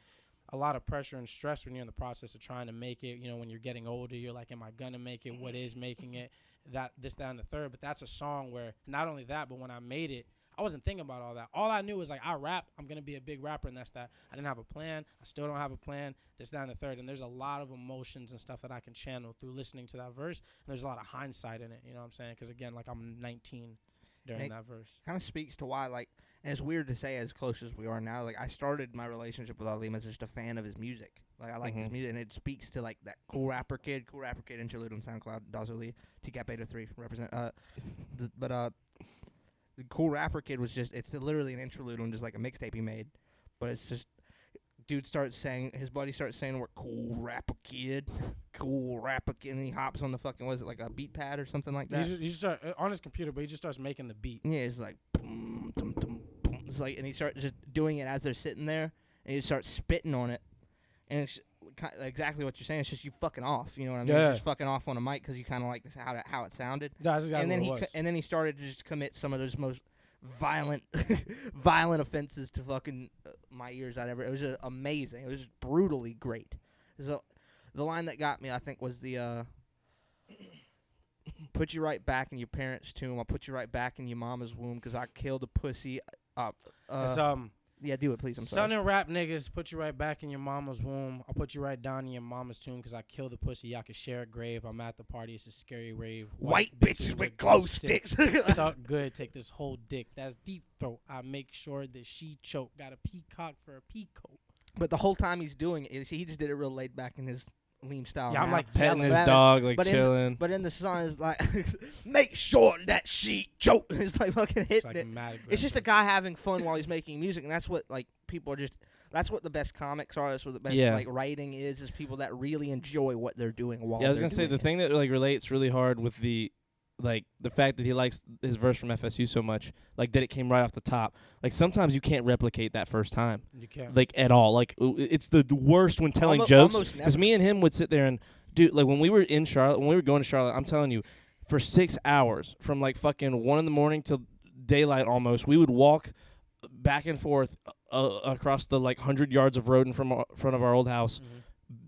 a lot of pressure and stress when you're in the process of trying to make it. You know, when you're getting older, you're like, am I gonna make it? What is making it? That, and the third. But that's a song where not only that, but when I made it, I wasn't thinking about all that. All I knew was like, I rap, I'm going to be a big rapper, and that's that. I didn't have a plan. I still don't have a plan. This, that, and the third. And there's a lot of emotions and stuff that I can channel through listening to that verse. And there's a lot of hindsight in it, you know what I'm saying? Because, again, like I'm 19 during that verse. Kind of speaks to why, like, and it's weird to say as close as we are now. Like, I started my relationship with Aleem as just a fan of his music. Like, I like his music, and it speaks to, like, that Cool Rapper Kid interlude on SoundCloud, Dazuli, TCAP 803, represent, the Cool Rapper Kid was just, it's literally an interlude on just, like, a mixtape he made, but it's just, dude starts saying, his buddy starts saying, we're Cool Rapper Kid, and he hops on the fucking, was it, like a beat pad or something like that? He just start, on his computer, but he just starts making the beat. Yeah, it's like, boom, dum, dum, boom. It's like, and he starts just doing it as they're sitting there, and he starts spitting on it, and it's exactly what you're saying. It's just you fucking off, you know what I mean? Yeah. You're just fucking off on a mic because you kind of like this, how it sounded. That's exactly And then what it was. and then he started to just commit some of those most violent, violent offenses to fucking my ears. It was just amazing. It was just brutally great. So the line that got me, I think, was the put you right back in your parents' tomb. I'll put you right back in your mama's womb because I killed a pussy. It's, Yeah, do it, please. I'm Son sorry. and rap niggas, put you right back in your mama's womb. I'll put you right down in your mama's tomb because I killed the pussy. Y'all can share a grave. I'm at the party. It's a scary rave. White bitches with glow sticks. Suck good. Take this whole dick. That's deep throat. I make sure that she choke. Got a peacock for a peacoat. But the whole time he's doing it, see, he just did it real laid back in his lean style. Yeah, I'm now. like Petting his yelling. dog, like but in- chilling. But in the song is like, make sure that she choke. It's like fucking It's hitting like it. mad It's just a aggressive. guy having fun while he's making music, and that's what like people are just. That's what the best comics are. That's what the best Yeah. like writing is people that really enjoy what they're doing while. Yeah, I was they're gonna say doing the it. thing that like relates really hard with the fact that he likes his verse from FSU so much, like that it came right off the top. Like sometimes you can't replicate that first time, You can't. like at all. Like it's the worst when telling Almo- jokes. almost Because never. me and him would sit there and do like when we were in Charlotte, when we were going to Charlotte, I'm telling you, for 6 hours from like fucking 1 a.m. till daylight almost, we would walk back and forth across the like 100 yards of road in front of our old house,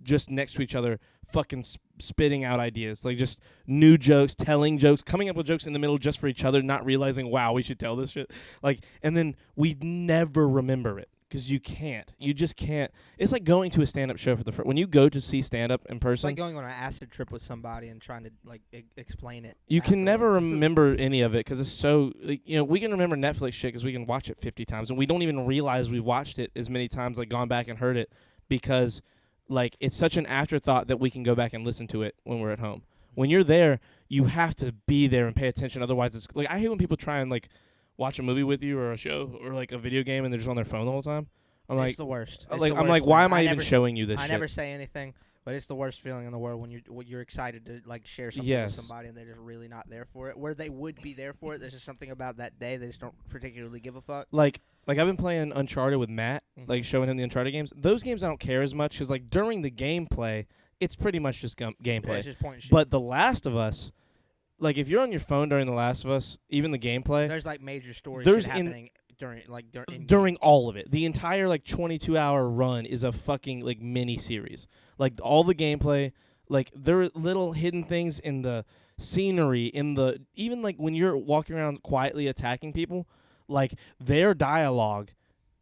just next to each other, fucking spitting out ideas, like just new jokes, telling jokes, coming up with jokes in the middle just for each other, not realizing, wow, we should tell this shit. Like, and then we never remember it because you can't. You just can't. It's like going to a stand-up show for the first. When you go to see stand-up in It's person, like going on an acid trip with somebody and trying to like explain it. you can never afterwards. remember any of it because it's so, like, we can remember Netflix shit because we can watch it 50 times, and we don't even realize we've watched it as many times, like gone back and heard it, because like it's such an afterthought that we can go back and listen to it when we're at home. When you're there, you have to be there and pay attention. Otherwise, it's like I hate when people try and like watch a movie with you or a show or like a video game and they're just on their phone the whole time. I'm It's like, the worst. It's like the I'm worst like, why thing. am I even never s- showing you this I shit? never say anything, but it's the worst feeling in the world when you're excited to like share something Yes. with somebody and they're just really not there for it. Where they would be there for it, there's just something about that day they just don't particularly give a fuck. Like I've been playing Uncharted with Matt, like Mhm. showing him the Uncharted games. Those games I don't care as much because like during the gameplay, it's pretty much just Yeah, gameplay. it's just point and shoot. But The Last of Us, like if you're on your phone during The Last of Us, even the gameplay, there's like major stories There's shit in- happening during during all of it, the entire like 22-hour run is a fucking like mini series. Like all the gameplay, like there are little hidden things in the scenery, in the even like when you're walking around quietly attacking people, like their dialogue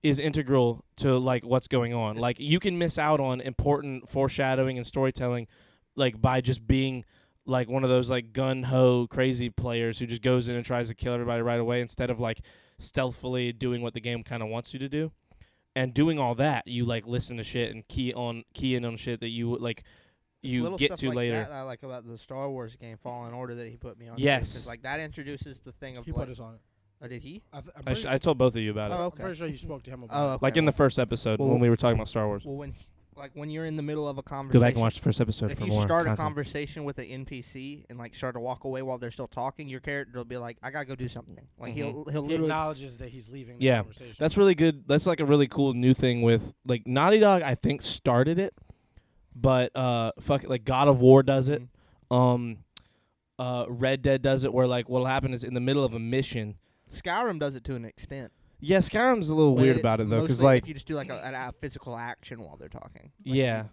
is integral to like what's going on. Like you can miss out on important foreshadowing and storytelling, like by just being like one of those like gun ho crazy players who just goes in and tries to kill everybody right away instead of like stealthily doing what the game kind of wants you to do. And doing all that, you like listen to shit and key in on shit that you like you little get stuff to like later. That I like about the Star Wars game Fallen Order that he put me on. Yes. Because like that introduces the thing of He like, put us on it. oh, did he? I'm I pretty, told both of you about it. Oh, I'm okay. pretty sure you spoke to him about Oh, it. okay. Like in the first episode Well- when we were talking about Star Wars. Well, when you're in the middle of a Go conversation, back and watch the first episode if for you more start a content. conversation with an NPC and like start to walk away while they're still talking, your character will be like, "I gotta go do something." Like he'll He literally. acknowledges that he's leaving the Yeah, conversation. That's really good. That's like a really cool new thing with like Naughty Dog. I think started it, but like God of War does it. Mhm. Red Dead does it where like what'll happen is in the middle of a mission. Skyrim does it to an extent. Yeah, Skyrim's a little but weird about it though, because mostly like if you just do like a physical action while they're talking. yeah,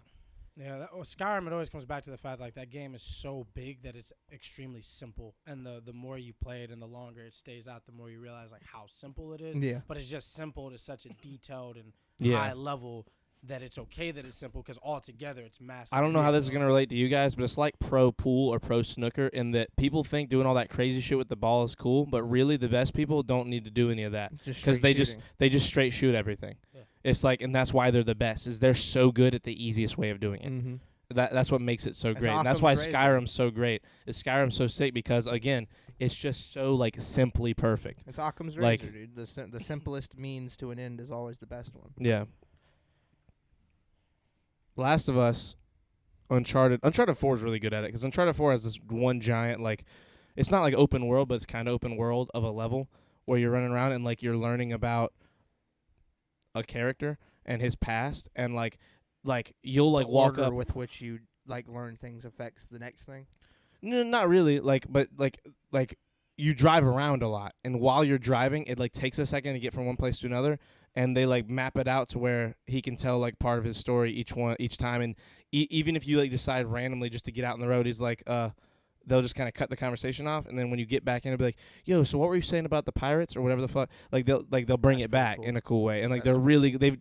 Skyrim, it always comes back to the fact like that game is so big that it's extremely simple, and the more you play it and the longer it stays out, the more you realize like how simple it is. Yeah. But it's just simple to such a detailed and Yeah. high level that it's okay that it's simple because altogether it's massive. I don't know how this is So- gonna relate to you guys, but it's like pro pool or pro snooker in that people think doing all that crazy shit with the ball is cool, but really the best people don't need to do any of that Just because straight they shooting. just straight shoot everything. Yeah. It's like, and that's why they're the best. Is they're so good at the easiest way of doing it. Mhm. That's what makes it so That's great, and that's why Occam's razor. Skyrim's so great. Is Skyrim's so sick because again, it's just so like simply perfect. It's Occam's Like- razor, dude. The simplest means to an end is always the best one. Yeah. Last of Us, Uncharted 4 is really good at it because Uncharted 4 has this one giant like, it's not like open world, but it's kind of open world of a level where you're running around and like you're learning about a character and his past and like you'll like The walk order up. with which you like learn things affects the next thing. No, not really. Like, but like you drive around a lot, and while you're driving, it like takes a second to get from one place to another, and they like map it out to where he can tell like part of his story each time, and even if you like decide randomly just to get out on the road, he's like, they'll just kind of cut the conversation off, and then when you get back in, it'll be like, "Yo, so what were you saying about the pirates or whatever the fuck?" Like they'll bring That's it back pretty cool. in a cool way, and like That's they're really they've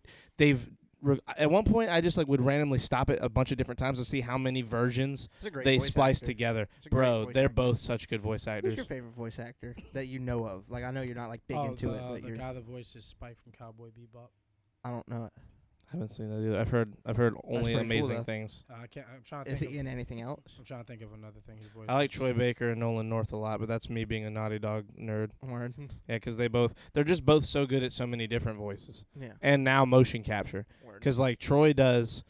at one point I just like would randomly stop it a bunch of different times to see how many versions It's a great they voice splice actor. together. It's a great Bro, voice they're actor. both such good voice Who's actors. your favorite voice actor that you know of? Like I know you're not like big Oh, into the, it, but the you're. guy that voices Spike from Cowboy Bebop. I don't know it. I haven't seen that either. I've heard only pretty cool, amazing though. things. I can't. I'm trying to Is think. he in anything else? I'm trying to think of another thing his voice. I like is. Troy Baker and Nolan North a lot, but that's me being a Naughty Dog nerd. Word. Yeah, 'cause they're just both so good at so many different voices. Yeah. And now motion capture. Word. 'Cause like Troy is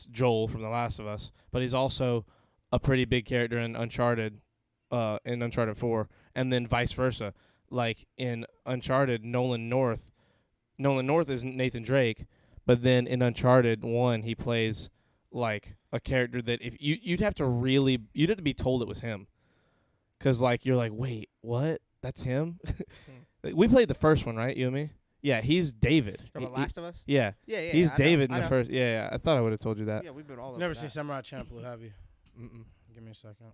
Joel from The Last of Us, but he's also a pretty big character in Uncharted 4, and then vice versa. Like in Uncharted, Nolan North is Nathan Drake, but then in Uncharted 1 he plays like a character that if you'd have to be told it was him. 'Cause like you're like, "Wait, what? That's him?" We played the first one, right? You and me? Yeah, he's David. From The Last of Us? Yeah. Yeah. He's I know, David I in the know. first. Yeah, I thought I would have told you that. Yeah, we've been all over Never that. seen Samurai Champloo, have you? Mm-mm. Give me a second.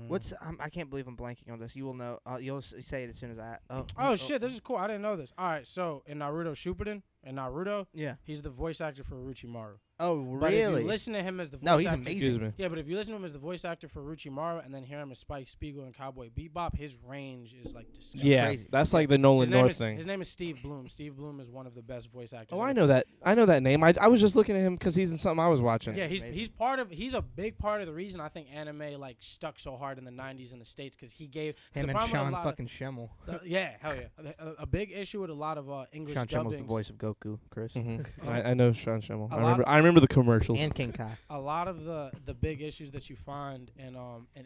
What's I can't believe I'm blanking on this. You will know. You'll say it as soon as I. Oh shit! This is cool. I didn't know this. All right, so in Naruto Shippuden, Yeah. he's the voice actor for Orochimaru. Oh But if really? you listen to him as the voice No, he's actor, amazing. Excuse me. Yeah, but if you listen to him as the voice actor for Orochimaru and then hear him as Spike Spiegel and Cowboy Bebop, his range is like disgusting. Yeah, crazy. that's like the Nolan His name, North is, thing. his name is Steve Bloom. Steve Bloom is one of the best voice actors. Oh, I ever. know that. I know that name. I was just looking at him 'cause he's in something I was watching. Yeah, he's Amazing. he's a big part of the reason I think anime like stuck so hard in the '90s in the States because he gave 'cause Him the and problem with a Sean lot fucking Schemmel. yeah, hell yeah. A big issue with a lot of English Sean Schemmel's the dubbings. voice of Goku, Chris. hmm I know Sean Schemmel. A I lot remember the commercials. And King Kai. A lot of the big issues that you find in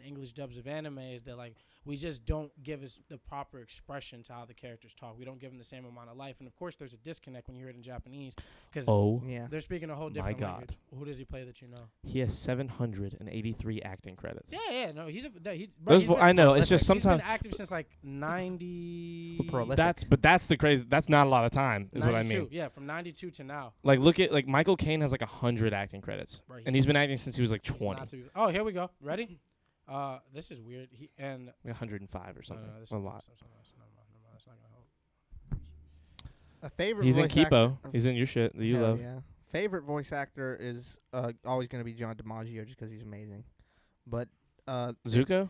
English dubs of anime is that like we just don't give us the proper expression to how the characters talk. We don't give them the same amount of life, and of course there's a disconnect when you hear it in Japanese because Oh, Yeah. they're speaking a whole My different God. language. Who does he play that you know? he has 783 acting credits. Yeah, no, he's a he, Those he's vo- been- I know. It's just he's sometimes been active since like 90. Prolific. that's the crazy. That's not a lot of time, is what I 92, mean. Yeah, from 92 to now. Like look at like Michael Caine has like 100 acting credits, Bro, and he's been acting since he was like he's 20, not too- Oh, here we go. Ready? This is weird. He and like 105 or something. this a is- lot. Never mind, that's not gonna help. A favorite. He's in voice actor Kipo. of- He's in your shit that you Hell love. Yeah. Favorite voice actor is always going to be John DiMaggio just 'cause he's amazing. But Zuko.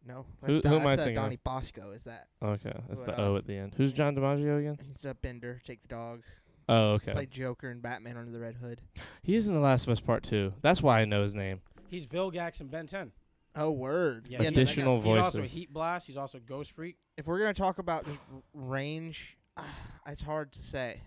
no, Who am I that's thinking of? Donnie Bosco. Is that? Okay, that's But, the O at the end. Who's John DiMaggio again? He's a Bender, Jake the Dog. Oh, okay. Played Joker and Batman Under the Red Hood. He is in The Last of Us Part 2. That's why I know his name. He's Vilgax in Ben 10. Oh, word. Yeah, no, he's- that Additional guy- He's also voices. Heat Blast. He's also Ghost Freak. If we're gonna talk about just range, it's hard to say.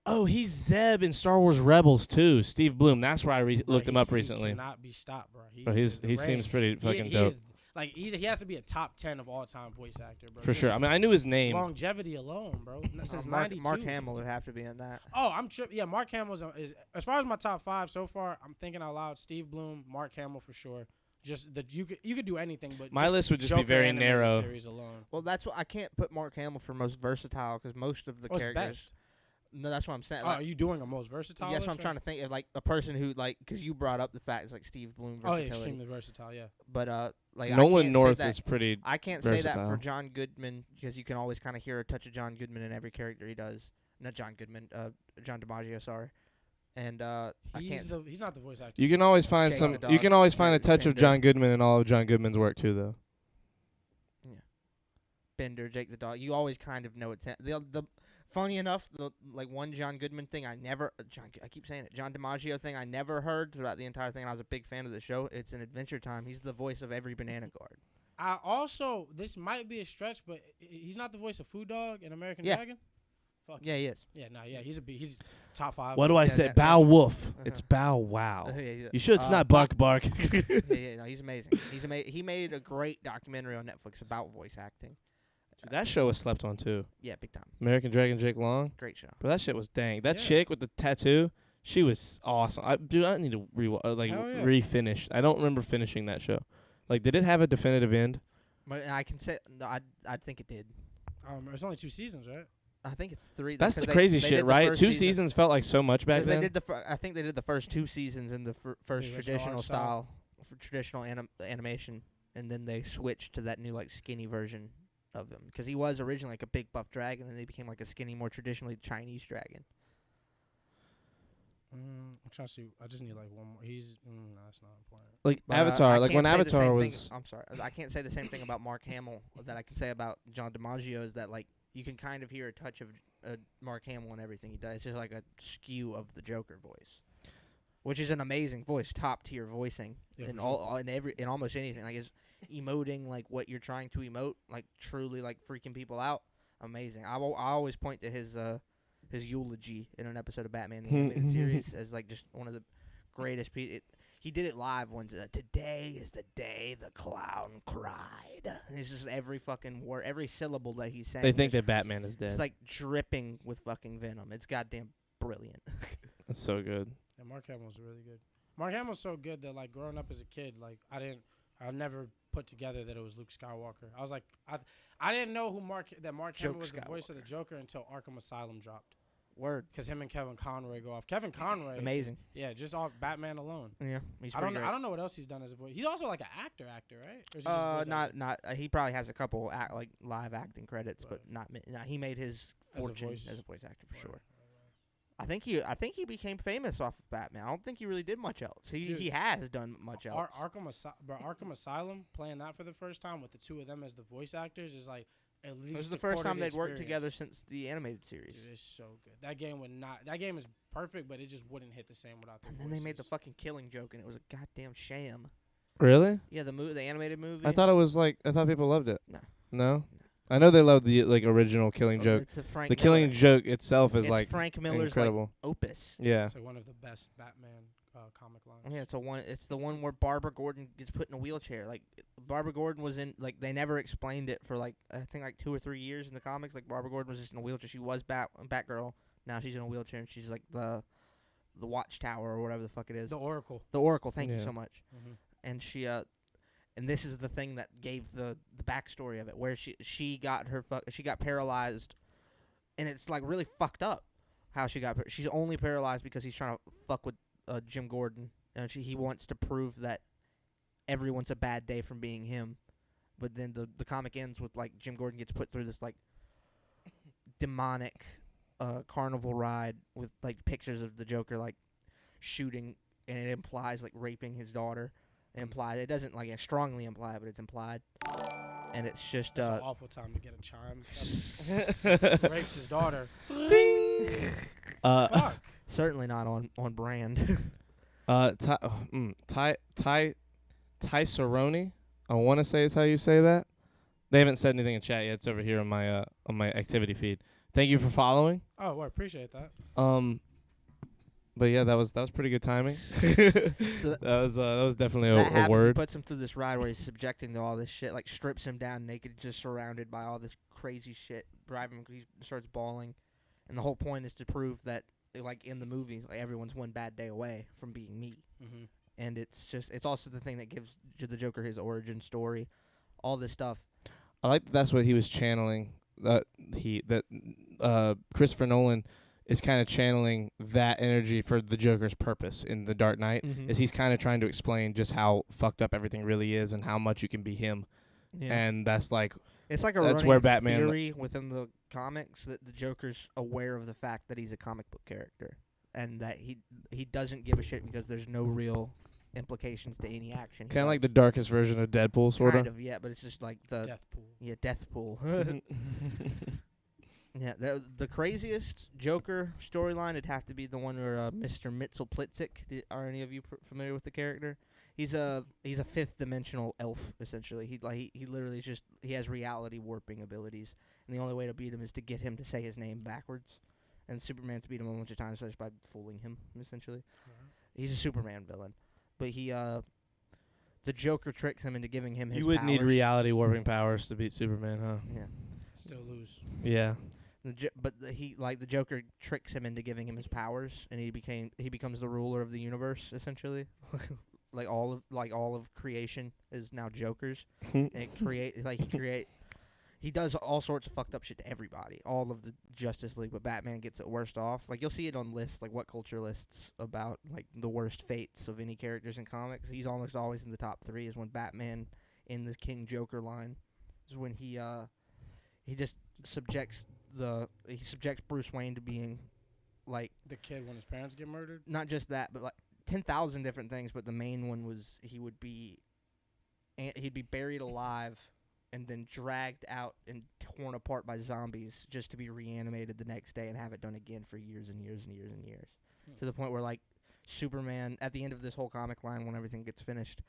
Oh, he's Zeb in Star Wars Rebels too. Steve Bloom. That's where I Bro, looked him he- up recently. He cannot be stopped, bro. Bro, he the seems range. pretty fucking he dope. Is, like he has to be a top 10 of all time voice actor, bro. For Just sure. I mean, I knew his name. longevity alone, bro. Since Mark, 92. Mark Hamill would have to be in that. Oh, I'm tripping. Yeah, Mark Hamill is as far as my top 5 so far. I'm thinking out loud. Steve Bloom, Mark Hamill for sure. Just that you could do anything, but My just list would just be Joker very animated narrow. Series alone. Well, that's what I can't put Mark Hamill for most versatile because most of the What's characters. best? No, that's what I'm saying. Oh, are you doing a most versatile? That's what I'm trying to think of, like a person who like because you brought up the fact it's like Steve Bloom Oh, yeah, versatility. extremely versatile. Yeah. But like I Nolan can't North say that, is pretty. I can't say that for versatile. John Goodman because you can always kind of hear a touch of John Goodman in every character he does. Not John Goodman, John DiMaggio, sorry. And I can't. He's not the voice actor. You can always find Shake some. the You Dog, can always find a Bender. touch of John Goodman in all of John Goodman's work too, though. Bender, Jake the Dog. You always kind of know it's him. The funny enough, the like one John Goodman thing I never I keep saying it. John DiMaggio thing I never heard throughout the entire thing. And I was a big fan of the show. It's an Adventure Time. He's the voice of every Banana Guard. I also this might be a stretch, but he's not the voice of Food Dog in American Yeah. Dragon. Fuck Yeah, he is. yeah, nah, yeah, he's top 5. What do I Yeah, say? that- Bow Wolf. Uh-huh. It's Bow Wow. Yeah, You sure it's not Buck. Bark? Yeah, no, he's amazing. He made a great documentary on Netflix about voice acting. Dude, that show was slept on too. Yeah, big time. American Dragon Jake Long. Great show. But that shit was dang. That Yeah. chick with the tattoo, she was awesome. I need to Hell yeah. refinish. I don't remember finishing that show. Like, did it have a definitive end? But I can say no, I think it did. It's only 2 seasons, right? I think it's 3. That's the 'cause crazy they shit, did the right? first 2 season. seasons felt like so much back Because then. they did I think they did the first 2 seasons in the first original traditional art style. style for traditional animation, and then they switched to that new like skinny version of him because he was originally like a big buff dragon, and then he became like a skinny, more traditionally Chinese dragon. I'm trying to see. I just need like one more. No, that's not important. Like But, Avatar, I like when can't say the same Avatar thing- was. I'm sorry, I can't say the same thing about Mark Hamill that I can say about John DiMaggio. Is that like you can kind of hear a touch of Mark Hamill in everything he does. It's just like a skew of the Joker voice, which is an amazing voice, top tier voicing Yeah, in for all in almost anything. Like is emoting like what you're trying to emote, like truly like freaking people out. Amazing. I always point to his eulogy in an episode of Batman the Animated Series as like just one of the greatest pieces. He did it live once. Today is the day the clown cried. And it's just every fucking word, every syllable that he's saying. They think is that Batman is dead. it's like dripping with fucking venom. It's goddamn brilliant. That's so good. Yeah, Mark Hamill's really good. Mark Hamill's so good that like growing up as a kid, like I never put together that it was Luke Skywalker. I was like, I didn't know Mark Hamill was the voice of the Joker until Arkham Asylum dropped. Word. Because him and Kevin Conroy go off. Kevin Conroy, Amazing. yeah, just off Batman alone. Yeah, he's I pretty don't know. great. I don't know what else he's done as a voice. He's also like an actor, right? Or is he just a voice actor? Not. He probably has a couple like live acting credits, but Right. not. He made his As a fortune voice- as a voice actor for Right, sure. right, I think he became famous off of Batman. I don't think he really did much else. He Dude, has done much else. Arkham Asylum, playing that for the first time with the two of them as the voice actors is like at least This is the a quarter first of time the they'd worked together experience. since the animated series. Dude, it's so good. That game would not. That game is perfect, but it just wouldn't hit the same without the And voices. then they made the fucking Killing Joke, and it was a goddamn sham. Really? Yeah, the animated movie. I thought it was like I thought people loved it. No. No. I know they loved the like original Killing Oh, Joke. It's a Frank The Killing Miller. Joke itself is It's like Frank Miller's incredible. like opus. Yeah. It's like one of the best Batman comic lines. Yeah, it's the one where Barbara Gordon gets put in a wheelchair. Like Barbara Gordon was in like they never explained it for like I think like 2 or 3 years in the comics. Like Barbara Gordon was just in a wheelchair. She was Batgirl. Now she's in a wheelchair and she's like the Watchtower or whatever the fuck it is. The Oracle. The Oracle. Thank you Yeah. so much. Mm-hmm. And she and this is the thing that gave the backstory of it, where she got paralyzed, and it's like really fucked up how she got. She's only paralyzed because he's trying to fuck with Jim Gordon, and he wants to prove that everyone's a bad day from being him. But then the comic ends with like Jim Gordon gets put through this like demonic carnival ride with like pictures of the Joker like shooting, and it implies like raping his daughter. It doesn't like strongly imply, but it's implied, and it's just It's an awful time to get a chime. Rapes his daughter. Fuck. certainly not on brand. Ty Cerrone, I want to say is how you say that. They haven't said anything in chat yet. It's over here on my activity feed. Thank you for following. Oh, well, I appreciate that. But yeah, that was pretty good timing. So that was definitely that a happens. He word. puts him through this ride where he's subjecting to all this shit, like strips him down naked, just surrounded by all this crazy shit. Driving him, he starts bawling, and the whole point is to prove that, like in the movie, like everyone's one bad day away from being me. Mm-hmm. And it's also the thing that gives the Joker his origin story, all this stuff. I like that's what he was channeling. Christopher Nolan is kind of channeling that energy for the Joker's purpose in The Dark Knight. Mm-hmm. Is he's kind of trying to explain just how fucked up everything really is and how much you can be him. Yeah. And that's like It's like a That's running where Batman- theory within the comics that the Joker's aware of the fact that he's a comic book character, and that he doesn't give a shit because there's no real implications to any action. he kind of like the does. darkest version of Deadpool, sort kind of, yeah, but it's just like the Death Pool. Deathpool. Yeah, the craziest Joker storyline would have to be the one where Mr. Mxyzptlk. Are any of you familiar with the character? He's a fifth dimensional elf essentially. He literally just he has reality warping abilities, and the only way to beat him is to get him to say his name backwards. And Superman's beat him a bunch of times just by fooling him essentially. He's a Superman villain, but the Joker tricks him into giving him his you would need powers. reality warping powers to beat Superman, huh? Yeah. Still lose. Yeah. The Joker tricks him into giving him his powers, and he becomes the ruler of the universe essentially. like all of creation is now Joker's, and he he does all sorts of fucked up shit to everybody, all of the Justice League, but Batman gets it worst off. Like, you'll see it on lists, like what culture lists about, like, the worst fates of any characters in comics. He's almost always in the top 3 is when Batman in the King Joker line is when he just subjects Bruce Wayne to being, like, The kid when his parents get murdered. not just that, but, like, 10,000 different things, but the main one was he'd be buried alive and then dragged out and torn apart by zombies just to be reanimated the next day and have it done again for years and years and years and years. To the point where, like, Superman, at the end of this whole comic line, when everything gets finished,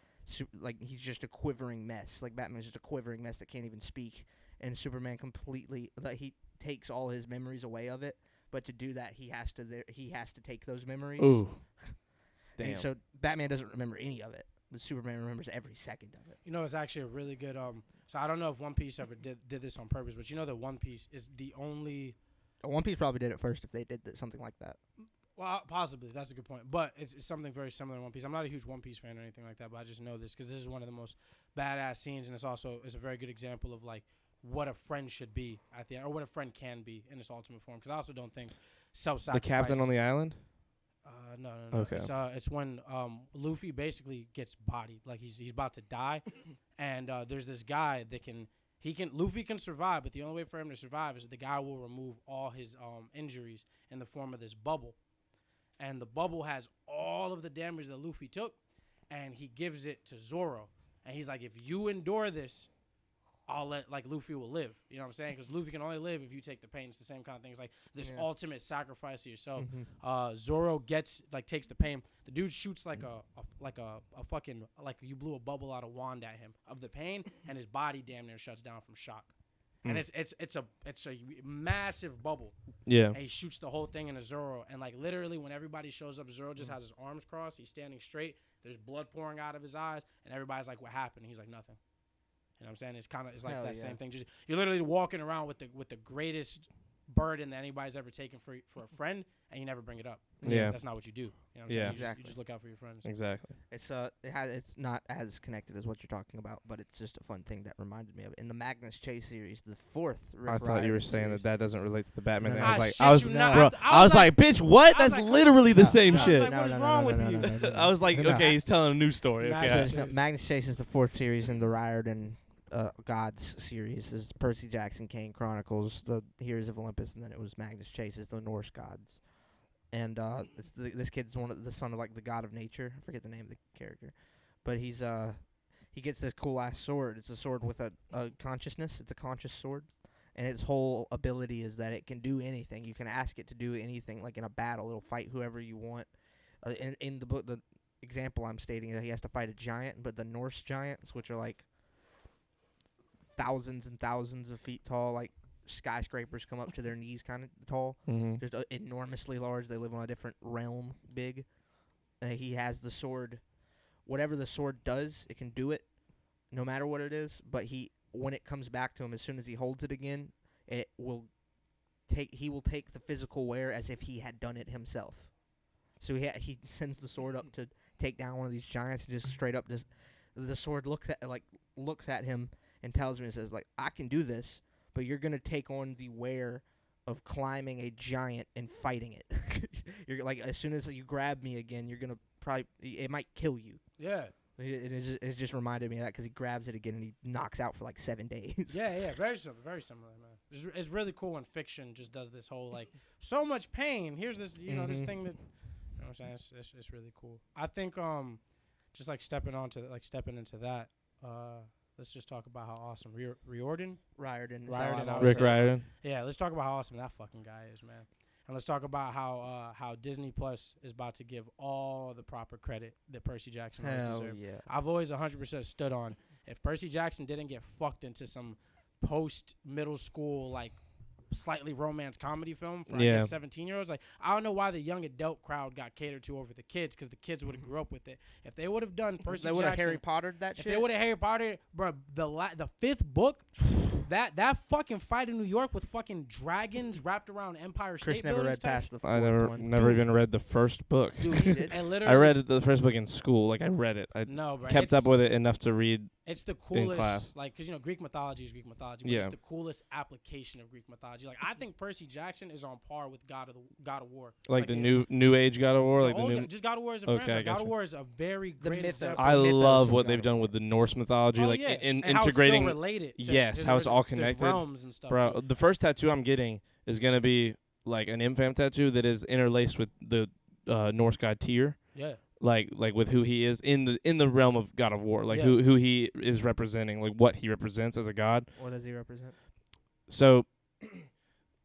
like, he's just a quivering mess. Like, Batman's just a quivering mess that can't even speak. And Superman completely, like, he takes all his memories away of it. But to do that, he has to take those memories. Ooh. Damn. And so Batman doesn't remember any of it. But Superman remembers every second of it. You know, it's actually a really good. So I don't know if One Piece ever did this on purpose, but you know that One Piece is the only. One Piece probably did it first if they did something like that. Well, possibly. That's a good point. But it's something very similar to One Piece. I'm not a huge One Piece fan or anything like that, but I just know this because this is one of the most badass scenes, and it's a very good example of, like, what a friend should be at the end, or what a friend can be in its ultimate form. Because I also don't think self-sacrifice. The captain on the island? No. Okay. It's when Luffy basically gets bodied, like he's about to die, and there's this guy that Luffy can survive, but the only way for him to survive is the guy will remove all his injuries in the form of this bubble, and the bubble has all of the damage that Luffy took, and he gives it to Zoro, and he's like, if you endure this, I'll let, like, Luffy will live. You know what I'm saying? Because Luffy can only live if you take the pain. It's the same kind of thing. It's like this ultimate sacrifice to yourself. Zoro takes the pain. The dude shoots like a fucking, like, you blew a bubble out of wand at him of the pain, and his body damn near shuts down from shock. And it's a massive bubble. Yeah. And he shoots the whole thing into Zoro. And, like, literally when everybody shows up, Zoro just has his arms crossed. He's standing straight. There's blood pouring out of his eyes, and everybody's like, "What happened?" He's like, "Nothing." You know what I'm saying? It's like that same thing. Just you're literally walking around with the greatest burden that anybody's ever taken for a friend, and you never bring it up. That's not what you do. You know what I'm saying? You exactly. you just look out for your friends. Exactly. It's it's not as connected as what you're talking about, but it's just a fun thing that reminded me of it. In the Magnus Chase series, the 4th. I thought you were saying that doesn't relate to the Batman thing. No. I was like, shit I was, you not. bro, I was like, bitch, what? That's like, literally the same I was shit. like, what is wrong with you? I was like, No. okay, he's telling a new story. Magnus Okay. Chase. Magnus Chase is the 4th series in the Riordan Gods series. Is Percy Jackson Kane Chronicles, the Heroes of Olympus, and then it was Magnus Chase is the Norse gods. And this kid's the son of, like, the god of nature. I forget the name of the character, but he gets this cool ass sword. It's a sword with a consciousness. It's a conscious sword, and its whole ability is that it can do anything. You can ask it to do anything. Like in a battle, it'll fight whoever you want. In the book, the example I'm stating, he has to fight a giant, but the Norse giants, which are like thousands and thousands of feet tall, like skyscrapers come up to their knees kind of tall. Just enormously large. They live on a different realm big. He has the sword. Whatever the sword does, it can do it no matter what it is. But when it comes back to him, as soon as he holds it again, he will take the physical wear as if he had done it himself. So he sends the sword up to take down one of these giants, and just straight up the sword looks at him and tells me, it says, like, I can do this, but you're going to take on the wear of climbing a giant and fighting it. You're like, as soon as you grab me again, you're going to it might kill you. Yeah. It just reminded me of that because he grabs it again and he knocks out for like 7 days. Yeah, very similar, man. It's really cool when fiction just does this whole, like, so much pain. Here's this, this thing that, you know what I'm saying? It's really cool. I think, just like stepping into that, let's just talk about how awesome Riordan. Riordan. Rick Riordan. Yeah, let's talk about how awesome that fucking guy is, man. And let's talk about how Disney Plus is about to give all the proper credit that Percy Jackson always Hell deserved. yeah. I've always 100% stood on, if Percy Jackson didn't get fucked into some post-middle school, like, slightly romance comedy film for, I guess, 17-year-olds. Like, I don't know why the young adult crowd got catered to over the kids, because the kids would have grew up with it. If they would have done Percy Jackson, They would have Harry Pottered that if shit. they would have Harry Potter, bro, the 5th book, that fucking fight in New York with fucking dragons wrapped around Empire Chris State never Buildings read type past the I 4th one. never even read the first book. Dude, he did. and literally, I read the first book in school. Like, I read it. I no, bro, kept up with it enough to read It's the coolest, class. like, because, Greek mythology is Greek mythology, but Yeah. it's the coolest application of Greek mythology. Like, I think Percy Jackson is on par with God of War. Like the it- new age God of War, like the new. just God of War is a Okay, I franchise. God gotcha. of War is a very The great myth- example. I the mythos love of what God they've of done War. with the Norse mythology, like yeah. in and how integrating. it's still related to Yes, his how it's all original- connected. There's realms and stuff. Bro, too. the first tattoo I'm getting is gonna be like an Imfam tattoo that is interlaced with the Norse god Tyr, Yeah. like with who he is in the realm of God of War, like Yeah. who he is representing, like what he represents as a god. What does he represent? So,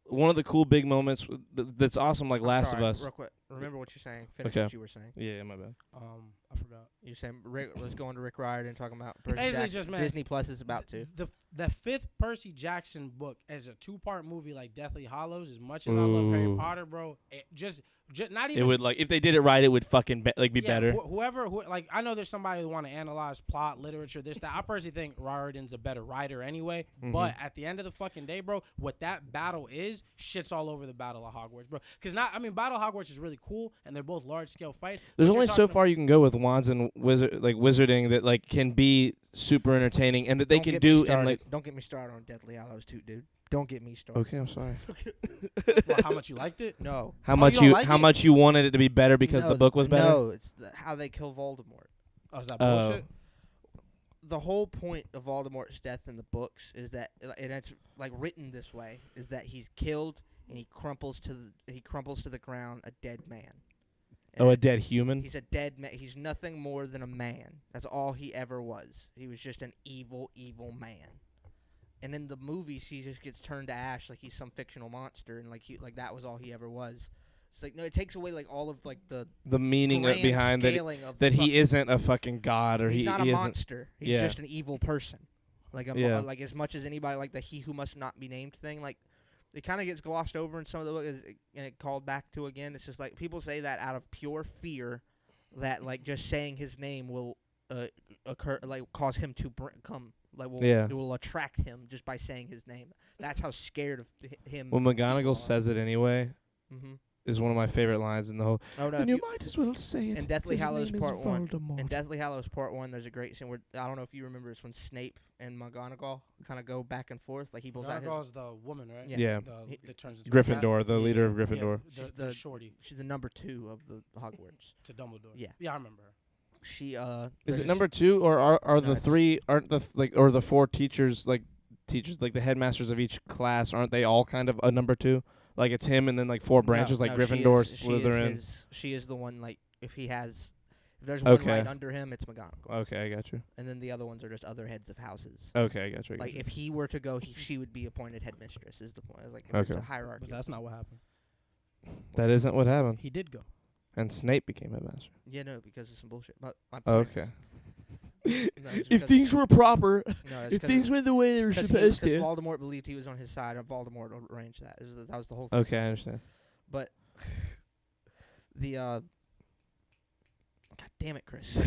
one of the cool big moments that's awesome, like I'm Last sorry, of Us. Real quick. Remember what you're saying. Finish Okay. what you were saying. Yeah, my bad. I forgot. You're saying Rick was going to Rick Riordan and talking about Percy Basically Jackson. just, man, Disney Plus is about to. The fifth Percy Jackson book as a 2-part movie like Deathly Hallows. As much as I love Harry Ooh. Potter, bro, it just not even. It would like if they did it right, it would fucking be yeah, better. Whoever, like, I know there's somebody who want to analyze plot, literature, this, that. I personally think Riordan's a better writer anyway. Mhm. But at the end of the fucking day, bro, what that battle is, shits all over the Battle of Hogwarts, bro. Because Battle of Hogwarts is really cool, and they're both large scale fights. There's but you're only so talking far you can go with wands and wizarding that like can be super entertaining and that they Don't can get me do and started. like. Don't get me started on Deathly Hallows 2, dude. Don't get me started. Okay, I'm sorry. Well, how much you liked it? No. How Oh, much you don't like how it? much you wanted it to be better because No, the book was better? No, it's how they kill Voldemort. Oh, is that Oh. bullshit? The whole point of Voldemort's death in the books is that, and it's like written this way, is that he's killed and he crumples to the ground a dead man. Oh, a And dead human. He's a dead man. He's nothing more than a man. That's all he ever was. He was just an evil, evil man. And in the movies, he just gets turned to ash like he's some fictional monster, and like that was all he ever was. It's like, no, it takes away like all of like the The meaning grand behind that scaling of that the he isn't a fucking god or he's he not a isn't. monster. He's Yeah. just an evil person. Like Yeah. like as much as anybody, like the he who must not be named thing. Like it kind of gets glossed over in some of the book, and it called back to again. It's just like people say that out of pure fear that like just saying his name will occur, like cause him to come. Like Yeah. it will attract him just by saying his name. That's how scared of him. When McGonagall says it anyway, Mm-hmm. is one of my favorite lines in the whole. Oh no! And if you might as well say it. in Deathly His Hallows name is Part 1. Voldemort. In Deathly Hallows Part 1, there's a great scene where I don't know if you remember this when Snape and McGonagall kind of go back and forth. Like he pulls out his. McGonagall's the woman, right? Yeah. That turns into a cat. Gryffindor, the leader of Yeah, Gryffindor. She's the the- shorty She's the number 2 of the Hogwarts. to Dumbledore. Yeah. Yeah, I remember her. She Is there's it a number 2 or are No, the it's- 3 aren't the or the 4 teachers like the headmasters of each class aren't they all kind of a number 2? Like it's him and then like 4 branches like Gryffindor, Slytherin. She is the one like if there's one Okay. right under him, it's McGonagall. Okay, I got you. And then the other ones are just other heads of houses. Okay, I got you. I got Like you. if he were to go, she would be appointed headmistress. Is the point? It's like if it's Okay. a hierarchy. But that's not what happened. That isn't what happened. He did go. And Snape became headmaster. Yeah, no, because of some bullshit. But my point Okay. is- no, it's If because- things were proper, no, it's if 'cause things went the way they were Because supposed to. Voldemort believed he was on his side, and Voldemort arranged that. That was the whole thing. Okay, I understand. But the God damn it, Chris.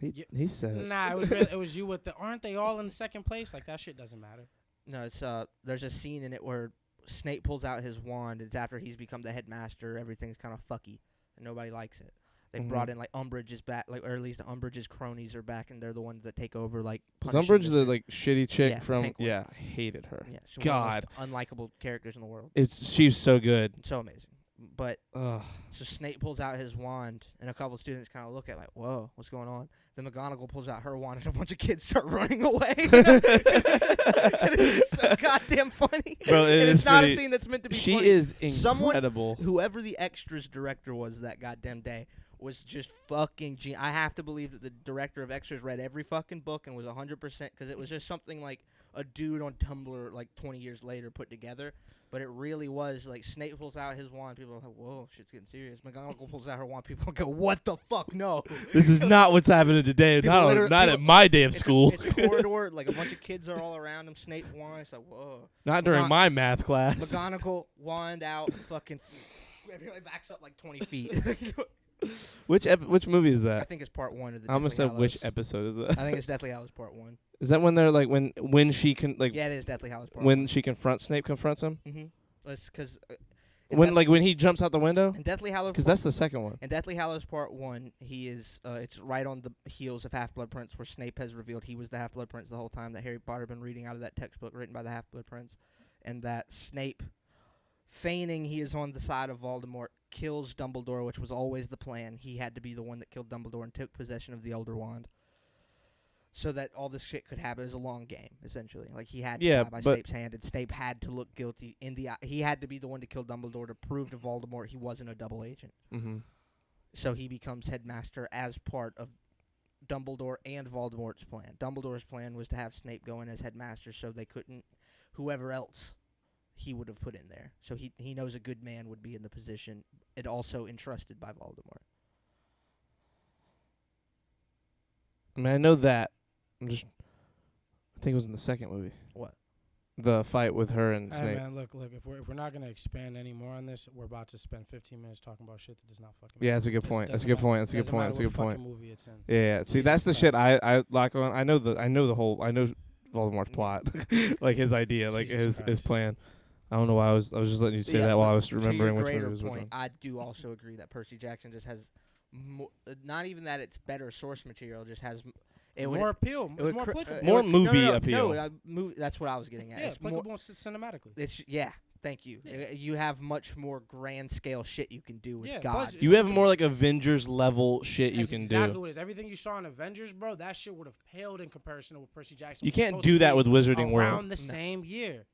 He said it. Nah, it was you with the. Aren't they all in second place? Like that shit doesn't matter. No, it's there's a scene in it where Snape pulls out his wand. It's after he's become the headmaster. Everything's kind of fucky, and nobody likes it. They've Mhm. brought in like Umbridge is back, like or at least Umbridge's cronies are back, and they're the ones that take over. Like Was punishing Umbridge the like shitty chick Yeah, from? pink one. Yeah, I hated her. yeah, she's God. one of the most unlikable characters in the world. She's so good. So amazing, but. Ugh. So Snape pulls out his wand, and a couple students kind of look at it like, "Whoa, what's going on?" Then McGonagall pulls out her wand, and a bunch of kids start running away. It's so goddamn funny. Bro, it and is it's not pretty- a scene that's meant to be She funny. is Someone- incredible. Whoever the extras director was that goddamn day was just fucking I have to believe that the director of extras read every fucking book and was 100% because it was just something like a dude on Tumblr like 20 years later put together. But it really was like Snape pulls out his wand. People are like, "Whoa, shit's getting serious." McGonagall pulls out her wand. People go, "What the fuck? No!" This is not what's happening today. People Not literally- at people- my day of It's a- school. It's a corridor. Like a bunch of kids are all around him. Snape wand. It's like, whoa. Not during McGon- my math class. McGonagall wand out. Fucking. Everybody backs up like 20 feet. Which movie is I that? think it's part 1 of the. I almost said Deathly which Hallows. episode is I that? think it's Deathly Hallows Part 1. Is that when they're like when she can like Yeah, it is Deathly Hallows Part when 1. she confronts him? Mm-hmm. It's because when he jumps out the window? in Deathly Hallows, Because that's the second one. in Deathly Hallows Part 1, he is. It's right on the heels of Half-Blood Prince, where Snape has revealed he was the Half-Blood Prince the whole time that Harry Potter had been reading out of that textbook written by the Half-Blood Prince, and that Snape, feigning he is on the side of Voldemort, kills Dumbledore, which was always the plan. He had to be the one that killed Dumbledore and took possession of the Elder Wand, so that all this shit could happen. It was a long game, essentially. Like, he had to die by but Snape's hand, and Snape had to look guilty in the eye. He had to be the one to kill Dumbledore to prove to Voldemort he wasn't a double agent. Mm-hmm. So he becomes headmaster as part of Dumbledore and Voldemort's plan. Dumbledore's plan was to have Snape go in as headmaster so they couldn't, whoever else he would have put in there. So he knows a good man would be in the position, and also entrusted by Voldemort. I mean, I know that. I think it was in the second movie. What? The fight with her and Hey Snape. man, look. If we're not gonna expand any more on this, we're about to spend 15 minutes talking about shit that does not fucking. Yeah, that's a good Just point. That's a doesn't good matter. point. That's a good Doesn't point. matter That's a good what point. fucking movie it's in. Yeah. See, Jesus that's the shit Christ. I lock on. I know the whole. I know Voldemort's plot, like his idea, like Jesus his Christ. plan. I don't know why I was just letting you say Yeah, that while I but was remembering to your which movie greater it was which point, one. I do also agree that Percy Jackson just has not even that it's better source material, just has More appeal. it It's would more cr- applicable. More no, movie no, no, appeal. No, that's what I was getting at. Yeah, It's more, applicable cinematically. yeah, thank you. You have much more grand scale shit you can do with Yeah, God. plus You have more like Avengers level shit you That's can exactly do. what it is. Everything you saw in Avengers, bro, that shit would have paled in comparison to what Percy Jackson. You was can't supposed do to that be with Wizarding around World. the No. same year.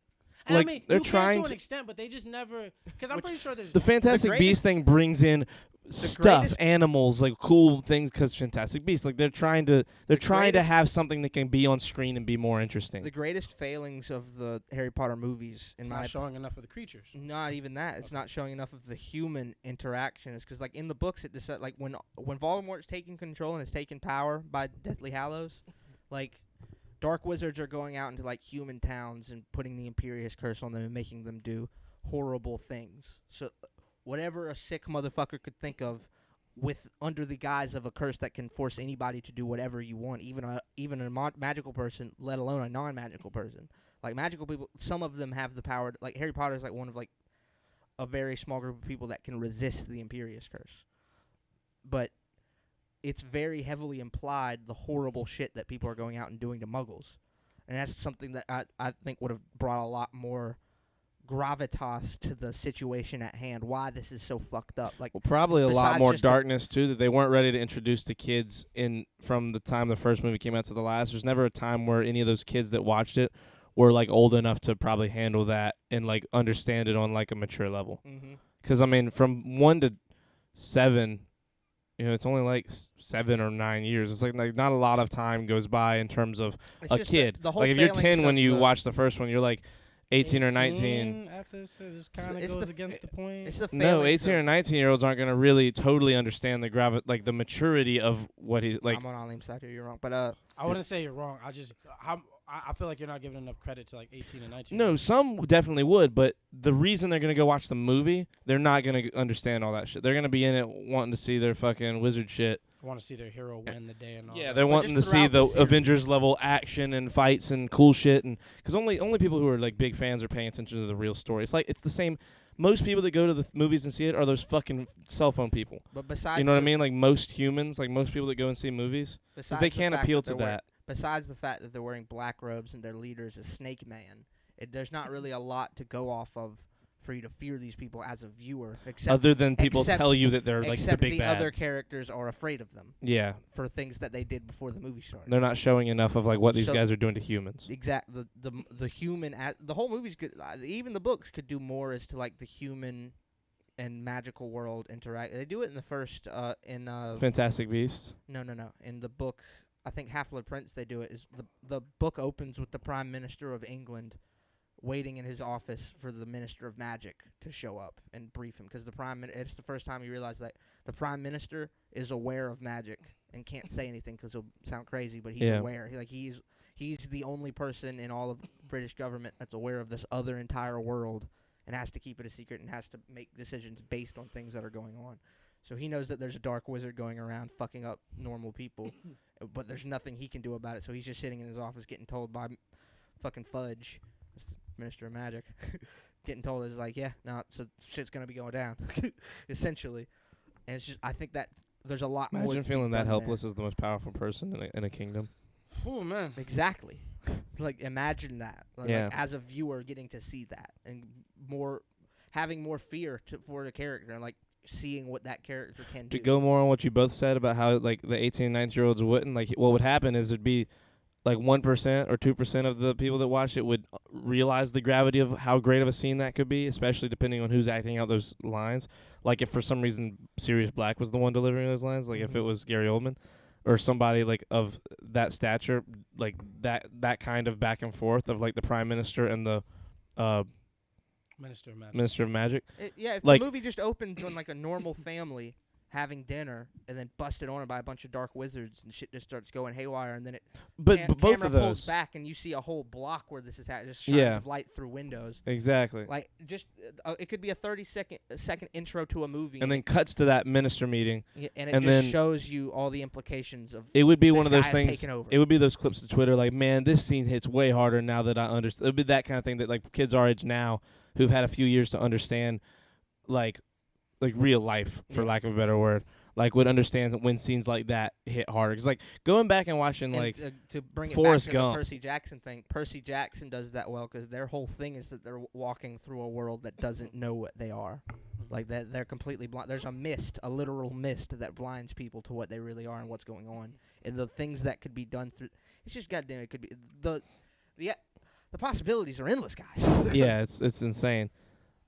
And Like, I mean, they're you can trying to to- an extent, but they just never. Because I'm Which- pretty sure there's. The Fantastic greatest- Beast thing brings in stuff, greatest- animals, like cool things. Because Fantastic Beasts, like they're trying to greatest- have something that can be on screen and be more interesting. The greatest failings of the Harry Potter movies, in it's my not showing enough of the creatures. not even that. It's Okay. not showing enough of the human interactions. Because, like, in the books, it just like when Voldemort's taking control and is taking power by Deathly Hallows, like, dark wizards are going out into like human towns and putting the Imperious curse on them and making them do horrible things. So, whatever a sick motherfucker could think of, with under the guise of a curse that can force anybody to do whatever you want, even a magical person, let alone a non-magical person. Like, magical people, some of them have the power. Like, Harry Potter is like one of like a very small group of people that can resist the Imperious curse. But it's very heavily implied the horrible shit that people are going out and doing to Muggles. And that's something that I think would have brought a lot more gravitas to the situation at hand, why this is so fucked up. Like, Well, probably a lot besides more just the- darkness too that they weren't ready to introduce to kids in from the time the first movie came out to the last. There's never a time where any of those kids that watched it were like old enough to probably handle that and like understand it on like a mature level. mm-hmm. Because I mean, from 1 to 7, you know, it's only like 7 or 9 years. It's like not a lot of time goes by in terms of a kid. The whole Like if you're failings 10 when of you the- watch the first one, you're like 18 or 19. At this, it just kind of it's goes the- against the point. It's the No, failings 18 or of- 19-year-olds aren't going to really totally understand the maturity of what he like. I'm on Alim's side here. You're wrong, but I wouldn't say you're wrong. I feel like you're not giving enough credit to like 18 and 19. No, some definitely would, but the reason they're going to go watch the movie, they're not going to understand all that shit. They're going to be in it wanting to see their fucking wizard shit. I want to see their hero win the day and all. Yeah, that. they're But wanting to just see throughout the the series. Avengers level action and fights and cool shit, and because only people who are like big fans are paying attention to the real story. It's like it's the same. Most people that go to the movies and see it are those fucking cell phone people. but besides You know what I the- mean? Like most humans, like most people that go and see movies, because besides they the can't fact appeal that to they're wear- that. Besides the fact that they're wearing black robes and their leader is a snake man, there's not really a lot to go off of for you to fear these people as a viewer, except Other than people except- tell you that they're like the except big the bad. other characters are afraid of them Yeah, for things that they did before the movie started. they're not showing enough of like what these So- guys are doing to humans. The human the whole movie's good. Even the books could do more as to like the human and magical world interact. They do it in the first Fantastic Beasts. No. In the book, I think Half-Blood Prince, they do it. Is the book opens with the Prime Minister of England waiting in his office for the Minister of Magic to show up and brief him, because it's the first time you realize that the Prime Minister is aware of magic and can't say anything because he'll sound crazy, but he's Yeah. aware. He's the only person in all of British government that's aware of this other entire world and has to keep it a secret and has to make decisions based on things that are going on. So he knows that there's a dark wizard going around fucking up normal people, but there's nothing he can do about it. So he's just sitting in his office getting told by fucking Fudge, that's the Minister of Magic, getting told is like, yeah, no, so shit's gonna be going down, essentially. And it's just, I think that there's a lot more. Imagine to be feeling that done helpless as the most powerful person in a kingdom. Oh man. there. Exactly. Like imagine that. Yeah. Like, as a viewer, getting to see that and having more fear for the character and like seeing what that character can do. To go more on what you both said about how like the 18 and 19-year-olds wouldn't, like what would happen is it'd be like 1% or 2% of the people that watch it would realize the gravity of how great of a scene that could be, especially depending on who's acting out those lines. Like if for some reason Sirius Black was the one delivering those lines, like if it was Gary Oldman or somebody like of that stature, like that kind of back and forth of like the Prime Minister and the Minister of Magic. Minister of Magic. Yeah, if like- the movie just opens on like a normal family having dinner and then busted on by a bunch of dark wizards and shit just starts going haywire and then it But both camera of pulls those. back and you see a whole block where this is just shines Yeah. of light through windows. Exactly. Like just it could be a 30-second intro to a movie And then cuts to that minister meeting. and it and just then shows you all the implications of It would be this one of those guy has things. taken over. It would be those clips to Twitter, like, man, this scene hits way harder now that I understand. It would be that kind of thing that like kids our age now, who've had a few years to understand, like real life, for Yeah. lack of a better word, like would understand when scenes like that hit harder. Because like going back and watching And, like to bring it Forrest back to Gump. the Percy Jackson thing, Percy Jackson does that well because their whole thing is that they're walking through a world that doesn't know what they are. Like that, they're completely blind. There's a mist, a literal mist that blinds people to what they really are and what's going on, and the things that could be done through. It's just goddamn. It could be the possibilities are endless, guys. yeah, it's insane.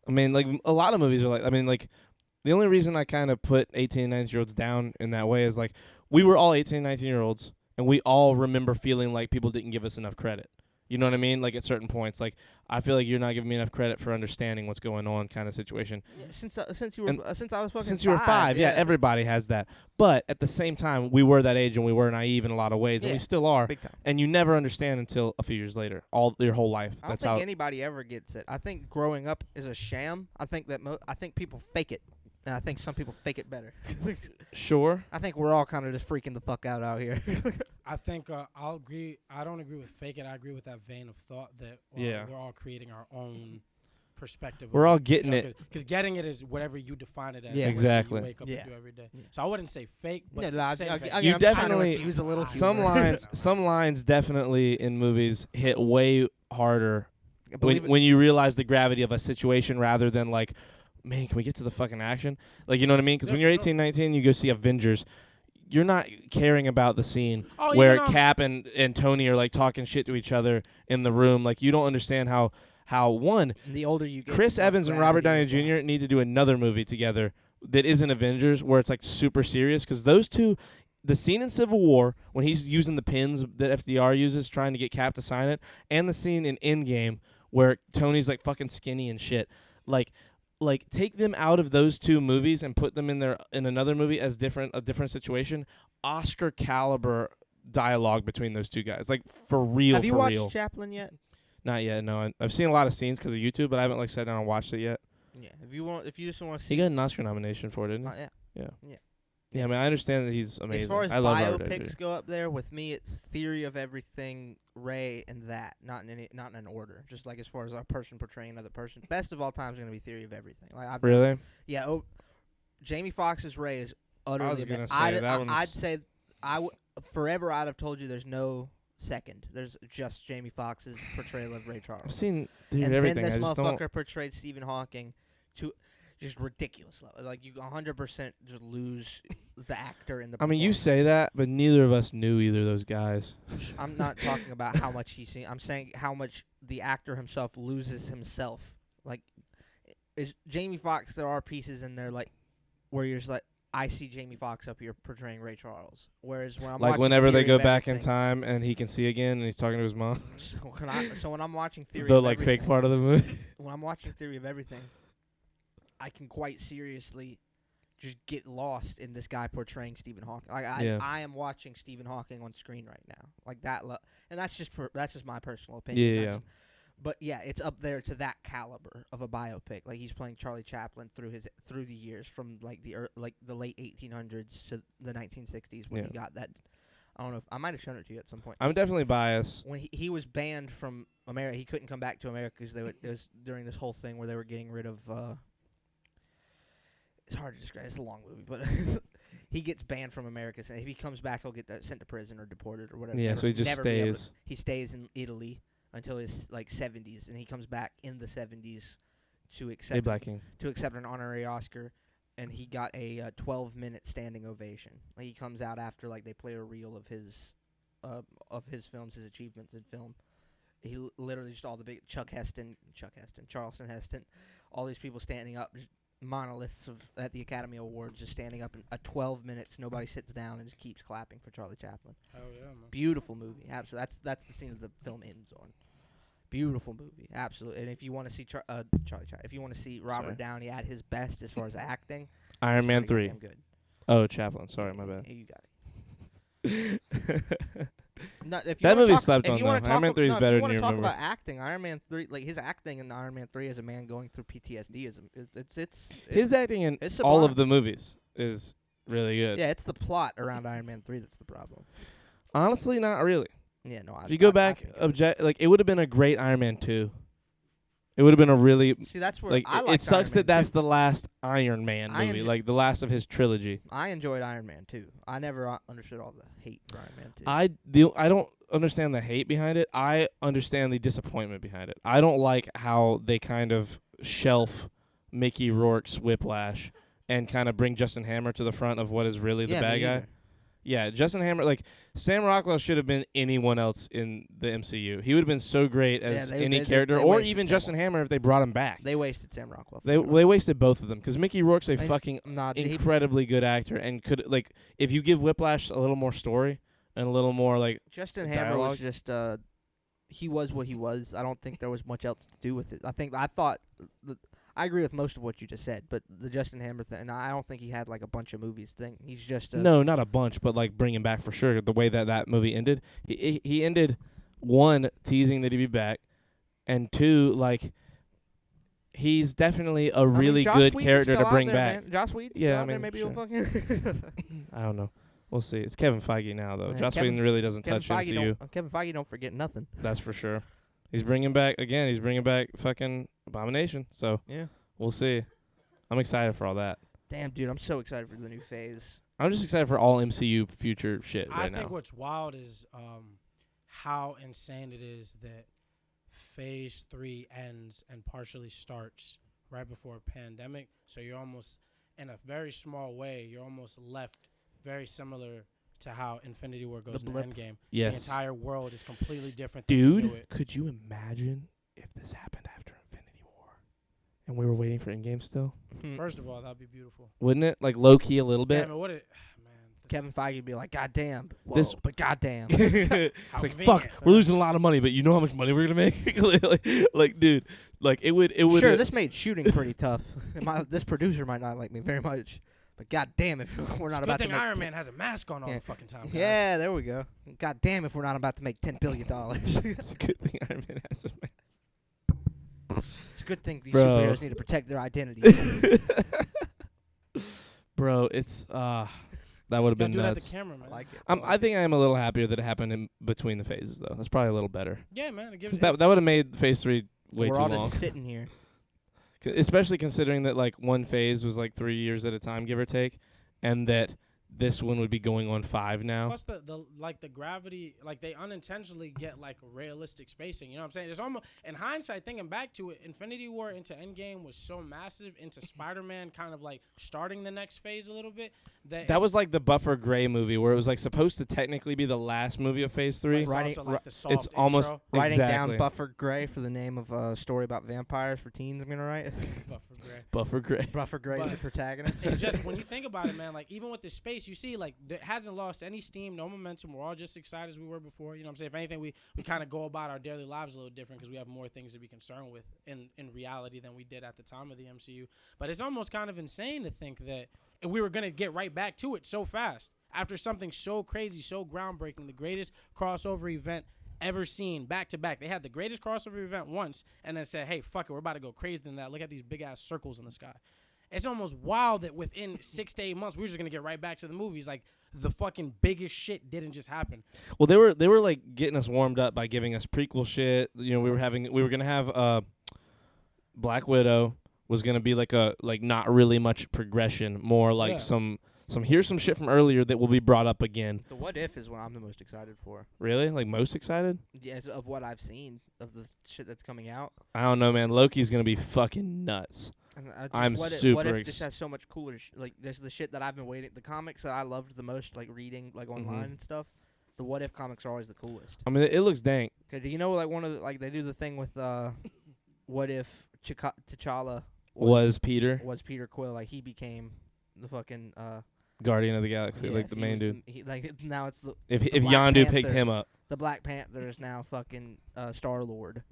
I mean, like a lot of movies are like. I mean, like the only reason I kind of put 18 and 19-year-olds down in that way is like we were all 18 and 19-year-olds, and we all remember feeling like people didn't give us enough credit. You know what I mean? Like at certain points, like I feel like you're not giving me enough credit for understanding what's going on, kind of situation. Yeah, since I was fucking Since you were 5, yeah, everybody has that. But at the same time, we were that age and we were naive in a lot of ways, and Yeah. we still are. big time. And you never understand until a few years later, all your whole life. I don't That's think how. anybody ever gets it. I think growing up is a sham. I think that I think people fake it, and I think some people fake it better. Sure. I think we're all kind of just freaking the fuck out here. I think I'll agree. I don't agree with fake it. I agree with that vein of thought that Yeah. we're all creating our own perspective. We're of all it, getting it. because getting it is whatever you define it as. Yeah. whatever Exactly. You wake up Yeah. and do every day. Yeah. So I wouldn't say fake, but Yeah, say I- fake. again, You I'm trying to definitely- infuse a little Some humor. lines definitely in movies hit way harder I believe when you realize the gravity of a situation rather than like, man, can we get to the fucking action? Like, you know what I mean? Because when Yeah, you're sure. 18, 19, you go see Avengers. You're not caring about the scene Oh, where even, Cap and Tony are like talking shit to each other in the room. Like, you don't understand how one, the older you get, Chris the more Evans and Robert Downey gravity you Jr. need to do another movie together that isn't Avengers, where it's like super serious. Because those two, the scene in Civil War when he's using the pins that FDR uses trying to get Cap to sign it, and the scene in Endgame where Tony's like fucking skinny and shit, like take them out of those two movies and put them in another movie as a different situation. Oscar caliber dialogue between those two guys, like for real. Have you for watched real. Chaplin yet? Not yet. No, I've seen a lot of scenes because of YouTube, but I haven't like sat down and watched it yet. Yeah. If you just want to He see, got an Oscar nomination for it, didn't he? yeah. Yeah, I mean, I understand that he's amazing. As far as I love Robert Downey biopics Jr. go up there, with me, it's Theory of Everything, Ray, and that. Not in an order. Just like as far as a person portraying another person. Best of all time is gonna be Theory of Everything. Like Really? Yeah. Jamie Foxx's Ray is utterly. I was gonna say I'd, that one's. I'd say forever. I'd have told you there's no second. There's just Jamie Foxx's portrayal of Ray Charles. I've seen Theory And of then Everything. this I just don't. motherfucker portrayed Stephen Hawking to just ridiculous level. Like you 100% just lose the actor in the. I mean, you performance. say that, but neither of us knew either of those guys. I'm not talking about how much he's seen. I'm saying how much the actor himself loses himself. Like, is Jamie Foxx? There are pieces in there like where you're just like, I see Jamie Foxx up here portraying Ray Charles. Whereas when I'm Like watching whenever they Theory go of back in Everything- time and he can see again and he's talking to his mom. so when I'm watching Theory, The of like Everything, fake part of the movie. when I'm watching Theory of Everything, I can quite seriously just get lost in this guy portraying Stephen Hawking. Like Yeah. I am watching Stephen Hawking on screen right now, like that. And that's just my personal opinion. Yeah, That's- But yeah, it's up there to that caliber of a biopic. Like he's playing Charlie Chaplin through the years from like the late 1800s to the 1960s when Yeah. he got that I don't know if I might have shown it to you at some point. I'm definitely biased. When he was banned from America, he couldn't come back to America because it was during this whole thing where they were getting rid of. It's hard to describe. It's a long movie, but he gets banned from America. So if he comes back, he'll get sent to prison or deported or whatever. Yeah, so he just never be able stays. he stays in Italy until his 70s, and he comes back in the 70s to Hey, accept Black King. an honorary Oscar, and he got a 12-minute standing ovation. Like, he comes out after they play a reel of his films, his achievements in film. He literally just all the big Charleston Heston, all these people standing up, just monoliths at the Academy Awards, just standing up in 12 minutes. Nobody sits down and just keeps clapping for Charlie Chaplin. Oh yeah, man. Beautiful movie, absolutely. That's the scene that the film ends on. Beautiful movie, absolutely. And if you want to see if you want to see Robert Downey at his best as far as acting, Iron Man pretty 3. goddamn good. Oh, Chaplin. Sorry, my bad. Yeah, you got it. That movie slept on, though. Iron Man 3 is better than you talk remember. about acting, Iron Man 3, his acting in Iron Man 3 as a man going through PTSD His acting in it's all sublime. of the movies is really good. Yeah, it's the plot around Iron Man 3 that's the problem. Honestly, not really. Yeah, no. If you go back, it would have been a great Iron Man 2. It would have been a really See, that's where I it liked sucks Iron Man that's 2. the last Iron Man I movie, enjoy- the last of his trilogy. I enjoyed Iron Man 2. I never understood all the hate for Iron Man 2. I don't understand the hate behind it. I understand the disappointment behind it. I don't like how they kind of shelf Mickey Rourke's Whiplash and kind of bring Justin Hammer to the front of what is really the Yeah, bad me guy. either. Yeah, Justin Hammer, Sam Rockwell should have been anyone else in the MCU. He would have been so great as any character, they or wasted even Sam Justin Hammer if they brought him back. They wasted Sam Rockwell. for They sure. wasted both of them because Mickey Rourke's a I- fucking Nah, incredibly good actor and could if you give Whiplash a little more story and a little more Justin Hammer dialogue. was just he was what he was. I don't think there was much else to do with it. I agree with most of what you just said, but the Justin Hammer thing, and I don't think he had a bunch of movies thing. He's just no, not a bunch, but bring him back for sure. The way that movie ended, he ended one teasing that he'd be back, and two he's definitely a really Joss good Whedon's character still to out bring there, back. Man. Joss Whedon Yeah, still I out there. mean, Maybe sure. he'll fucking. I don't know. We'll see. It's Kevin Feige now though. Yeah, Joss Kevin- Whedon really doesn't Kevin touch Feige MCU. Kevin Feige don't forget nothing. That's for sure. He's bringing back fucking Abomination. So Yeah. we'll see. I'm excited for all that. Damn, dude, I'm so excited for the new phase. I'm just excited for all MCU future shit I right think now. what's wild is how insane it is that Phase 3 ends and partially starts right before a pandemic. So you're almost, in a very small way, you're almost left very similar to how Infinity War goes The in blip. Endgame. Yes. The entire world is completely different than you knew Dude, it. could you imagine if this happened after Infinity War and we were waiting for Endgame still? First of all, that'd be beautiful. Wouldn't it? Low key a little bit. Damn it, what it, man. Kevin Feige would be like, God damn. Whoa, This- but God damn. It's How like convenient. fuck, we're losing a lot of money, but you know how much money we're gonna make? Dude, it would. Sure, this made shooting pretty tough. This producer might not like me very much. But God damn if we're It's not a about good to thing make Iron Man has a mask on all Yeah. the fucking time. guys. Yeah, there we go. God damn if we're not about to make $10 billion. It's a good thing Iron Man has a It's a good thing these Bro. superheroes need to protect their identity. Bro, it's that would have Gotta been do it at nuts. the camera, man. like it. I think I am a little happier that it happened in between the phases though. That's probably a little better. Yeah, man. It gives Because that would have made Phase 3 way we're too all long. just sitting here. Especially considering that one phase was 3 years at a time, give or take, and that this one would be going on 5 now. Plus the gravity, they unintentionally get realistic spacing. You know what I'm saying? It's almost, in hindsight, thinking back to it, Infinity War into Endgame was so massive into Spider-Man kind of starting the next phase a little bit. That was the Buffer Gray movie where it was supposed to technically be the last movie of Phase 3. Right. It's almost Writing exactly. down Buffer Gray for the name of a story about vampires for teens, I'm going to write. Buffer Gray. Buffer Gray. Buffer Gray is But the protagonist. It's just when you think about it, man. Even with the space, you see it hasn't lost any steam, no momentum. We're all just excited as we were before. You know what I'm saying? If anything, we kind of go about our daily lives a little different because we have more things to be concerned with in reality than we did at the time of the MCU. But it's almost kind of insane to think that we were gonna get right back to it so fast after something so crazy, so groundbreaking, the greatest crossover event ever seen back to back. They had the greatest crossover event once and then said, hey, fuck it, we're about to go crazy than that. Look at these big ass circles in the sky. it's almost wild that within 6 to 8 months we're just gonna get right back to the movies. Like the fucking biggest shit didn't just happen. Well, they were like getting us warmed up by giving us prequel shit. You know, we were gonna have Black Widow was gonna be like not really much progression, more like some here's some shit from earlier that will be brought up again. The What If is what I'm the most excited for. Really? Like most excited? Yeah, of what I've seen of the shit that's coming out. I don't know, man. Loki's gonna be fucking nuts. And I'm what super if this has so much cooler like there's the shit that I've been waiting, the comics that I loved the most, like reading like online and stuff. The What If comics are always the coolest. I mean, it looks dank. 'Cause do you know like one of the, like they do the thing with what if T'Challa Was Peter was Peter Quill, like he became the fucking Guardian of the Galaxy, yeah, like the he main was dude? like now it's the If Black Yondu picked Panther. him up, the Black Panther is now fucking Star-Lord.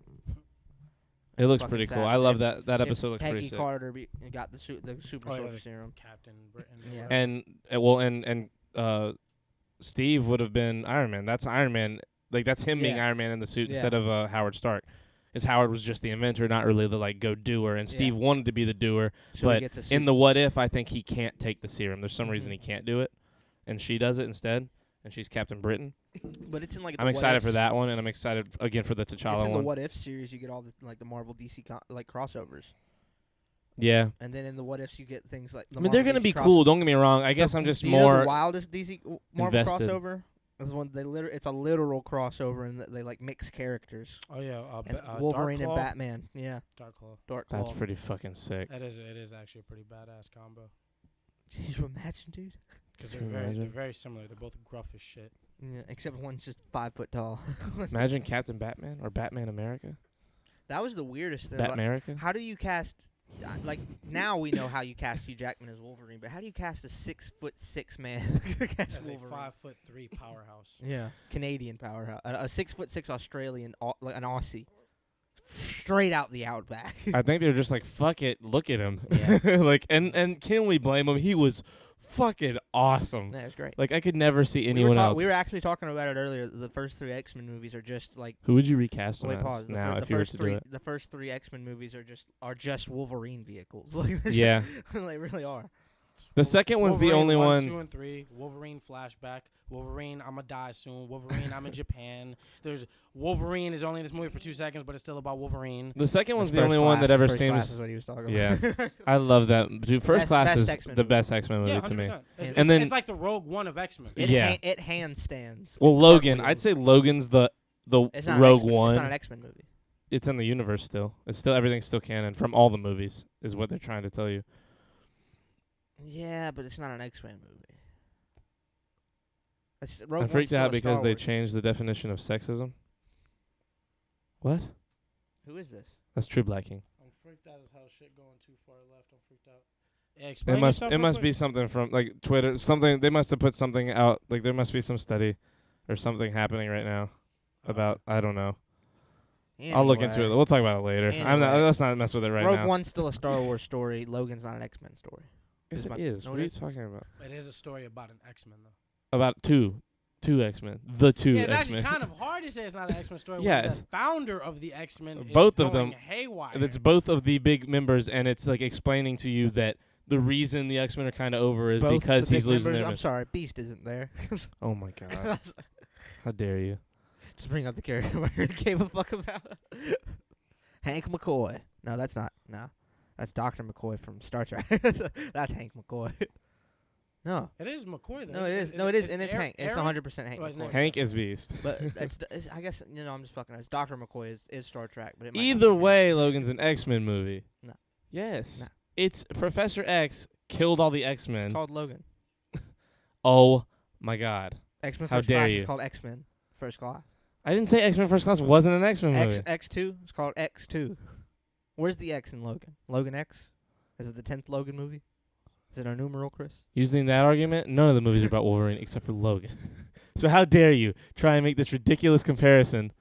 it looks Fucking pretty cool. sad. I love If- that If episode looks Peggy pretty sick. Carter got the super Oh, yeah, soldier the- serum. Captain Britain. Yeah. And Steve would have been Iron Man. That's Iron Man. Like that's him being Yeah. Iron Man in the suit Yeah. instead of Howard Stark. Because Howard was just the inventor, not really the like go doer, and Steve wanted to be the doer. So But he gets a suit. in the What If, I think he can't take the serum. There's some reason Mhm. he can't do it, and she does it instead, and she's Captain Britain. but it's in like the I'm What excited for Ifs. that one, and I'm excited again for the It's T'Challa in the one. What If series. You get all the like the Marvel DC like crossovers, Yeah, and then in the What Ifs you get things like. The I mean they're Marvel gonna DC be cool. Don't get me wrong. I guess I'm just do you know more the wildest DC Marvel invested. crossover? Is one it's a literal crossover, and they like mix characters. Oh yeah, And Wolverine Dark and Claw. Batman. Yeah, Dark Claw. Dark Claw. That's pretty fucking sick. It is actually a pretty badass combo. Can you imagine, dude? Because Can you they're imagine? very similar. They're both gruff as shit. Yeah, except one's just 5 foot tall. Imagine Captain Batman or Batman America. That was the weirdest thing. Like, Batmerica. how do you cast? Like now we know how you cast Hugh Jackman as Wolverine, but how do you cast a 6'6" man as As a Wolverine? 5'3" powerhouse. Yeah, Canadian powerhouse, a 6'6" Australian, like an Aussie, straight out the outback. I think they're just like, fuck it, look at him. Yeah. Like, and can we blame him? He was fucking awesome. That was great. Like, I could never see anyone else. We were actually talking about it earlier. The first 3 X-Men movies are just like. Who would you recast him Wait, as pause. The now fir- if the you were first to three, do it? the first 3 X-Men movies are just Wolverine vehicles. Like they're Yeah. just- they really are. The second one's the Wolverine only 1, one. 2, and 3. Wolverine flashback. Wolverine, I'ma die soon. Wolverine, I'm in Japan. There's Wolverine is only in this movie for 2 seconds, but it's still about Wolverine. The second one's That's the only First one Class. that ever First Class seems. is what he was talking Yeah. about. I love that. Dude, First Class Best is X-Men the movie. best X-Men movie Yeah, to me. 100%. It's, And then- it's like the Rogue One of X-Men. Yeah. It handstands. Well, It's Logan. cartwheels. I'd say Logan's the It's not Rogue an X-Men. One. It's not an X-Men movie. It's in the universe still. It's still everything's still canon from all the movies, is what they're trying to tell you. Yeah, but it's not an X-Men movie. I freaked out because they changed the definition of sexism. What? Who is this? That's True Blacking. I'm freaked out as hell. Shit going too far left. I'm freaked out. Yeah, explain yourself It real must quick. be something from like Twitter. Something they must have put something out. Like there must be some study or something happening right now about I don't know. I'll look into it. Anyway. We'll talk about it later. I'm not. Anyway. Let's not mess with it right Rogue now. One's still a Star Wars story. Logan's not an X-Men story. Yes, is it my- is. no, What it are you isn't. talking about? It is a story about an X-Men though. About two X-Men. The two Yeah, it's actually X-Men. kind of hard to say it's not an X-Men story. Yeah, when it's- the founder of the X-Men is Both of going them- haywire. It's both of the big members, and it's like explaining to you that the reason the X-Men are kind of over is Both because the he's big losing members- their. I'm sorry, Beast isn't there. Oh my god! How dare you? Just bring up the character I already gave a fuck about. Hank McCoy. No, that's not. No, that's Dr. McCoy from Star Trek. That's Hank McCoy. No, It is McCoy though. no, it is. No, it is, and it's Hank. It's 100% Hank Oh, his McCoy. name- Hank is Beast. But it's I guess I'm just fucking. It's Dr. McCoy is Star Trek, but it might not Either be Hank. way, Logan's an X-Men movie. No. Yes. No. It's Professor X killed all the It's X-Men. called Logan. Oh my god! X-Men How First dare Class you. is called X-Men First Class. I didn't say X-Men First Class wasn't an X-Men movie. X2 is called X2. Where's the X in Logan? Logan X? Is it the 10th Logan movie? Is it our numeral, Chris? Using that argument, none of the movies are about Wolverine except for Logan. So how dare you try and make this ridiculous comparison?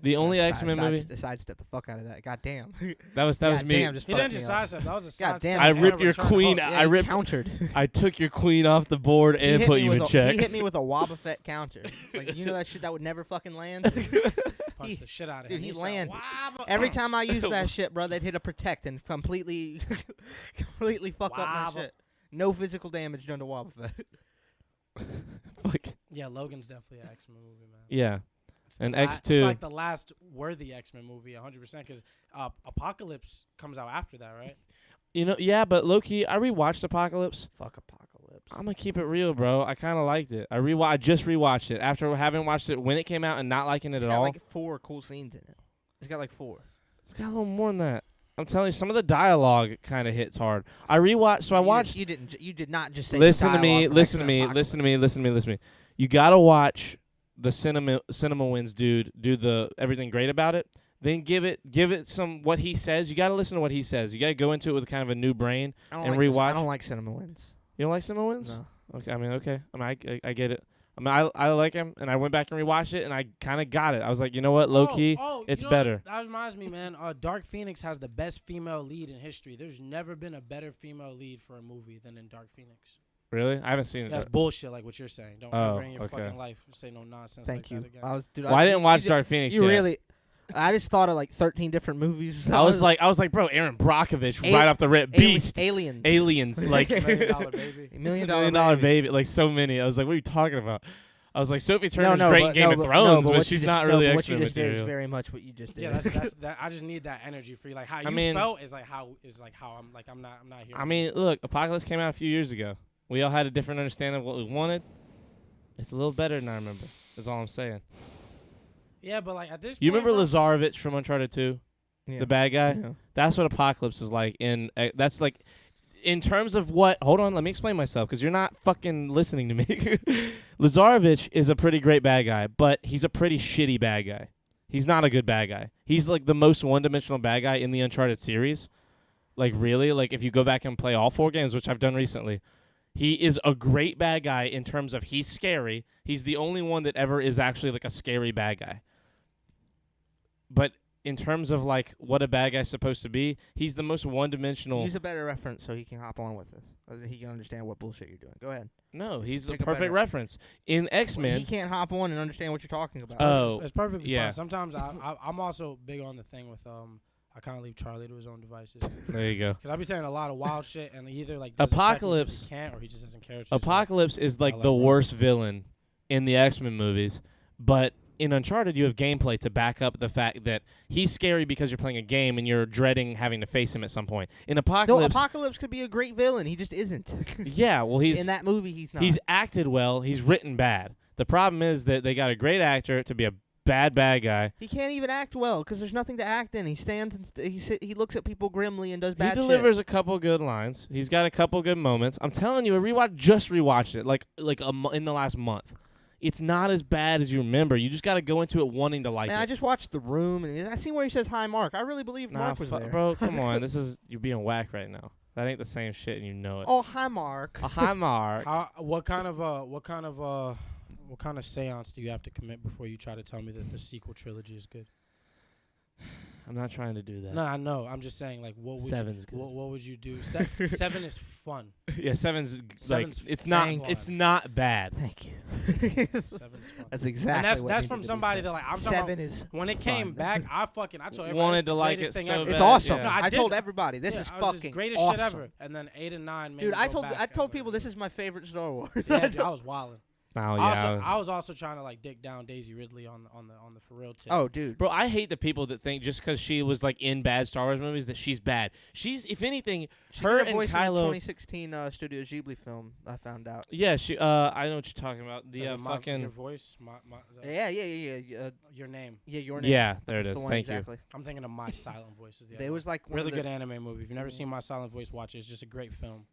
The only X-Men movie Sidestep the fuck out of that. God damn. that was me. Damn, just He fucked didn't me just up. sidestep. That was a God sidestep. damn I it. ripped your Return queen home. out. Yeah, I he ripped. countered. I took your queen off the board He and hit put me you with in a- check. He hit me with a Wobba Fett counter. Like, you know that shit that would never fucking land? punch the shit out of dude, him. he said, landed. "Wobble." Every time I use that shit, bro, they'd hit a protect and completely fuck up my Wobble. shit. No physical damage done to Wobbuffet. Fuck. Yeah, Logan's definitely an X-Men movie, man. Yeah. It's the And la- X2. It's like the last worthy X-Men movie, 100%, because Apocalypse comes out after that, right? You know, yeah, but low key, I rewatched Apocalypse. Fuck Apocalypse. I'm gonna keep it real, bro. I kind of liked it. I just rewatched it after having watched it when it came out and not liking it It's at got all. like 4 cool scenes in it. It's got like 4. It's got a little more than that. I'm telling you, some of the dialogue kind of hits hard. I rewatched, so I watched. You did not just say. Listen to me. dialogue from Listen to X-Men me. Apocalypse. Listen to me. You gotta watch the Cinema Wins dude do the everything great about it. Then give it some what he says. You gotta listen to what he says. You gotta go into it with kind of a new brain. I don't and like this. rewatch. I don't like Cinema Wins. You don't like Cinema Wins? No. Okay. I mean, okay. I mean, I get it. I mean, I like him, and I went back and rewatched it, and I kind of got it. I was like, you know what, low key, it's you know better. What? That reminds me, man. Dark Phoenix has the best female lead in history. There's never been a better female lead for a movie than in Dark Phoenix. Really? I haven't seen That's it. bullshit, like what you're saying. Don't Oh, ever in your okay. fucking life say no nonsense Thank you. like that again. Well, I didn't watch you, Dark Phoenix You yet. really? I just thought of like 13 different movies. I was like, bro, Aaron Brockovich, A- right off the rip, Beast, Aliens. Aliens, like $1 Million Baby. $1 $1 Million Baby, like so many. I was like, what are you talking about? I was like, Sophie Turner's no, great but, in Game no, of but, Thrones, no, but what she's you not just, really no, but X-Men what you just did is material. very much what you just did. Yeah, that's that. I just need that energy for you. Like how you mean- felt is like how I'm not here. I mean, look, Apocalypse came out a few years ago. We all had a different understanding of what we wanted. It's a little better than I remember. That's all I'm saying. yeah, but like at this, You point, remember bro, Lazarevich from Uncharted 2? Yeah. The bad guy? Yeah. That's what Apocalypse is like. That's like, in terms of what? Hold on, let me explain myself because you're not fucking listening to me. Lazarevich is a pretty great bad guy, but he's a pretty shitty bad guy. He's not a good bad guy. He's like the most one-dimensional bad guy in the Uncharted series. Like really, like if you go back and play all 4 games, which I've done recently, he is a great bad guy in terms of he's scary. He's the only one that ever is actually like a scary bad guy. But in terms of like what a bad guy's supposed to be, he's the most one-dimensional. Use a better reference so he can hop on with us. So that he can understand what bullshit you're doing. Go ahead. No, he's Pick a a perfect better- reference. In X-Men, He can't hop on and understand what you're talking about. Oh, it's perfectly yeah. fine. Sometimes I'm also big on the thing with I kind of leave Charlie to his own devices. there you go. Because I be saying a lot of wild shit, and he either like doesn't check me 'cause Apocalypse- he can't, or he just doesn't care. It's just Apocalypse is like I the like worst villain in the X-Men movies, but in Uncharted you have gameplay to back up the fact that he's scary because you're playing a game and you're dreading having to face him at some point. In No, Apocalypse, Apocalypse could be a great villain. He just isn't. yeah, well he's in that movie, he's not. he's acted well, he's written bad. The problem is that they got a great actor to be a bad guy. He can't even act well because there's nothing to act in. He stands and he looks at people grimly and does bad He delivers a couple good lines. He's got a couple good moments. I'm telling you, just rewatched it like in the last month. It's not as bad as you remember. You just got to go into it wanting to like Man, it. I just watched The Room and I seen where he says hi, Mark. I really believe Nah, Mark was there. bro, come on. You're being whack right now. That ain't the same shit, and you know it. Oh, hi, Mark. Hi, Mark. what kind of seance do you have to commit before you try to tell me that the sequel trilogy is good? I'm not trying to do that. No, I know. I'm just saying, like, what would Seven's you, good. what would you do? Seven is fun. Yeah, seven's like Seven's it's not fun. it's not bad. Thank you. Seven's fun. That's exactly. And that's what that's needed from to be somebody said. that like I'm talking Seven about is. when it came fun. back. I told everybody Wanted it's to the like greatest it thing so ever. bad. It's awesome. Yeah. No, I did. told everybody this Yeah, is I was just fucking greatest awesome. shit ever. And then 8 and 9 made Dude, me I go told back. I told was people like, this is my favorite Star Wars. Yeah, dude, I was wilding. Oh yeah. I was also trying to like dig down Daisy Ridley on the for real tip. Oh, dude. Bro, I hate the people that think just because she was like in bad Star Wars movies that she's bad. She's, if anything, She her did a and voice in the Kylo. 2016 Studio Ghibli film. I found out. Yeah, she. I know what you're talking about. The Is it your fucking. voice, Yeah. your name. Yeah, your name. Yeah, there it That's is. the one, Thank exactly. I'm thinking of My Silent Voice. Is the They other was like one. one really of the, good anime movie. If you've never seen My Silent Voice, watch it. It's just a great film.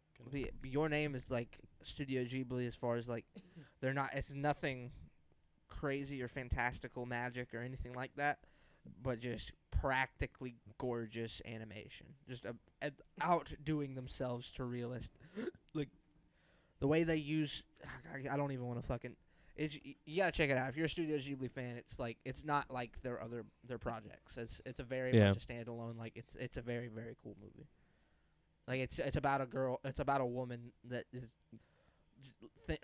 Your name is like Studio Ghibli as far as like they're not. It's nothing crazy or fantastical magic or anything like that, but just practically gorgeous animation. Just outdoing themselves to realist. Like the way they use. I don't even want to fucking. You gotta check it out. If you're a Studio Ghibli fan, it's like it's not like their projects. It's a very Yeah. much a standalone. Like it's a very very cool movie. Like it's about a girl. It's about a woman that is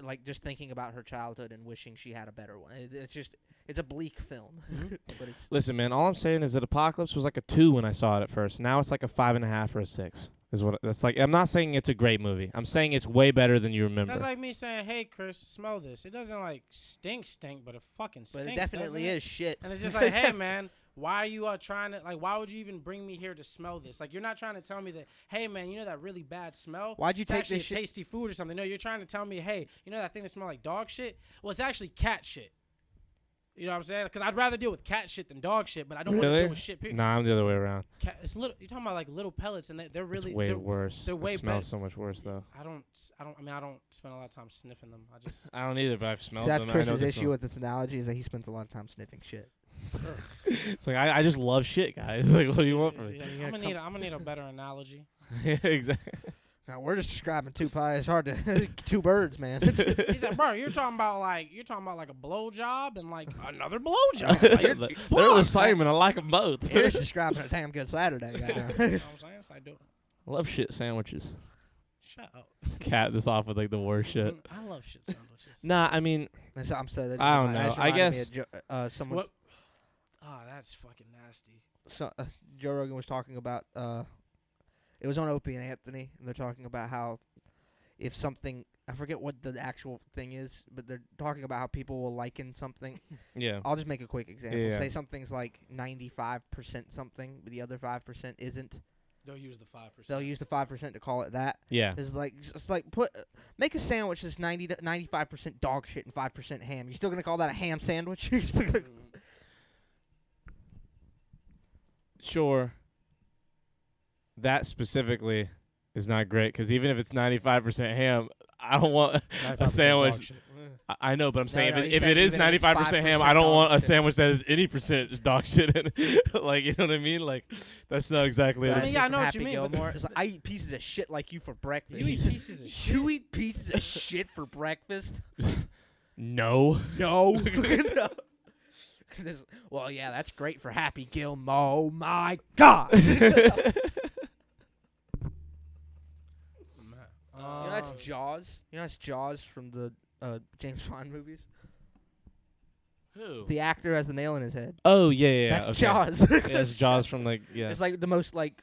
like just thinking about her childhood and wishing she had a better one. It's a bleak film, but it's Listen, man, all I'm saying is that Apocalypse was like a 2 when I saw it at first. Now it's like a 5.5 or a 6. Is what that's like. I'm not saying it's a great movie. I'm saying it's way better than you remember. That's like me saying, "Hey, Chris, smell this. It doesn't like stink, but it fucking stinks." but it definitely doesn't it? is shit. And it's just like, hey, man, why are you trying to like? Why would you even bring me here to smell this? Like, you're not trying to tell me that, hey, man, you know that really bad smell? Why'd you It's take actually this a shit? tasty food or something? No, you're trying to tell me, hey, you know that thing that smells like dog shit? Well, it's actually cat shit. You know what I'm saying? Because I'd rather deal with cat shit than dog shit, but I don't want to Really? deal with shit. Period. Nah, I'm the other way around. It's little. You're talking about like little pellets, and they're really It's way they're, worse. they're way it smells better. so much worse though. I don't spend a lot of time sniffing them. I just I don't either, but I've So smelled that's them. and I know Chris's they issue smell. with this analogy is that he spends a lot of time sniffing shit. It's like I just love shit, guys. Like, what do you want from me? I'm gonna need a better analogy. Yeah, exactly. Now we're just describing two pies. It's hard to two birds, man. He's like, bro, you're talking about like a blow job and like another blow job. Like, They're the same, and I like them both. You're just describing a damn good Saturday. you know Goddamn. what I'm saying? It's like, dude, I love shit sandwiches. shut up. Cap this off with like the worst shit. I love shit sandwiches. Nah, I mean, I'm sorry. that I don't just know. that I reminded me guess- of someone's. What? Oh, that's fucking nasty. Joe Rogan was talking about. It was on Opie and Anthony, and they're talking about how if something, I forget what the actual thing is, but they're talking about how people will liken something. yeah. I'll just make a quick example. Yeah. Say something's like 95% something, but the other 5% isn't. They'll use the 5%. They'll use the 5% to call it that. Yeah. It's like make a sandwich that's 90 to 95% dog shit and 5% ham. You're still gonna call that a ham sandwich? You're still gonna Sure. That specifically is not great because even if it's 95% ham, I don't want a sandwich. I know, but I'm saying no, if you it said is even if it's 95% ham, 5% I don't dog want a shit. sandwich that is any percent dog shit in it. Like, you know what I mean? Like, that's not exactly I it. mean, yeah, I From know what Happy you mean, but- Gilmore. It's like, I eat pieces of shit like you for breakfast. You eat pieces of shit. You eat pieces of shit for breakfast? No. No. No. Well, yeah, that's great for Happy Gilmore. Oh my God. You know that's Jaws. You know that's Jaws from the James Bond movies. Who? The actor has the nail in his head. Oh, yeah. That's Okay. Jaws. Yeah, it's Jaws from, like, yeah. It's like the most like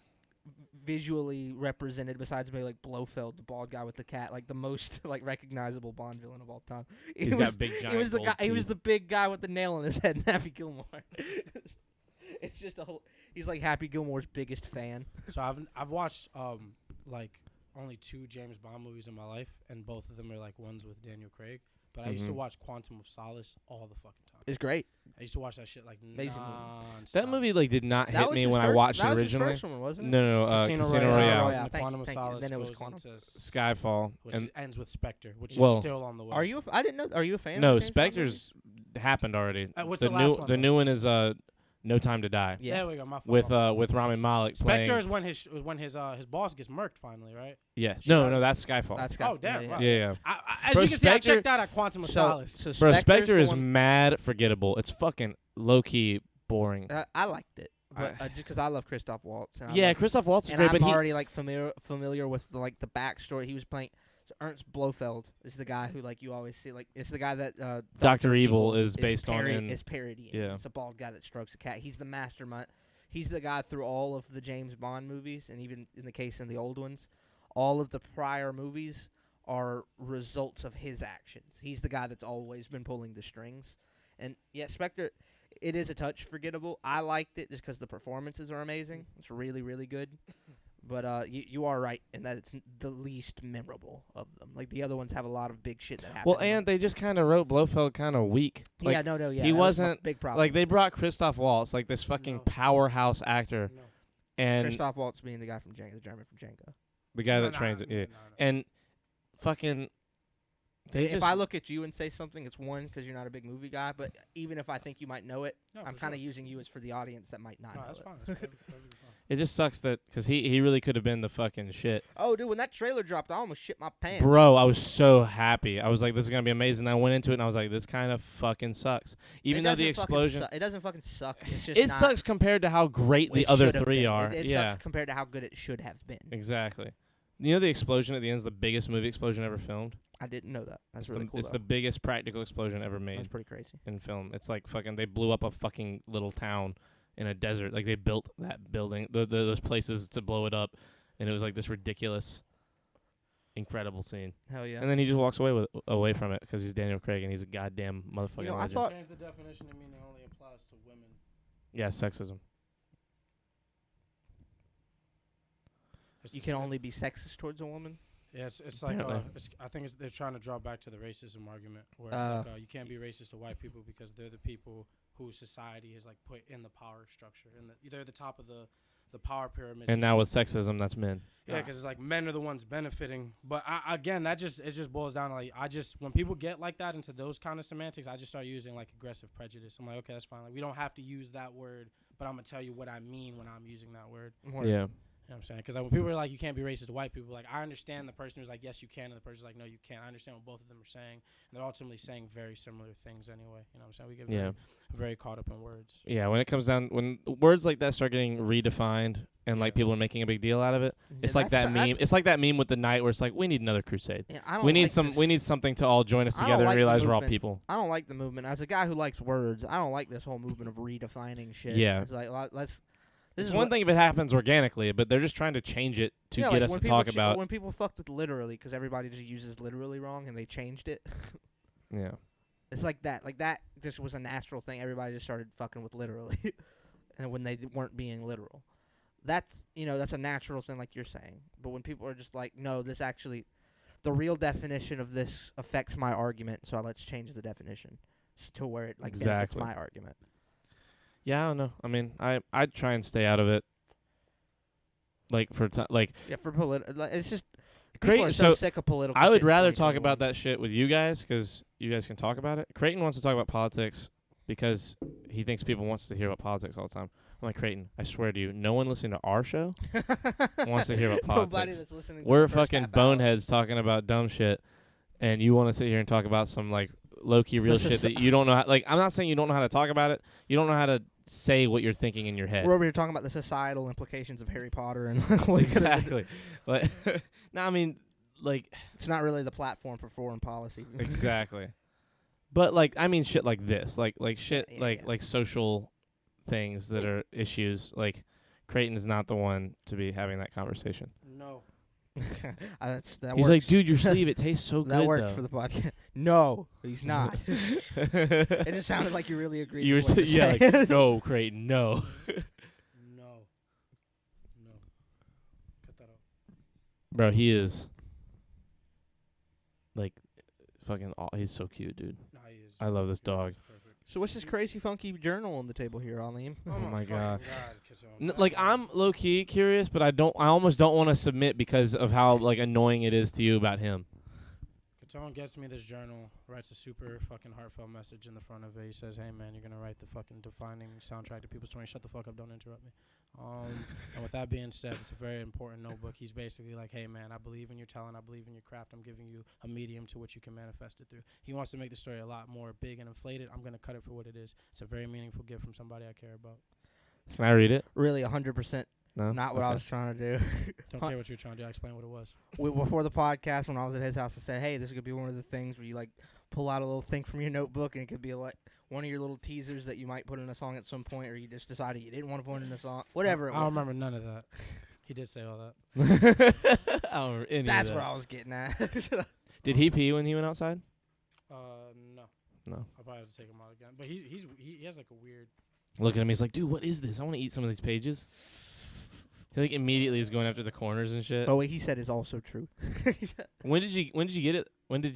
visually represented, besides maybe like Blofeld, the bald guy with the cat, like the most like recognizable Bond villain of all time. He's It was- got big giant He was the gold guy. He was teeth. the big guy with the nail in his head in Happy Gilmore. It's just a whole. He's like Happy Gilmore's biggest fan. So I've watched like only 2 James Bond movies in my life, and both of them are like ones with Daniel Craig. But I used to Mhm. watch Quantum of Solace all the fucking time. It's great. I used to watch that shit like Amazing movie. nonstop. That movie, like, did not That hit was me his when I first- watched that it was his originally. first one, wasn't it? No, Casino Casino Royale. Royale. Yeah, And thank Quantum you, of thank you. Solace Then it was goes Quantum. into Skyfall. which And ends with Spectre, which Well, is still on the way. Are you? I didn't know. Are you a fan? no, of James Bond movies? Spectre's happened already. What's the the new last one, the though? new one is No Time to Die Yeah. There we go. My fault, with my fault. with Rami Malek playing. Spectre is when his boss gets murked finally, right? Yes. She No, does- that's Skyfall. That's Oh, damn, wow. yeah. As Bro, you can see, I Spectre- checked out at Quantum of So, Solace. so Bro, Spectre's Spectre the is one- mad forgettable. It's fucking low key boring. I liked it, but just because I love Christoph Waltz. And I Yeah, love- Christoph Waltz is and great, I'm but he already like familiar with the backstory. He was playing. So Ernst Blofeld is the guy who you always see. It's the guy that Dr. Evil is based on parody, in- is parodying. yeah. It's a bald guy that strokes a cat. He's the mastermind. He's the guy through all of the James Bond movies, and even in the case of the old ones, all of the prior movies are results of his actions. He's the guy that's always been pulling the strings. And yeah, Spectre, it is a touch forgettable. I liked it just because the performances are amazing. It's really, really good. But you are right in that it's the least memorable of them. Like the other ones have a lot of big shit that happened. well, in them. and they just kind of wrote Blofeld kind of weak. Like, yeah, no, he that was my wasn't- big problem. Like they brought Christoph Waltz, like this fucking No. powerhouse actor, No. and Christoph Waltz being the guy from Jenga, the German from Jenga. the guy No, that no, trains it. no, Yeah, no, no. and fucking. They If just, I look at you and say something, it's one because you're not a big movie guy. But even if I think you might know it, No, I'm for kind of sure. using you as for the audience that might not No, know that's it. fine. That's perfectly fine. it just sucks that because he really could have been the fucking shit. Oh, dude, when that trailer dropped, I almost shit my pants. Bro, I was so happy. I was like, this is gonna be amazing. I went into it and I was like, this kind of fucking sucks. Even though the explosion, it doesn't fucking suck. It's just it not sucks compared to how great what the it other should have 3 been. are. It Yeah, sucks compared to how good it should have been. exactly. You know the explosion at the end is the biggest movie explosion ever filmed. I didn't know that. That's It's, really cool. it's though. the biggest practical explosion ever That's made pretty crazy. in film. It's like fucking they blew up a fucking little town in a desert. Like they built that building, those places to blow it up, and it was like this ridiculous, incredible scene. Hell yeah. And then he just walks away from it because he's Daniel Craig and he's a goddamn motherfucking You know, I legend. thought- Change the definition to mean it only applies to women. Yeah, sexism. You can only be sexist towards a woman. Yeah, it's like Apparently. I think they're trying to draw back to the racism argument, where it's like you can't be racist to white people because they're the people who society has like put in the power structure, and they're the top of the power pyramid. And now with sexism, that's men. yeah, because it's like men are the ones benefiting. But again, it just boils down to like when people get like that into those kind of semantics, I just start using like aggressive prejudice. I'm like, okay, that's fine. Like we don't have to use that word, but I'm gonna tell you what I mean when I'm using that word. Yeah. You know what I'm saying? Because when people are like, you can't be racist to white people, like, I understand the person who's like, yes, you can, and the person's like, no, you can't. I understand what both of them are saying. And they're ultimately saying very similar things anyway. You know what I'm saying? We get very caught up in words. Yeah, when it comes down, when words like that start getting redefined and like Yeah. people are making a big deal out of it, it's like that meme. It's like that meme with the knight where it's like, we need another crusade. Yeah, I don't We need like we need something to all join us I don't together like and the realize we're all movement. people. I don't like the movement. As a guy who likes words, I don't like this whole movement of redefining shit. Yeah. It's like let's. This It's is one what- thing if it happens organically, but they're just trying to change it to yeah, get like us when to people talk about. when people fucked with literally because everybody just uses literally wrong and they changed it. Yeah. It's like that. Like that just was a natural thing. Everybody just started fucking with literally, and when they weren't being literal, that's that's a natural thing, like you're saying. But when people are just like, no, this actually, the real definition of this affects my argument, so let's change the definition to where it like benefits Exactly. my argument. Yeah, I don't know. I mean, I'd try and stay out of it. Like for Yeah, for it's just Creighton- people are so so sick of political. I would shit in rather talk about 2021. that shit with you guys because you guys can talk about it. Creighton wants to talk about politics because he thinks people wants to hear about politics all the time. I'm like, Creighton, I swear to you, no one listening to our show wants to hear about Nobody politics. that's listening to We're the first fucking half hour. boneheads talking about dumb shit, and you want to sit here and talk about some like low key real The shit that you don't know. Like, I'm not saying you don't know how to talk about it. You don't know how to say what you're thinking in your head. We're over here talking about the societal implications of Harry Potter and like, Exactly. Like, no, I mean, like, It's not really the platform for foreign policy. exactly. But like, I mean, shit like this, like shit, yeah, like yeah. like social things that are issues. Like, Creighton is not the one to be having that conversation. No. That He's works. like, dude, your sleeve, it tastes so that good. works though. for the podcast. No, he's not. It just sounded like you really agreed. You were with what yeah, saying. like, no, Creighton, no. No. Cut that out. Bro, he is like fucking. He's so cute, dude. Nah, he is. I love this dog. He's perfect. So what's this crazy funky journal on the table here, Alim? Oh my fucking God. Katone. Like, I'm low key curious, but I almost don't want to submit because of how like annoying it is to you about him. Katone gets me this journal, writes a super fucking heartfelt message in the front of it. He says, "Hey man, you're gonna write the fucking defining soundtrack to people's story. Shut the fuck up, don't interrupt me." And with that being said, it's a very important notebook. He's basically like, "Hey man, I believe in your talent. I believe in your craft. I'm giving you a medium to which you can manifest it through." He wants to make the story a lot more big and inflated. I'm gonna cut it for what it is. It's a very meaningful gift from somebody I care about. Can I read it? Really, 100% No. not what I Okay. was trying to do. Don't care what you're trying to do. I explain what it was. Before the podcast, when I was at his house, I said, "Hey, this is gonna be one of the things where you like pull out a little thing from your notebook, and it could be like one of your little teasers that you might put in a song at some point, or you just decided you didn't want to put in a song, whatever." I don't remember none of that. He did say all that. I don't remember any of That's that. what I was getting at. Did he pee when he went outside? No. No. I'll probably have to take him out again. But he has like a weird. Look at him. He's like, dude, what is this? I want to eat some of these pages. He like immediately is going after the corners and shit. But what he said is also true. When did you get it? When did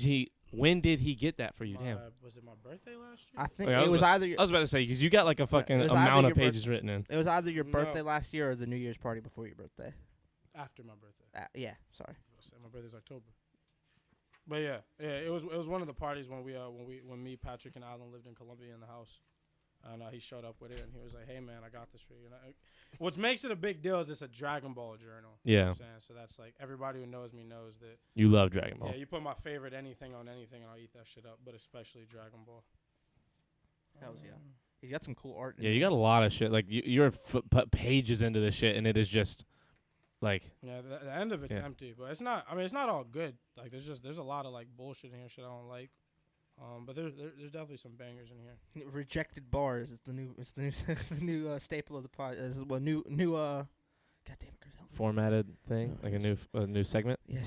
he get that for you? Damn. Was it my birthday last year? I think Wait, I it was was either your, I was about to say because you got like a fucking it was either amount of your pages written in. it was either your No. birthday last year or the New Year's party before your birthday. After my birthday. Yeah, sorry. My birthday's October. But yeah, it was one of the parties when when me, Patrick, and Alan lived in Columbia in the house, and he showed up with it, and he was like, "Hey man, I got this for you." And what makes it a big deal is it's a Dragon Ball journal. You know Yeah. what I'm saying? So that's like everybody who knows me knows that. You love Dragon Ball. Yeah, you put my favorite anything on anything, and I'll eat that shit up. But especially Dragon Ball. Hells yeah. He's got some cool art. in Yeah, you there. got a lot of shit. Like you're put pages into this shit, and it is just Like, Yeah, the end of it's Yeah. empty, but it's not. I mean, it's not all good. Like, there's a lot of like bullshit in here, shit I don't like. But there's definitely some bangers in here. Rejected bars is the new the new staple of the pod. Is well new God damn it, Chris, help me. formatted thing, like a new segment. Yeah,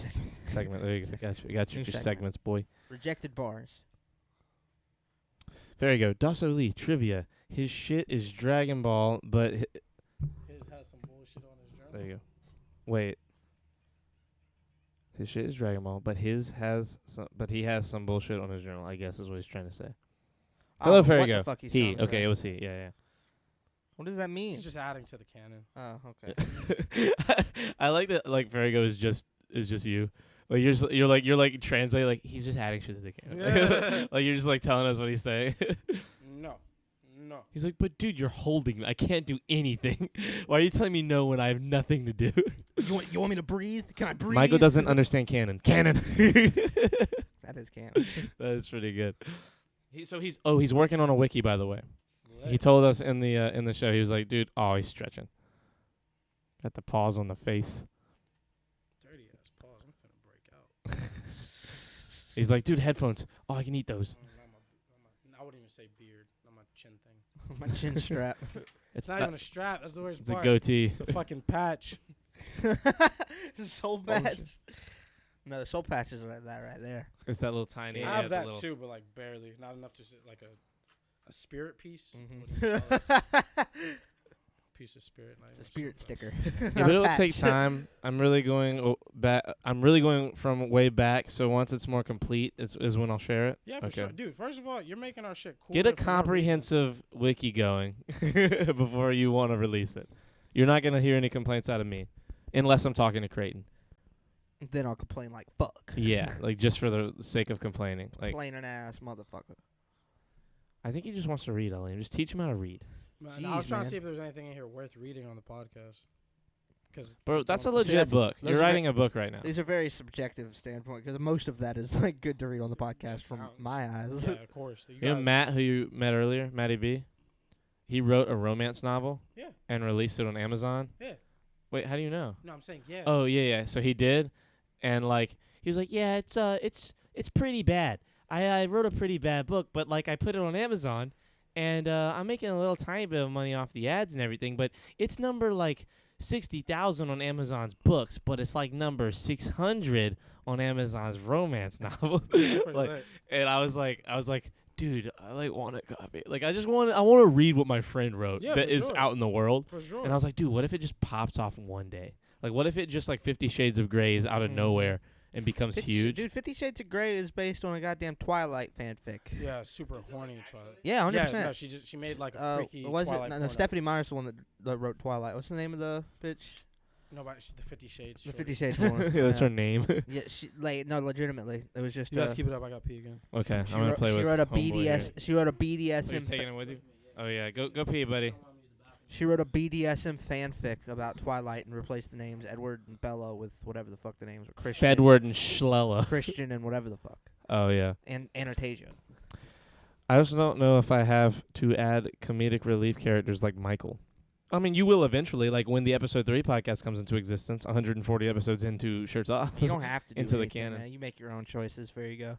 Segment. There you go. Got you. Got New your segment. segments, boy. rejected bars. There you go. Dasso Lee trivia. His shit is Dragon Ball, but His has some bullshit on his journal. there you go. Wait. His shit is Dragon Ball, but he has some bullshit on his journal, I guess is what he's trying to say. Hello, What the Farigo. fuck he's He. trying to Okay, say. it was he. Yeah, What does that mean? He's just adding to the canon. Oh, okay. yeah. I like that. Like Farigo is just you. Like you're like translating. Like he's just adding shit to the camera. Like you're just like telling us what he's saying. No. He's like, but dude, you're holding me. I can't do anything. Why are you telling me no when I have nothing to do? you want me to breathe? Can I breathe? Michael doesn't understand canon. Canon. That is canon. That is pretty good. He's working on a wiki, by the way. He told us in the show, he was like, dude, he's stretching. Got the paws on the face. Dirty ass paws. I'm finna break out. He's like, dude, headphones. Oh, I can eat those. I wouldn't even say beard. Not my chin thing. My chin strap. It's not even a strap. That's the worst It's a part. goatee. It's a fucking patch. Soul patch. No, the soul patch is right there. It's that little tiny. I have the that little- too, but like barely. Not enough to sit like a spirit piece. Mhm. What do you call this? Piece of spirit. not It's a even spirit soul sticker. Yeah, but it'll take time. I'm really going back. I'm really going from way back. So once it's more complete, is when I'll share it. Yeah, for Okay. sure. Dude, first of all, you're making our shit cool. Get a comprehensive wiki going before you want to release it. You're not gonna hear any complaints out of me, unless I'm talking to Creighton. Then I'll complain like fuck. Yeah, like just for the sake of complaining. Like Complaining ass motherfucker. I think he just wants to read, Elaine. Just teach him how to read. Man, I was Jeez, trying man. to see if there was anything in here worth reading on the podcast. Cause Bro, that's a don't- legit that's- book. those You're are writing a book right now. These are very subjective standpoint because most of that is like good to read on the podcast from Sounds- my eyes. Yeah, of course. You know Matt, who you met earlier, Matty B? He wrote a romance novel. Yeah. And released it on Amazon. Yeah. Wait, how do you know? No, I'm saying yeah. Oh yeah. So he did, and like he was like, yeah, it's pretty bad. I wrote a pretty bad book, but like I put it on Amazon, and I'm making a little tiny bit of money off the ads and everything. But it's number like 60,000 on Amazon's books, but it's like number 600 on Amazon's romance novel. That's pretty like, lit. and I was like, dude, I like want a copy. Like I want to read what my friend wrote Yeah, that for is sure. out in the world. For sure. And I was like, dude, what if it just pops off one day? Like, what if it just like 50 Shades of Grey is out of Mhm. nowhere and becomes 50 huge? Dude, 50 Shades of Grey is based on a goddamn Twilight fanfic. Yeah, super horny Twilight. Yeah, 100%. Yeah, no, she made like a freaky was it? Twilight No, porno. Stephanie Meyer's the one that wrote Twilight. What's the name of the bitch? Nobody, she's the 50 Shades. The shorty. 50 Shades woman. Yeah, that's her name. Yeah, legitimately. It was just. You guys keep it up. I got pee again. Okay, she I'm gonna wrote, play she with. wrote a homeboy here. BDS. She wrote a Are you BDSM. taking it with you? Oh yeah, go pee, buddy. She wrote a BDSM fanfic about Twilight and replaced the names Edward and Bella with whatever the fuck the names were. Christian. Fedward and Schlella. Christian and whatever the fuck. Oh yeah. And Anastasia. I also don't know if I have to add comedic relief characters like Michael. I mean, you will eventually, like when the episode 3 podcast comes into existence, 140 episodes into Shirts Off. You don't have to do Into the anything, canon. man. You make your own choices. There you go.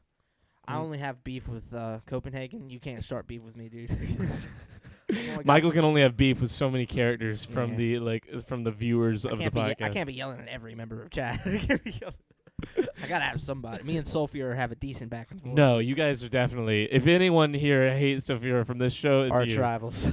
I Mm. only have beef with Copenhagen. You can't start beef with me, dude. I've only got- Michael can only have beef with so many characters from Yeah. the viewers I of the can't be podcast. I can't be yelling at every member of chat. I gotta have somebody. Me and Sophia have a decent back and forth. No, you guys are definitely. If anyone here hates Sophia from this show, it's arch you. rivals.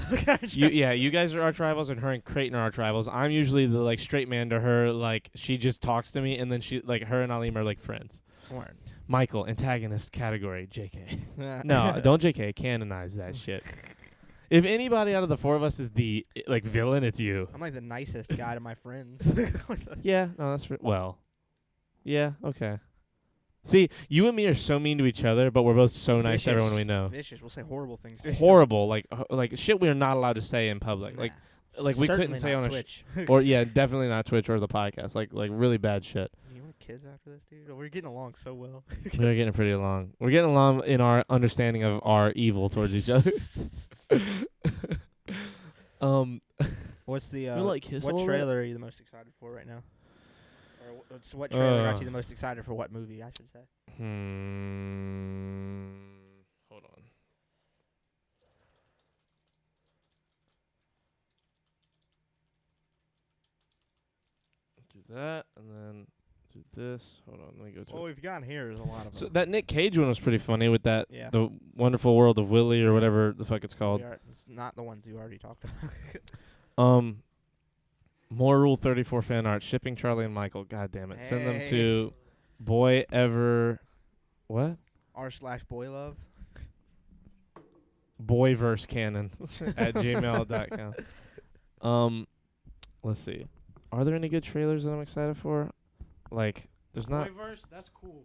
You guys are arch rivals, and her and Creighton are arch rivals. I'm usually the like straight man to her. Like she just talks to me, and then she like her and Alim are like friends. Word. Michael, antagonist category, JK. No, don't JK. Canonize that shit. If anybody out of the four of us is the like villain, it's you. I'm like the nicest guy to my friends. Yeah, no, that's well. Yeah, okay. See, you and me are so mean to each other, but we're both so nice to everyone we know. Vicious. We'll say horrible things. Horrible, like shit we are not allowed to say in public. Nah. Like we couldn't Certainly say not on a Twitch. or yeah, definitely not Twitch or the podcast. Like really bad shit. You want kids after this, dude? We're getting along so well. We're getting pretty along. We're getting along in our understanding of our evil towards each other. What's the like kiss a what little trailer are you the most excited for right now? So what trailer got Uh. you the most excited for what movie? I should say. Hold on. Do that, and then do this. Hold on, let me go to Well, it. we've got here is a lot of So them. that Nick Cage one was pretty funny with that, Yeah. the Wonderful World of Willie or whatever the fuck it's called. It's not the ones you already talked about. More Rule 34 fan art, shipping Charlie and Michael. God damn it. Send them Hey. to boy ever, what? r/boy love. Boyverse canon at gmail.com. Let's see. Are there any good trailers that I'm excited for? Like, there's not, Boyverse, that's cool.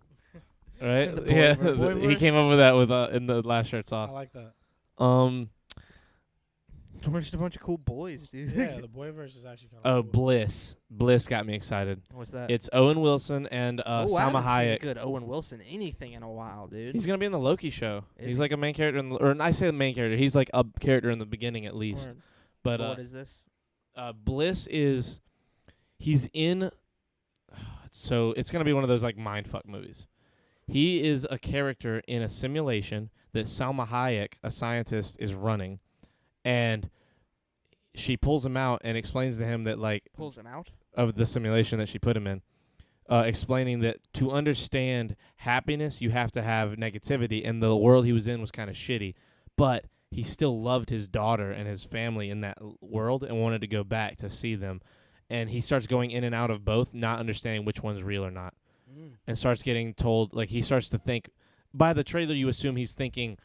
right? The Yeah, Boyverse. he came up with that with in the last shirts I off. like that. Just a bunch of cool boys, dude. Yeah, the Boyverse is actually kind Oh, of cool. Bliss. Bliss got me excited. What's that? It's Owen Wilson and I Salma haven't seen a Hayek. good Owen Wilson anything in a while, dude. He's gonna be in the Loki show. Is He's he? like a main character or I say the main character. He's like a character in the beginning at least. Word. But What is this? Bliss is he's in. So it's gonna be one of those like mindfuck movies. He is a character in a simulation that Salma Hayek, a scientist, is running, and she pulls him out and explains to him that like Pulls him out. of the simulation that she put him in, explaining that to understand happiness, you have to have negativity, and the world he was in was kind of shitty, but he still loved his daughter and his family in that world and wanted to go back to see them. And he starts going in and out of both, not understanding which one's real or not, and starts getting told, like, he starts to think, by the trailer, you assume he's thinking,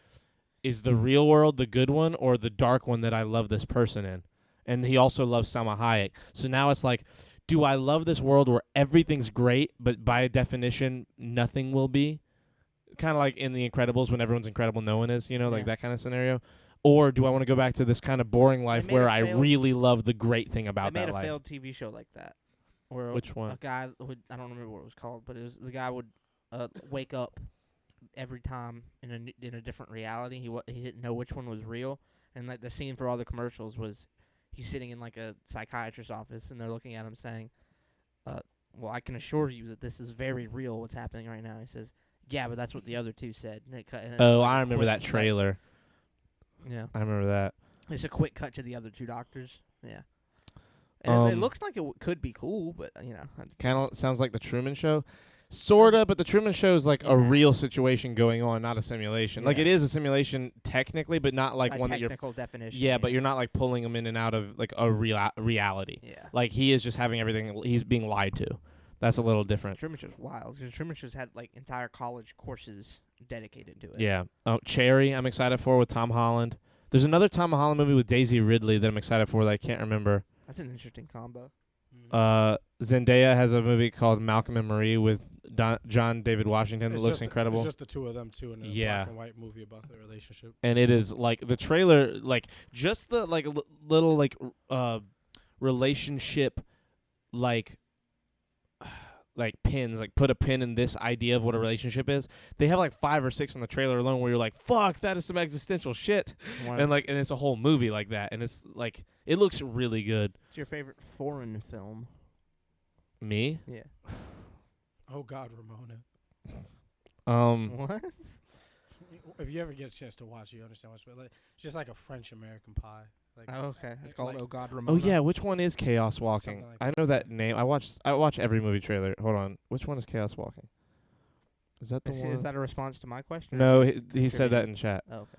is the real world the good one or the dark one that I love this person in? And he also loves Salma Hayek. So now it's like, do I love this world where everything's great, but by definition, nothing will be? Kind of like in The Incredibles when everyone's incredible, no one is, like Yeah. that kind of scenario. Or do I want to go back to this kind of boring life made where a I failed- really love the great thing about They made that a life? failed TV show like that. Where Which one? a guy would, I don't remember what it was called, but the guy would wake up every time in a different reality. He didn't know which one was real, and like the scene for all the commercials was he's sitting in like a psychiatrist's office, and they're looking at him saying, "Well, I can assure you that this is very real. What's happening right now?" He says, "Yeah, but that's what the other two said." And and it's Oh, like I a remember quick that cut. trailer. Yeah, I remember that. it's a quick cut to the other two doctors. Yeah. And it Um, looked like it could be cool, but Kind of sounds like the Truman Show. Sorta, but the Truman Show is like a Nah. real situation going on, not a simulation. Like Yeah. it is a simulation technically, but not like by one that you're. technical definition. Yeah, but you're not like pulling him in and out of like a reality. Yeah. Like he is just having everything. He's being lied to. That's a little different. Truman Show's wild because Truman Show's had like entire college courses dedicated to it. Yeah. Cherry, I'm excited for with Tom Holland. There's another Tom Holland movie with Daisy Ridley that I'm excited for that I can't remember. That's an interesting combo. Zendaya has a movie called Malcolm and Marie with John David Washington that looks incredible. It's just the two of them too in a Yeah. black and white movie about their relationship. And it is like the trailer, like just the like little like relationship, like pins, like put a pin in this idea of what a relationship is. They have like 5 or 6 on the trailer alone where you're like, fuck, that is some existential shit. And like, and it's a whole movie like that, and it's like it looks really good. What's your favorite foreign film? Me, Yeah. Oh God, Ramona. What? If you ever get a chance to watch it, you understand what's like. It's just like a French American pie. Like Oh, okay. It's called like- Oh God, oh Ramona. yeah, which one is Chaos Walking? Something like I that. know that name. I watch every movie trailer. Hold on, which one is Chaos Walking? Is that the one? Is that a response to my question? or No, is he this said that contributing? in chat. Oh, okay.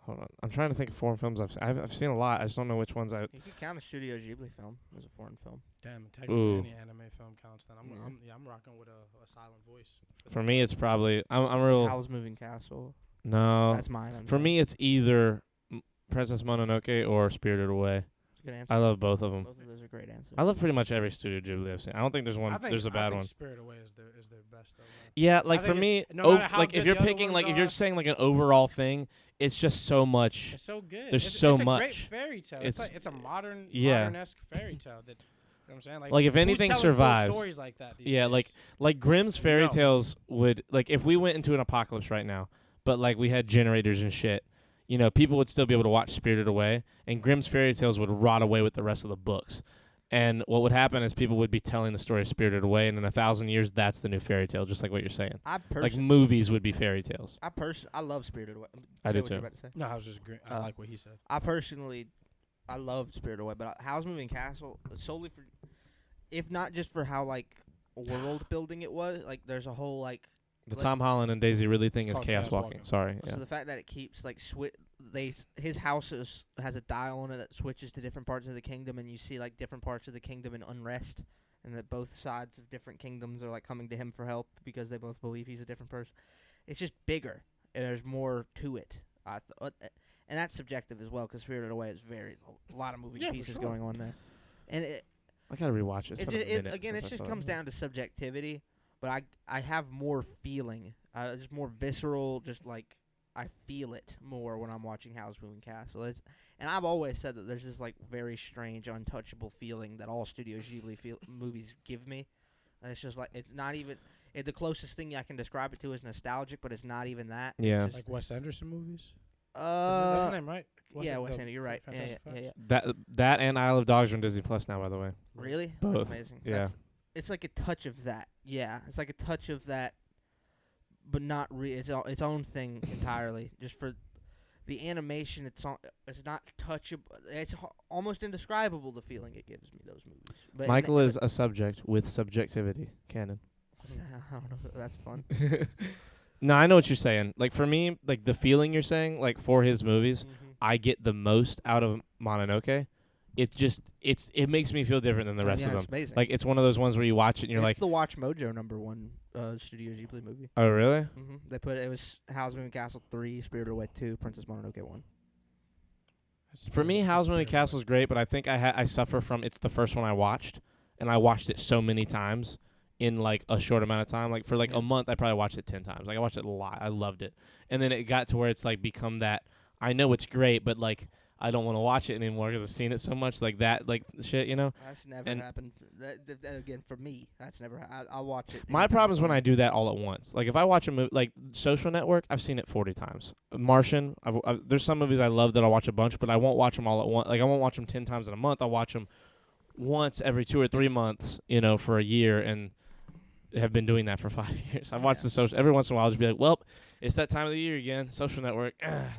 Hold on, I'm trying to think of foreign films I've seen a lot. I just don't know which ones I. You could count a Studio Ghibli film as a foreign film. Damn, technically Ooh. any anime film counts. Then I'm rocking with a silent voice. For me, it's probably I'm real. Howl's Moving Castle. No, That's mine. I'm for saying. me, it's either Princess Mononoke or Spirited Away. It's a good answer. I love both of them. Both of those are great answers. I love pretty much every Studio Ghibli I've seen. I don't think there's one. I think, There's a I bad think one. Spirit Away is their best though. Man. Yeah, like I for think me, no matter how like if good you're the other picking, ones like if you're are- saying like an overall thing, it's just so much. It's so good. There's it's, so it's a much. great fairy tale. It's a modern, Yeah. modern-esque fairy tale. That you know what I'm saying. Like, if who's anything telling survives- full stories like that. These Yeah, days? Like Grimm's fairy No. tales would like if we went into an apocalypse right now, but like we had generators and shit. People would still be able to watch Spirited Away, and Grimm's fairy tales would rot away with the rest of the books. And what would happen is people would be telling the story of Spirited Away, and in 1,000 years, that's the new fairy tale, just like what you're saying. Like movies would be fairy tales. I love Spirited Away. I Say do what you're too. about to say. No, I was just agree. I like what he said. I loved Spirited Away, but Howl's Moving Castle solely for, if not just for how like world building it was. Like there's a whole like. The Tom Holland and Daisy Ridley thing It's is called chaos Chaos walking. Walking. Sorry. So Yeah. the fact that it keeps like his house has a dial on it that switches to different parts of the kingdom, and you see like different parts of the kingdom in unrest, and that both sides of different kingdoms are like coming to him for help because they both believe he's a different person. It's just bigger, and there's more to it. And that's subjective as well, because Spirited Away is a lot of moving Yeah, for pieces sure. going on there, and I gotta rewatch it. It's been a minute again, since it I just saw comes down to subjectivity. But I have more feeling, just more visceral. Just like I feel it more when I'm watching Howl's Moving Castle. And I've always said that there's this like very strange, untouchable feeling that all Studio Ghibli movies give me. And it's just like it's not even. The closest thing I can describe it to is nostalgic, but it's not even that. It's Yeah. just, Like Wes Anderson movies. That's the name, right? yeah, Wes the Anderson. You're right. Fantastic Yeah. That and Isle of Dogs are on Disney Plus now, by the way. Really? Both. That's amazing. Yeah. It's like a touch of that. Yeah, it's like a touch of that, but not it's its own thing entirely. Just for the animation, it's not touchable. It's almost indescribable the feeling it gives me. Those movies. But Michael is a subject with subjectivity. Canon. I don't know. That's fun. No, I know what you're saying. Like for me, like the feeling you're saying, like for his movies, Mm-hmm. I get the most out of Mononoke. It makes me feel different than the rest of them. It's amazing. Like it's one of those ones where you watch it and you're it's like, the Watch Mojo #1 Studio Ghibli movie. oh really? Mm-hmm. They put it was Howl's Moving Castle 3, Spirited Away 2, Princess Mononoke 1. For me, Howl's Moving Castle is great, but I think I suffer from it's the first one I watched, and I watched it so many times in like a short amount of time. Like for like Yeah. a month, I probably watched it 10 times. Like I watched it a lot. I loved it, and then it got to where it's like become that I know it's great, but like I don't want to watch it anymore because I've seen it so much. Like that, like shit, you know. That's never And- happened. That, again, for me, that's never. I'll watch it. My anytime problem is when want. I do that all at once. Like if I watch a movie, like Social Network, I've seen it 40 times. Martian, there's some movies I love that I'll watch a bunch, but I won't watch them all at once. Like I won't watch them 10 times in a month. I'll watch them once every 2 or 3 months, you know, for a year, and have been doing that for 5 years. I've watched Yeah. the social every once in a while. I'll just be like, well, it's that time of the year again. Social Network.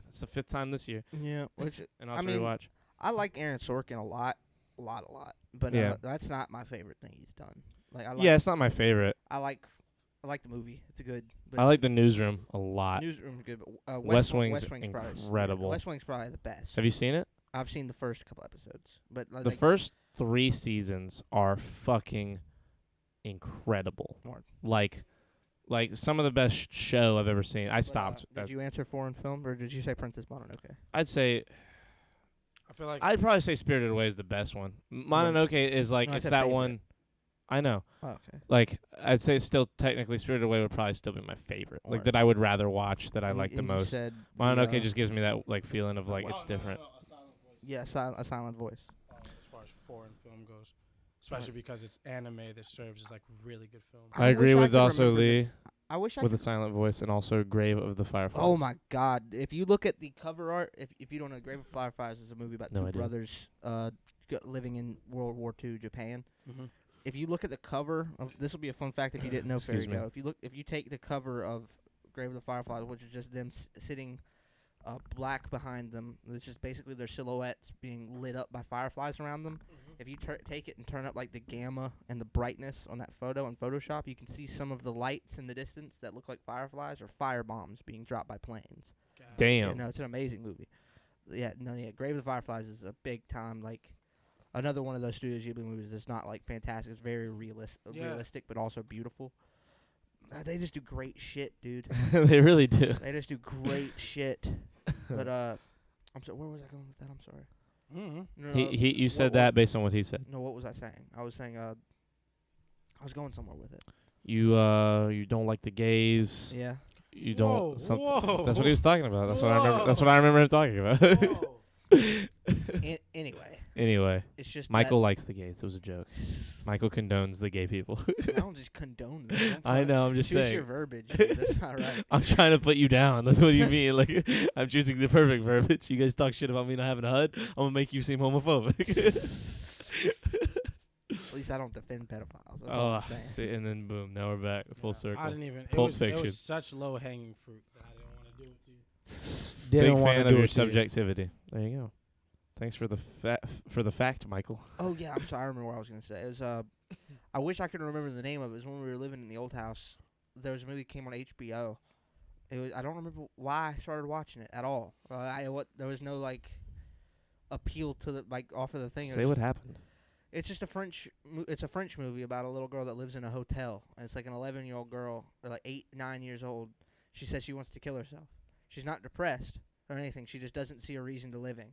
It's the 5th time this year, Yeah, which and I'll I mean, rewatch. I like Aaron Sorkin a lot. But Yeah. that's not my favorite thing he's done. Like I like, Yeah, it's not my favorite. I like the movie. It's good. But I like The Newsroom a lot. Newsroom's good. But West Wing's West Wing's probably incredible. West Wing's probably the best. Have you seen it? I've seen the first couple episodes, but The first 3 seasons are fucking incredible. Word. Like some of the best show I've ever seen. I stopped. Did you answer foreign film or did you say Princess Mononoke? I'd say I feel like I'd probably say Spirited Away is the best one. Mononoke is like No, I it's said that favorite. one. I know. Oh, okay. Like I'd say it's still technically Spirited Away would probably still be my favorite. Like Word. that I would rather watch that I And like you- the and you most. said Mononoke just gives me that like feeling of like it's different. yeah, a silent voice. As far as foreign film goes, especially because it's anime that serves as like really good film. I agree wish I with could also remember Lee I wish I with could a silent voice and also Grave of the Fireflies. Oh my God! If you look at the cover art, if you don't know, Grave of Fireflies is a movie about No two idea. brothers living in World War II Japan. Mm-hmm. If you look at the cover, this will be a fun fact if you didn't know. Fairy Excuse me. Go. If you take the cover of Grave of the Fireflies, which is just them sitting black behind them, it's just basically their silhouettes being lit up by fireflies around them. If you take it and turn up like the gamma and the brightness on that photo in Photoshop, you can see some of the lights in the distance that look like fireflies or fire bombs being dropped by planes. Damn. Yeah, no, it's an amazing movie. Yeah, Grave of the Fireflies is a big time, like, another one of those Studio Ghibli movies that's not, like, fantastic. It's very realistic, but also beautiful. They just do great shit, dude. They really do. They just do great shit. But, I'm sorry, where was I going with that? I'm sorry. Mm-hmm. No, You said that based on what he said. No, what was I saying? I was saying, I was going somewhere with it. You don't like the gays. Yeah. You don't. Whoa, whoa. That's what he was talking about. That's what I remember. That's what I remember him talking about. Anyway, Anyway, it's just Michael likes the gays. It was a joke. Michael condones the gay people. I don't just condone them. I know. I'm just Choose saying. your verbiage. Dude. That's not right. I'm trying to put you down. That's what you mean. Like I'm choosing the perfect verbiage. You guys talk shit about me not having a HUD. I'm gonna make you seem homophobic. least I don't defend pedophiles. That's all I'm saying. see, and then boom, now we're back full Yeah, circle. I didn't even. It Pulp was, Fiction. It was such low hanging fruit that I didn't want to do it to you. Big Didn't wanna fan do of your it to you. subjectivity. There you go. Thanks for the fact, Michael. Oh yeah, I'm sorry. I remember what I was gonna say. It was I wish I could remember the name of it. It was when we were living in the old house. There was a movie that came on HBO. It was I don't remember why I started watching it at all. There was no like appeal to the like off of the thing. Say what happened. It's just a it's a French movie about a little girl that lives in a hotel, and it's like an 11-year-old girl, or like 9 years old. She says she wants to kill herself. She's not depressed or anything. She just doesn't see a reason to living.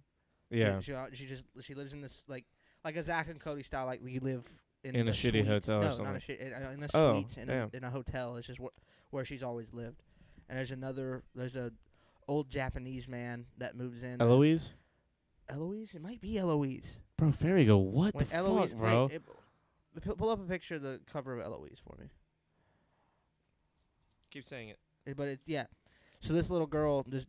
Yeah. She lives in this like a Zack and Cody style, like you live in In a the shitty suite. hotel or No, something. not a shit. In a Oh, suite damn. in a hotel. It's just where she's always lived. And there's a old Japanese man that moves in. Eloise? Eloise? It might be Eloise. Bro, Fairy what When the Eloise, fuck, bro? pull up a picture of the cover of Eloise for me. Keep saying it. But it's yeah. So this little girl just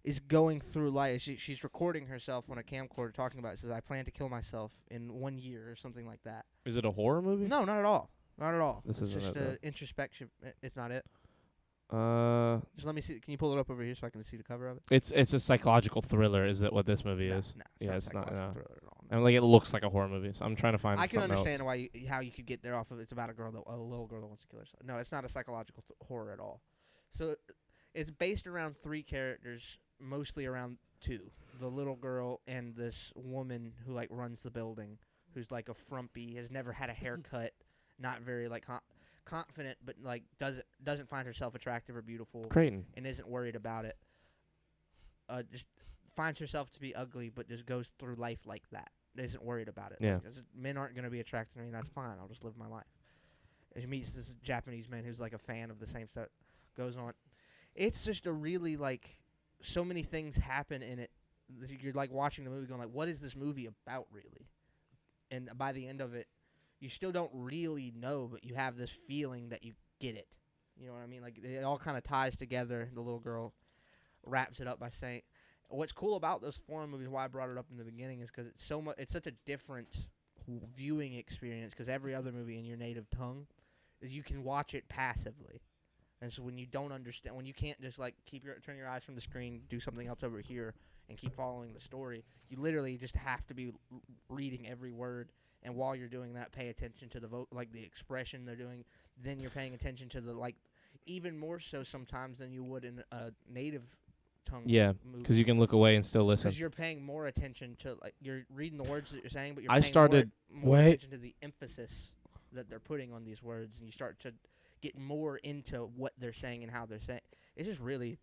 is going through life. She's recording herself on a camcorder talking about it. Says, I plan to kill myself in 1 year or something like that. Is it a horror movie? No, not at all. Not at all. This It's isn't just it, though. introspection. It's not it. Just let me see. Can you pull it up over here so I can see the cover of it? it's a psychological thriller. Is that what this movie No, is? no, Yeah, not it's not, psychological no. thriller at all. I mean, like it looks like a horror movie. So I'm trying to find. I can something understand else. how you could get there off of it's about a little girl that wants to kill herself. No, it's not a psychological horror at all. So it's based around 3 characters, mostly around 2. The little girl and this woman who like runs the building, who's like a frumpy, has never had a haircut, not very like confident, but like doesn't find herself attractive or beautiful, Creighton. and isn't worried about it. Just finds herself to be ugly, but just goes through life like that. Isn't worried about it. Yeah. Like, men aren't going to be attracted to me. That's fine. I'll just live my life. And she meets this Japanese man who's like a fan of the same stuff. Goes on. It's just a really like so many things happen in it. You're like watching the movie, going like, what is this movie about really? And by the end of it, you still don't really know, but you have this feeling that you get it. You know what I mean? Like it all kind of ties together. The little girl wraps it up by saying, "What's cool about those foreign movies? Why I brought it up in the beginning is because it's it's such a different viewing experience. Because every other movie in your native tongue, is you can watch it passively, and so when you don't understand, when you can't just like turn your eyes from the screen, do something else over here, and keep following the story, you literally just have to be reading every word. And while you're doing that, pay attention to the expression they're doing. Then you're paying attention to the even more so sometimes than you would in a native tongue Yeah, movie. because you can look away and still listen. Because you're paying more attention to you're reading the words that you're saying, but you're I paying started- more attention to the emphasis that they're putting on these words, and you start to get more into what they're saying and how they're saying. It's just really,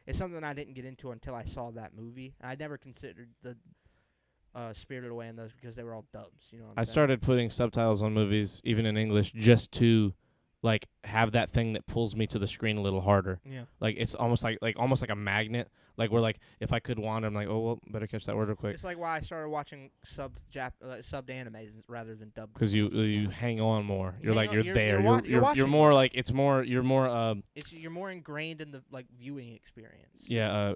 it's something I didn't get into until I saw that movie. I never considered the Spirited Away in those because they were all dubs. You know what I'm I saying? started putting subtitles on movies, even in English, just to like have that thing that pulls me to the screen a little harder. Yeah. Like it's almost like a magnet. Like where like if I could wander, I'm like, oh well, better catch that word real quick. It's like why I started watching subbed animes rather than dubbed. Because you hang on more. You You're hang like on- you're you're there. wa- you're You're watching more it. like you're more You're more ingrained in the viewing experience.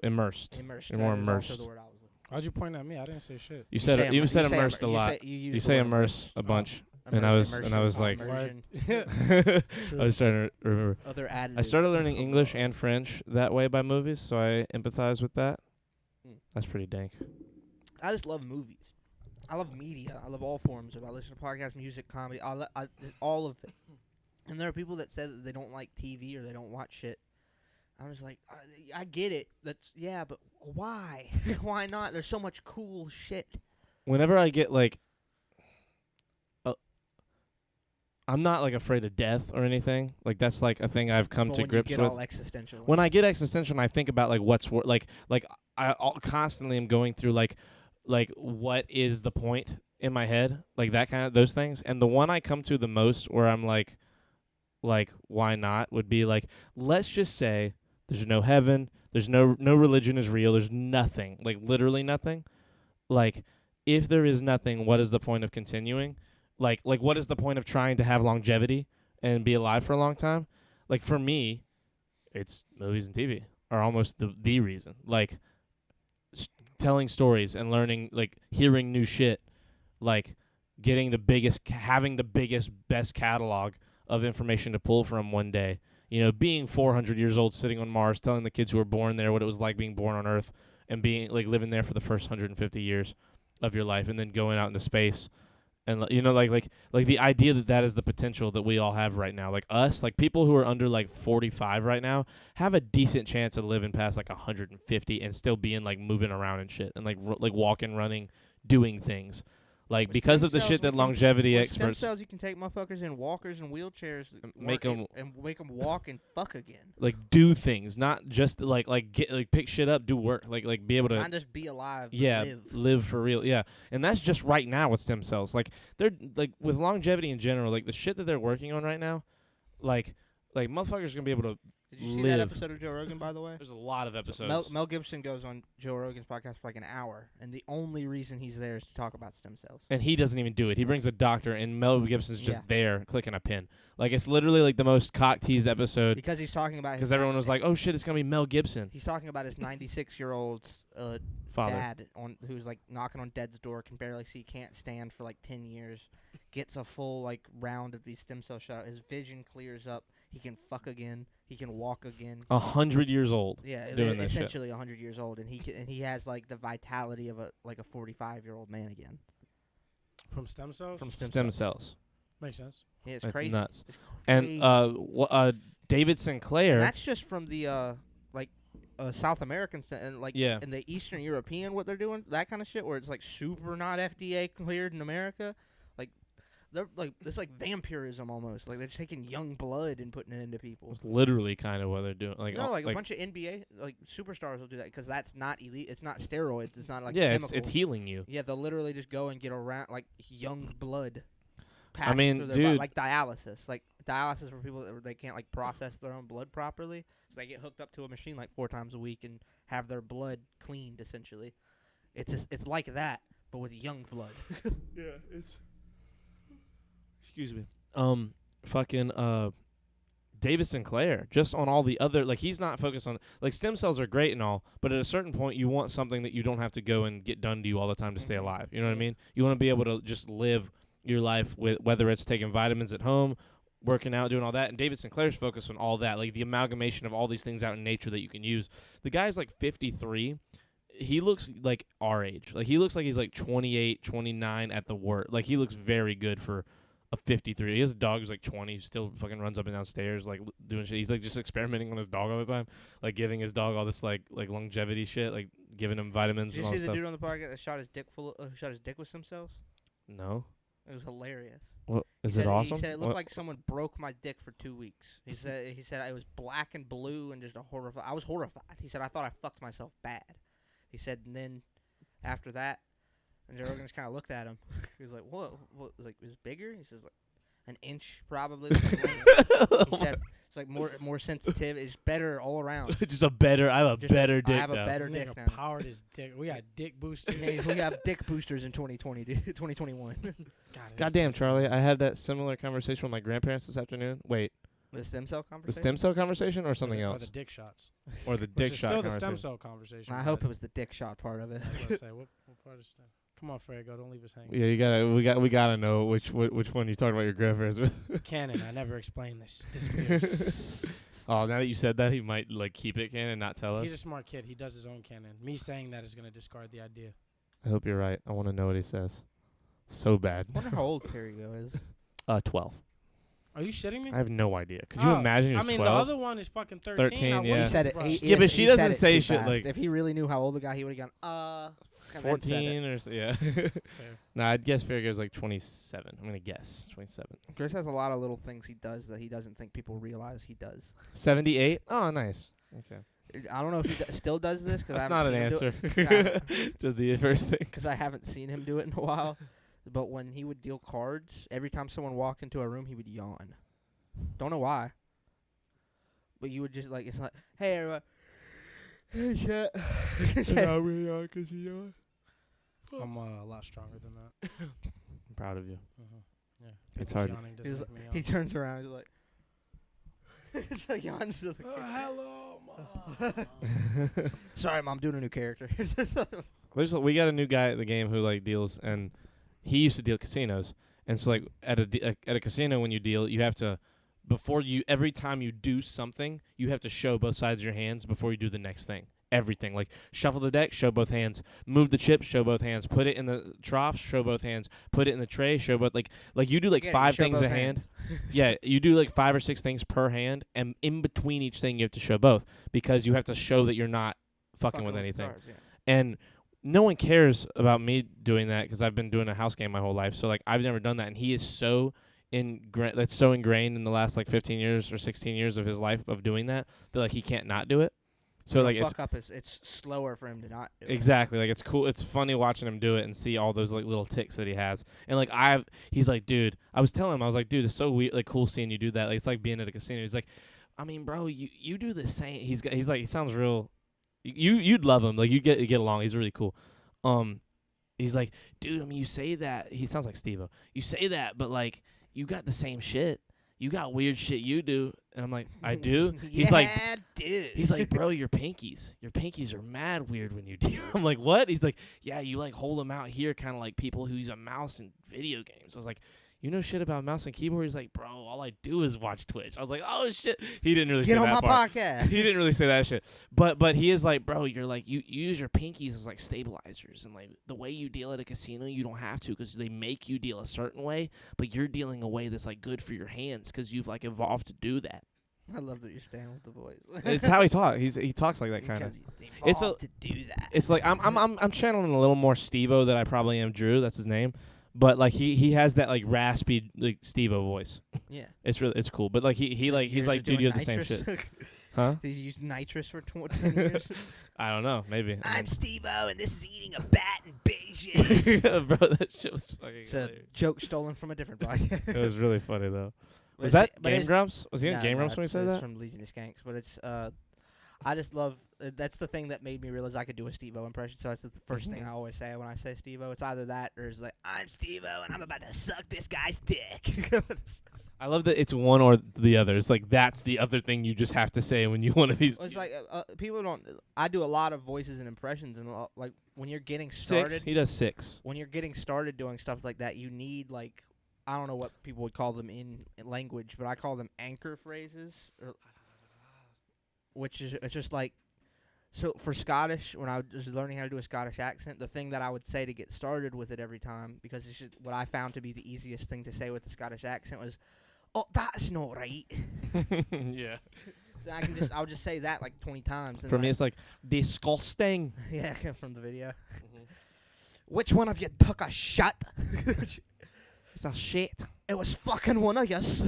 immersed. Immersed. You're more that is also immersed. the word I was looking for. Why'd you point at me? I didn't say shit. You said you said say immersed a lot. You You use the say word immerse a bunch. And I Immersion, was like- immersion, I was trying to remember. other additives. I started learning English and French that way by movies, so I empathize with that. Mm. That's pretty dank. I just love movies. I love media. I love all forms of it. I listen to podcasts, music, comedy. All of it. And there are people that say that they don't like TV or they don't watch shit. I was like, I get it. But why? Why not? There's so much cool shit. Whenever I get like, I'm not like afraid of death or anything. Like that's like a thing I've come But to when grips you get with. all existential. When I get existential, and I think about like what's like I constantly am going through like what is the point in my head, like that kind of those things. And the one I come to the most, where I'm like why not, would be like, let's just say there's no heaven, there's no religion is real, there's nothing, like literally nothing. Like if there is nothing, what is the point of continuing? Like what is the point of trying to have longevity and be alive for a long time? Like for me, it's movies and TV are almost the reason. Like telling stories and learning, like hearing new shit, like getting the biggest, having the biggest, best catalog of information to pull from one day. You know, being 400 years old, sitting on Mars, telling the kids who were born there what it was like being born on Earth, and being like living there for the first 150 years of your life, and then going out into space, and you know, like the idea that is the potential that we all have right now. Like us, like people who are under like 45 right now, have a decent chance of living past like 150 and still being like moving around and shit, and like walking, running, doing things. Like, With because stem of the cells, shit that we can- longevity With experts stem cells, you can take motherfuckers in walkers and wheelchairs, make work 'em- and make them walk and fuck again. like do things, not just like get like pick shit up, do work, like be able to Not just be alive. But yeah live. live for real. Yeah, and that's just right now with stem cells. Like they're like with longevity in general, like the shit that they're working on right now, like motherfuckers gonna be able to. Did you see live. that episode of Joe Rogan, by the way? There's a lot of episodes. Mel Gibson goes on Joe Rogan's podcast for like an hour, and the only reason he's there is to talk about stem cells. And he doesn't even do it. He brings a doctor, and Mel Gibson's just Yeah. there clicking a pin. Like, it's literally like the most cock teased episode Because he's talking about his because everyone was like, "Oh shit, it's gonna be Mel Gibson." he's talking about his 96-year-old Father. dad who's like knocking on dead's door, can barely see, can't stand for like 10 years, gets a full like round of these stem cell shots. His vision clears up. He can fuck again. He can walk again. 100 years old. Yeah, doing this shit. essentially 100 years old, and he has like the vitality of a 45-year-old man again From stem cells? from Stem cells. Makes sense. Yeah, it's That's crazy. nuts. It's And crazy. David Sinclair. And that's just from the South American and like Yeah. in the Eastern European, what they're doing, that kind of shit, where it's like super not FDA cleared in America. Like they're like it's like vampirism almost. Like they're taking young blood and putting it into people. It's literally kind of what they're doing. Like, No, like a bunch of NBA like superstars will do that because that's not elite. It's not steroids. It's not like yeah, chemicals. it's healing you. Yeah, they'll literally just go and get around like young blood. I mean, passed through their dude. like dialysis. Like dialysis for people that they can't like process their own blood properly, so they get hooked up to a machine like 4 times a week and have their blood cleaned. Essentially, it's like that, but with young blood. Yeah, it's. Excuse me. Fucking David Sinclair, just on all the other, like, he's not focused on, like, stem cells are great and all, but at a certain point you want something that you don't have to go and get done to you all the time to stay alive. You know what I mean? You want to be able to just live your life with, whether it's taking vitamins at home, working out, doing all that. And David Sinclair's focused on all that, like the amalgamation of all these things out in nature that you can use. The guy's like 53. He looks like our age. Like, he looks like he's like 28, 29 at the worst. Like, he looks very good for a 53. He has a dog who's like 20, who still fucking runs up and down stairs, like doing shit. He's like just experimenting on his dog all the time, like giving his dog all this like longevity shit, like giving him vitamins Did and you all see that the stuff. dude on the podcast that shot his dick with stem cells? No, It was hilarious. what is He it said awesome? He said it looked What- like someone broke my dick for 2 weeks. He said it was black and blue and just a horrified. I was horrified. He said I thought I fucked myself bad. He said, and then after that, and Joe Rogan just kind of looked at him. He was like, "What? What?" Like, it was bigger. He says like an inch probably. He said it's like more sensitive. It's better all around. just a better. I have a Just better dick I have now. a better dick Nigga now. powered his dick. We got dick boosters. Hey, we have dick boosters in 2020, dude. 2021. God, Goddamn, Charlie! I had that similar conversation with my grandparents this afternoon. Wait, The stem cell the conversation. stem cell conversation or something Or else, the dick shots. or the Which dick is shot still the conversation? stem cell conversation. I but hope it was the dick shot part of it. I was gonna say, what part is stem? Come on, Frego, don't leave us hanging. Yeah, we gotta know which one you talking about your grandparents with. Canon, I never explained this. Disappears. Oh, now that you said that, he might like keep it canon and not tell us. He's a smart kid. He does his own canon. Me saying that is gonna discard the idea. I hope you're right. I want to know what he says. So bad. I wonder how old Perigo is. 12. Are you shitting me? I have no idea. Could you Oh, imagine he I was mean, 12? the other one is fucking 13. 13, I wouldn't yeah. be He said it. surprised. Yeah, but she he doesn't said it say too shit fast. like- If he really knew how old the guy, he would have gone, and then said it. 14 or so, yeah. Nah, I'd guess Farragut's like 27. I'm gonna guess 27. Chris has a lot of little things he does that he doesn't think people realize he does. 78. Oh, nice. Okay, I don't know if he still does this because I that's haven't not an seen answer him do it. to the first thing. Because I haven't seen him do it in a while. But when he would deal cards, every time someone walked into a room, he would yawn. Don't know why. But you would just like, it's like, hey everyone. Hey shit. I'm a lot stronger than that. I'm proud of you. Yeah. It's People's hard. yawning does He's make me He yawn. turns around, he's like, it's like yawns to the Hello, Mom. Sorry, Mom, I'm doing a new character. We got a new guy at the game who like deals, and he used to deal at casinos, and so like at a casino when you deal, you have to every time you do something, you have to show both sides of your hands before you do the next thing. Everything, like shuffle the deck, show both hands, move the chips, show both hands, put it in the trough, show both hands, put it in the tray, show both, like you do like Get it, 5 show things both a hand. hands. Yeah, you do like 5 or 6 things per hand, and in between each thing you have to show both because you have to show that you're not fucking with anything. cards, yeah. And no one cares about me doing that because I've been doing a house game my whole life. So like I've never done that, and he is so that's so ingrained in the last like 15 years or 16 years of his life of doing that like he can't not do it. So like fuck up it's slower for him to not do it. exactly, like it's cool. It's funny watching him do it and see all those like little ticks that he has. And like he's like, dude, I was telling him, I was like, dude, it's so weird, like cool seeing you do that. Like it's like being at a casino. He's like, I mean, bro, you do the same. He's like, he sounds real. You'd love him. Like you get along. He's really cool. He's like, dude, I mean, you say that. He sounds like Steve-O. You say that, but like you got the same shit. You got weird shit you do. And I'm like, I do? He's like, dude. He's like, bro, your pinkies are mad weird when you deal. I'm like, what? He's like, yeah, you like hold them out here kind of like people who use a mouse in video games. I was like, you know shit about mouse and keyboard? He's like, bro, all I do is watch Twitch. I was like, oh shit. He didn't really say Get on that my part. podcast. He didn't really say that shit. But he is like, bro, you're like, you use your pinkies as like stabilizers, and like the way you deal at a casino, you don't have to because they make you deal a certain way, but you're dealing a way that's like good for your hands because you've like evolved to do that. I love that you're staying with the voice. It's how he talks. He talks like that kind of. It's to do that. It's like I'm channeling a little more Steve-O than I probably am Drew. That's his name. But like he has that like raspy like Steve-O voice. Yeah. It's cool. But like he's like, dude, you have the same shit. Huh? He's used nitrous for 10 years. I don't know. Maybe. I'm Steve-O, and this is eating a bat in Beijing. Bro, that shit was fucking It's a hilarious. joke stolen from a different podcast. It was really funny though. But Was it's- that but Game it's- Grumps? Was he in No, Game no, Grumps when he it's- said it's that? from Legion of Skanks, but it's I just love that's the thing that made me realize I could do a Steve-O impression. So that's the first thing I always say when I say Steve-O. It's either that or it's like, I'm Steve-O and I'm about to suck this guy's dick. I love that it's one or the other. It's like that's the other thing you just have to say when you want to be. Well, it's like people don't. I do a lot of voices and impressions, and like when you're getting started, 6. He does 6. when you're getting started doing stuff like that, you need like I don't know what people would call them in language, but I call them anchor phrases, which is it's just like. So for Scottish, when I was learning how to do a Scottish accent, the thing that I would say to get started with it every time, because it's just what I found to be the easiest thing to say with the Scottish accent was, "Oh, that's not right." Yeah. So I would just say that like 20 times. And For me, like- it's like disgusting. yeah, from the video. Which one of you took a shot? It's a shit. It was fucking one of yous.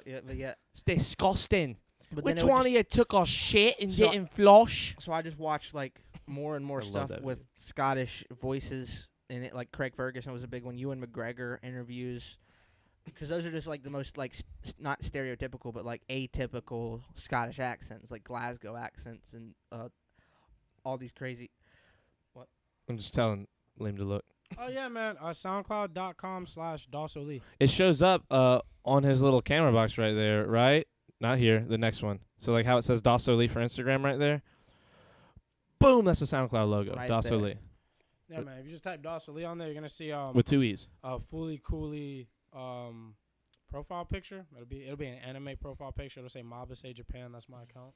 yeah, but yeah. It's disgusting. But then Which it would one just- of you took a shit and So- didn't flush? So I just watched like more and more I love stuff that with Scottish voices in it. Like Craig Ferguson was a big one. Ewan McGregor interviews, because those are just like the most like not stereotypical but like atypical Scottish accents, like Glasgow accents and all these crazy. I'm just telling Liam to look. Oh yeah, man. SoundCloud.com/DawsO'Lee. It shows up on his little camera box right there, right? Not here, the next one. So like how it says DawsO'Lee for Instagram right there. Boom, that's the SoundCloud logo. Right DawsO'Lee. Yeah, man. If you just type DawsO'Lee on there, you're gonna see With 2 E's. a fully coolly profile picture. It'll be an anime profile picture. It'll say Mabase Japan. That's my account.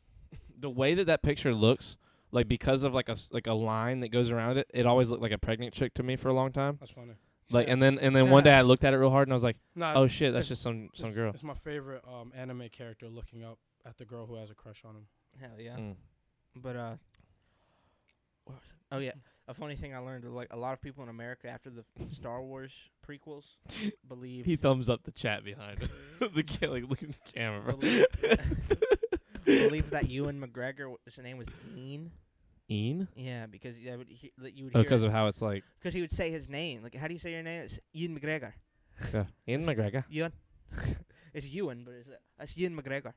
The way that picture looks, like because of like a line that goes around it, it always looked like a pregnant chick to me for a long time. That's funny. Like and then one day I looked at it real hard and I was like, No, oh shit, that's it's- just some girl. It's my favorite anime character looking up at the girl who has a crush on him. Hell yeah. Mm. But oh yeah, a funny thing I learned, like a lot of people in America after the Star Wars prequels believe He thumbs up the chat behind him. The like look at the camera, bro. believe that Ewan McGregor, his name was Ian. Ian? Yeah, because you would Oh, hear because of how it's like because he would say his name. Like, how do you say your name? It's Ian McGregor. Ian McGregor. Ewan. It's Ewan, but that's Ian McGregor.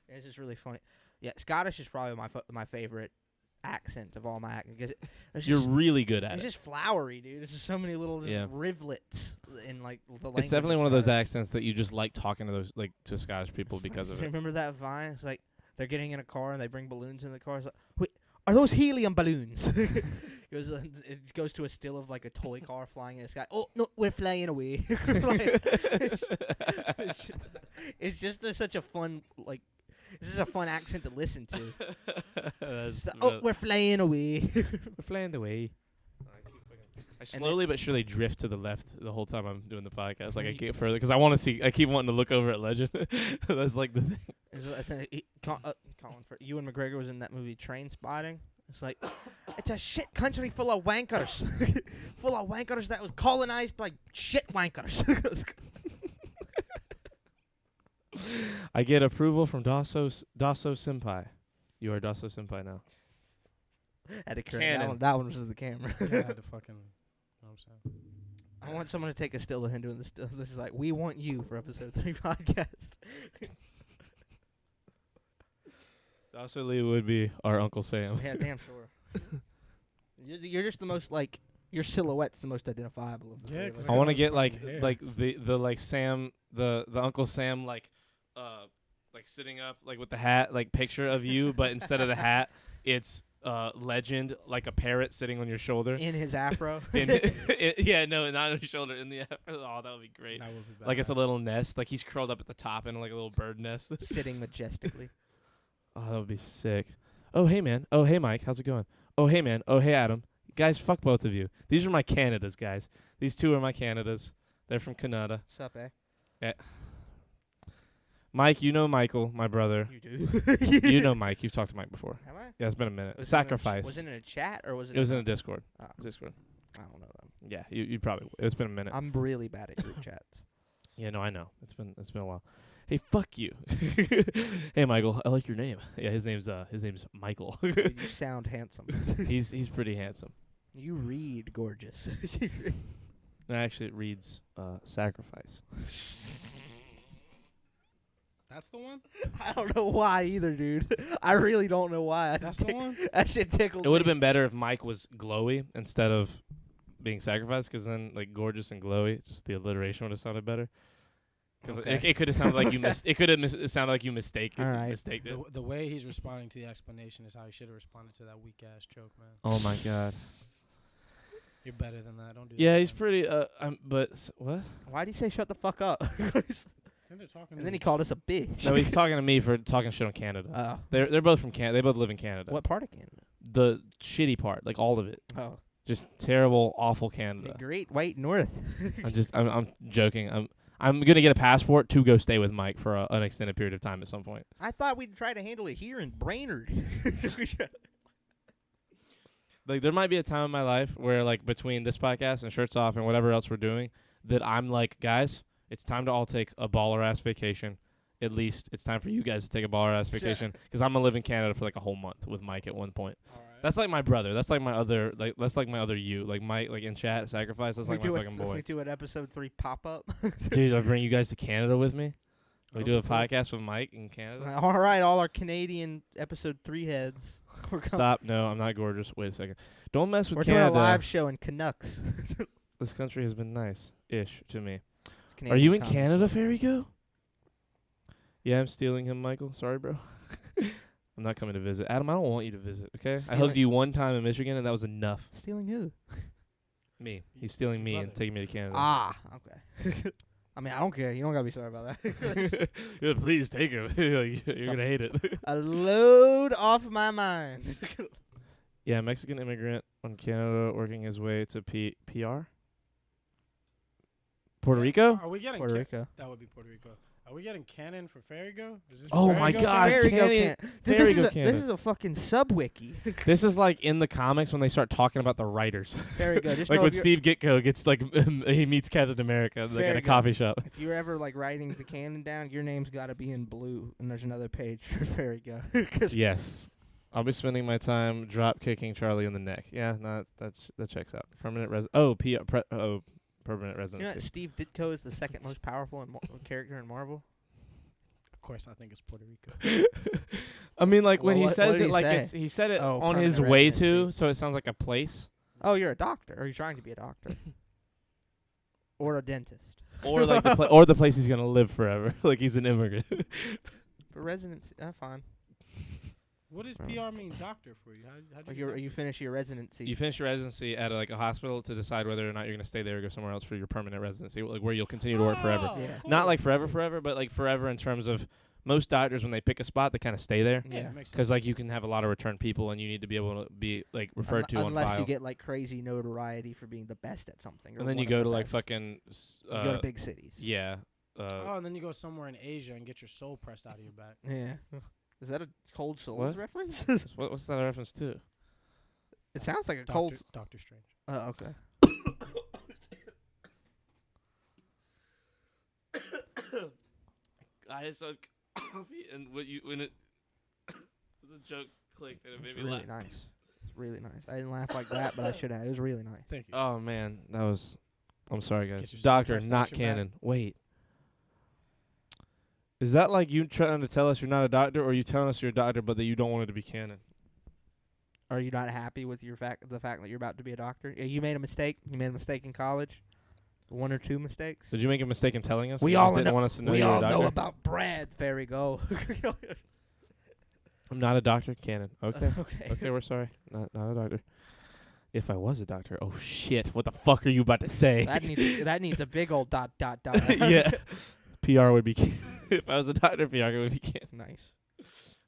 It's just really funny. Yeah, Scottish is probably my favorite accent of all my accents. You're really good at It's it. just flowery, dude. It's just so many little just Yeah. rivulets in like the language. It's definitely one of those Scottish. accents that you just like talking to those like to Scottish people because of it. Remember that Vine? It's like they're getting in a car and they bring balloons in the car. It's like, wait, are those helium balloons? It goes to a still of like a toy car flying in the sky. Oh no, we're flying away. Like, it's just such a fun like. This is a fun accent to listen to. It's just, oh, we're flying away. We're flying away. I slowly but surely drift to the left the whole time I'm doing the podcast. Like I get further because I want to see. I keep wanting to look over at Legend. That's like the thing. I think Colin, Ewan McGregor was in that movie Train Spotting. It's like it's a shit country full of wankers, full of wankers that was colonized by shit wankers. I get approval from Dasso Senpai. You are Dasso Senpai now. Had to correct Canon. that one was the camera. Yeah, I had to fucking. You know what I'm saying? I want someone to take a still of him doing the still. This is like, we want you for episode 3 podcast. Dasso Lee would be our Uncle Sam. Yeah, damn sure. You're just the most like your silhouette's the most identifiable of the Yeah, three of 'cause us. I want to got get those fucking hair. like the like Sam the Uncle Sam like sitting up like with the hat like picture of you, but instead of the hat it's Legend like a parrot sitting on your shoulder. in his afro. Yeah, no, not on your shoulder, in the afro. Oh, that would be great. That would be Like it's a badass. little nest, like he's curled up at the top in like a little bird nest. sitting majestically. Oh, that would be sick. Oh, hey, man. Oh, hey, Mike. How's it going? Oh, hey, man. Oh, hey, Adam. Guys, fuck both of you. These are my Canadas, guys. These two are my Canadas. They're from Canada. Sup, eh? Mike, you know Michael, my brother. You do. You know Mike. You've talked to Mike before. Have I? Yeah, it's been a minute. Was Sacrifice. was it in a chat or was it? It was in a Discord. Oh, Discord. I don't know them. Yeah, you probably. It's been a minute. I'm really bad at group chats. Yeah, no, I know. It's been a while. Hey, fuck you. Hey, Michael. I like your name. Yeah, his name's Michael. You sound handsome. He's pretty handsome. You read gorgeous. No, actually, it reads Sacrifice. That's the one. I don't know why either, dude. I really don't know why. That's the one. That shit tickled It would have me. been better if Mike was glowy instead of being sacrificed, because then like gorgeous and glowy, just the alliteration would have sounded better. Because Okay. it could have sounded like you it could have sounded like you mistaked All right. it. The way he's responding to the explanation is how he should have responded to that weak ass joke, man. Oh my god. You're better than that. Don't do Yeah, that. he's man. pretty. But what? Why'd he say shut the fuck up? I think they're talking. And then he called us a bitch. No, he's talking to me for talking shit on Canada. Oh. They're both from Canada. They both live in Canada. What part of Canada? The shitty part, like all of it, Oh. just terrible, awful The Canada. Great White North. I'm joking. I'm gonna get a passport to go stay with Mike for an extended period of time at some point. I thought we'd try to handle it here in Brainerd. Like there might be a time in my life where like between this podcast and Shirts Off and whatever else we're doing, that I'm like, guys, it's time to all take a baller ass vacation. At least it's time for you guys to take a baller ass vacation, because I'm gonna live in Canada for like a whole month with Mike at one point. All right. That's like my brother. That's like my other you. Like Mike, like in chat, Sacrifice. That's like my fucking We boy. do an episode 3 pop up. Dude, I bring you guys to Canada with me. We do a Okay, cool. podcast with Mike in Canada. All right, all our Canadian episode 3 heads. We're coming. Stop. No, I'm not gorgeous. Wait a second. Don't mess with We're doing Canada. a live show in Canucks. This country has been nice-ish to me. It's Are Canadian you in comedy. Canada, Fairy Go? Yeah, I'm stealing him, Michael. Sorry, bro. I'm not coming to visit. Adam, I don't want you to visit, okay? I Stealing- hugged you one time in Michigan, and that was enough. Stealing who? Me. He's stealing me and brother. taking me to Canada. Ah, okay. I mean, I don't care. You don't gotta be sorry about that. Yeah, please take him. You're going to hate it. A load off my mind. Yeah, Mexican immigrant on Canada working his way to PR? Puerto Rico? Are we getting Puerto Rico. That would be Puerto Rico. Are we getting canon for Ferigo? Is this Oh Ferigo my God, canon? Fairy Go Canyon- can. Dude, Fairy this Go is a Canada. this is a fucking sub wiki. This is like in the comics when they start talking about the writers. Fairy Go. Just Like know when if you're, Steve Ditko gets like he meets Captain America like Very at a good. coffee shop. if you're ever like writing the canon down, your name's got to be in blue, and there's another page for Fairy Go. 'Cause Yes. I'll be spending my time drop kicking Charlie in the neck. Yeah, no, that checks out. Permanent permanent you know residency. that Steve Ditko is the second most powerful character in Marvel. Of course, I think it's Puerto Rico. I mean, like when Well, he what says did it, he like say? he said it Oh, on his permanent way residency. to, so it sounds like a place Oh, you're a doctor, or you're trying to be a doctor, or a dentist. or like the place he's gonna live forever. Like he's an immigrant. For residency, fine. What does PR mean, doctor, for you? How do Like you? you finish your residency. You finish your residency at a hospital to decide whether or not you're going to stay there or go somewhere else for your permanent residency, like where you'll continue to work forever. Oh, Yeah. cool. Not like forever, but like forever in terms of most doctors when they pick a spot, they kind of stay there. Yeah, Yeah. makes Because sense. like you can have a lot of return people, and you need to be able to be like referred to on unless file. you get like crazy notoriety for being the best at something. Or And then one you of go the to like best. fucking. You go to big cities. Yeah. Oh, and then you go somewhere in Asia and get your soul pressed out of your back. Yeah. Is that a Cold Souls What? reference? What's that a reference to? It sounds like a cold. Doctor Strange. Oh, okay. I had some coffee, and when it was a joke clicked, and it made It's me really laugh. nice. It's really nice. I didn't laugh like that, but I should have. It was really nice. Thank you. Oh man, that was. I'm sorry, guys. Get your Doctor, super not station back. canon. Wait. Is that like you trying to tell us you're not a doctor, or you telling us you're a doctor but that you don't want it to be canon? Are you not happy with the fact that you're about to be a doctor? Yeah, you made a mistake. You made a mistake in college. 1 or 2 mistakes. Did you make a mistake in telling us? We You all just didn't know- want us to know we you were all a doctor. know about Brad. There we go. I'm not a doctor. Canon. Okay. Okay. Okay, we're sorry. Not a doctor. If I was a doctor, oh shit! What the fuck are you about to say? That needs a big old dot. Yeah. PR would be if I was a doctor, PR would be canon. Nice.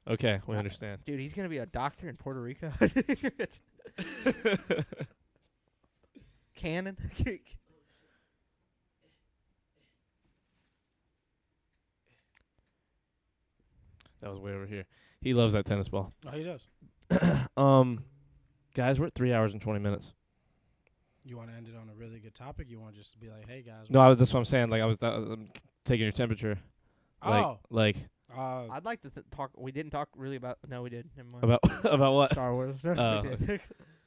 Okay, we understand. Dude, he's gonna be a doctor in Puerto Rico. Cannon. That was way over here. He loves that tennis ball. Oh, he does. Guys, we're at 3 hours and 20 minutes. You want to end it on a really good topic? You want to just be like, hey guys. No, that's what I'm saying. Like I was taking your temperature. Oh. Like I'd like to talk. We didn't talk really about. No, we did. Never mind. about about what? Star Wars. Oh. We did.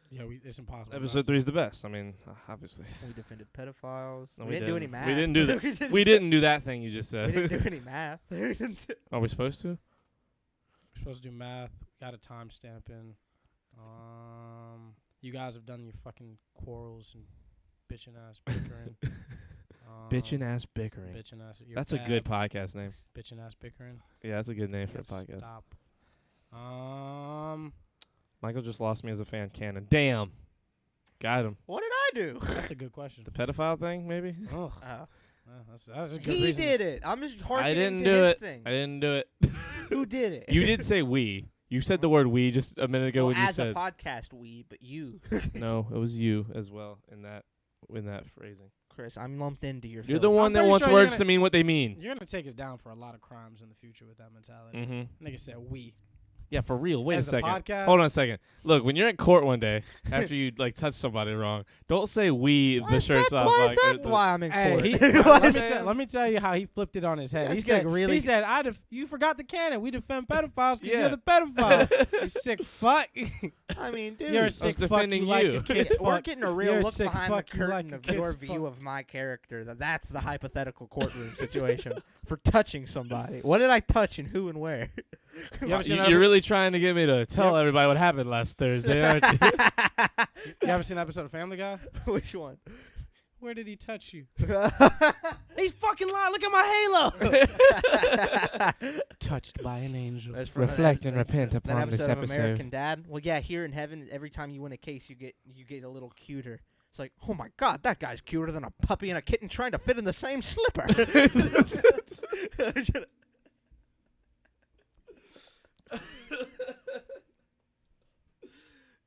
Yeah, it's impossible. Episode 3 is the best. I mean, obviously. We defended pedophiles. No, we didn't do any math. We didn't do that. We didn't do that thing you just We said. didn't do any math. Are we supposed to? We're supposed to do math. We got a timestamp in. You guys have done your fucking quarrels and bitching ass bickering. Bitchin' ass bickering. Bitching ass. You're That's a bad, good podcast name. Bitching ass bickering. Yeah, that's a good name for a Yes, podcast. Stop. Michael just lost me as a fan. Canon. Damn. Got him. What did I do? That's a good question. The pedophile thing, maybe? Ugh. Oh. That's a good He reason. did it. I'm just harkening I didn't to do his it. thing. I didn't do it. Who did it? You did say we. You said the word we just a minute ago well, when you as said a podcast, we, but you, no. It was you as well in that phrasing. Chris, I'm lumped into your. You're the film. one that pretty wants sure you're words gonna- to mean what they mean. You're gonna take us down for a lot of crimes in the future with that mentality. Mm-hmm. Nigga said we. Yeah, for real. Wait As a second. podcast? Hold on a second. Look, when you're in court one day after you like touch somebody wrong, don't say we Why the is shirts that, off. Why like, is that the- why I'm in Hey, court? he, Why let, is me that- let me tell you how he flipped it on his head. That's He said, really- he said, you forgot the canon. We defend pedophiles because Yeah. you're the pedophile. You sick fuck. I mean, dude, You're a sick fuck. You defending like you. a kid's we're fuck. getting a real You're a look sick behind the fuck, you like curtain a of your kid's view fuck. of my character. That's the hypothetical courtroom situation for touching somebody. What did I touch and who and where? You ever seen that You're really trying to get me to tell everybody what happened last Thursday, aren't you? You ever seen an episode of Family Guy? Which one? Where did he touch you? He's fucking lying. Look at my halo. Touched by an angel. That's from Reflect and that- repent that upon this episode of episode. American Dad. Well, yeah, here in heaven, every time you win a case, you get a little cuter. It's like, oh my God, that guy's cuter than a puppy and a kitten trying to fit in the same slipper.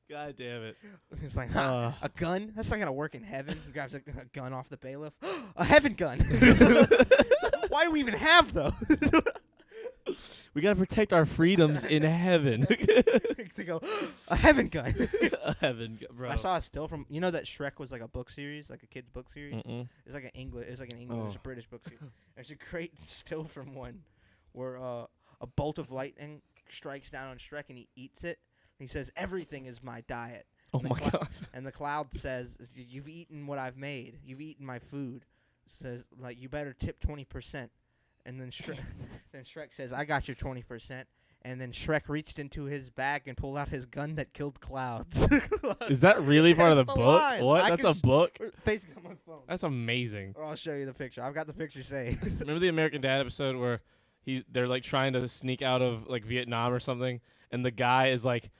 God damn it. It's like, huh, a gun? That's not gonna work in heaven. He grabs a gun off the bailiff. A heaven gun. Why do we even have those? We gotta protect our freedoms in heaven. They go, a heaven gun. Heaven, bro. I saw a still from that Shrek was like a book series, like a kid's book series. Mm-mm. It's like an English, Oh. a British book series. There's a great still from one where a bolt of lightning strikes down on Shrek and he eats it. And he says, "Everything is my diet." Oh The my cloud- God. And the cloud says, "You've eaten what I've made. You've eaten my food." Says like, "You better tip 20%." And then Shrek says, "I got your 20%." And then Shrek reached into his bag and pulled out his gun that killed clouds. Is that really part of the That's the book? line. What? I That's can a book? Basically on my phone. That's amazing. Or I'll show you the picture. I've got the picture saved. Remember the American Dad episode where they're like trying to sneak out of like Vietnam or something, and the guy is like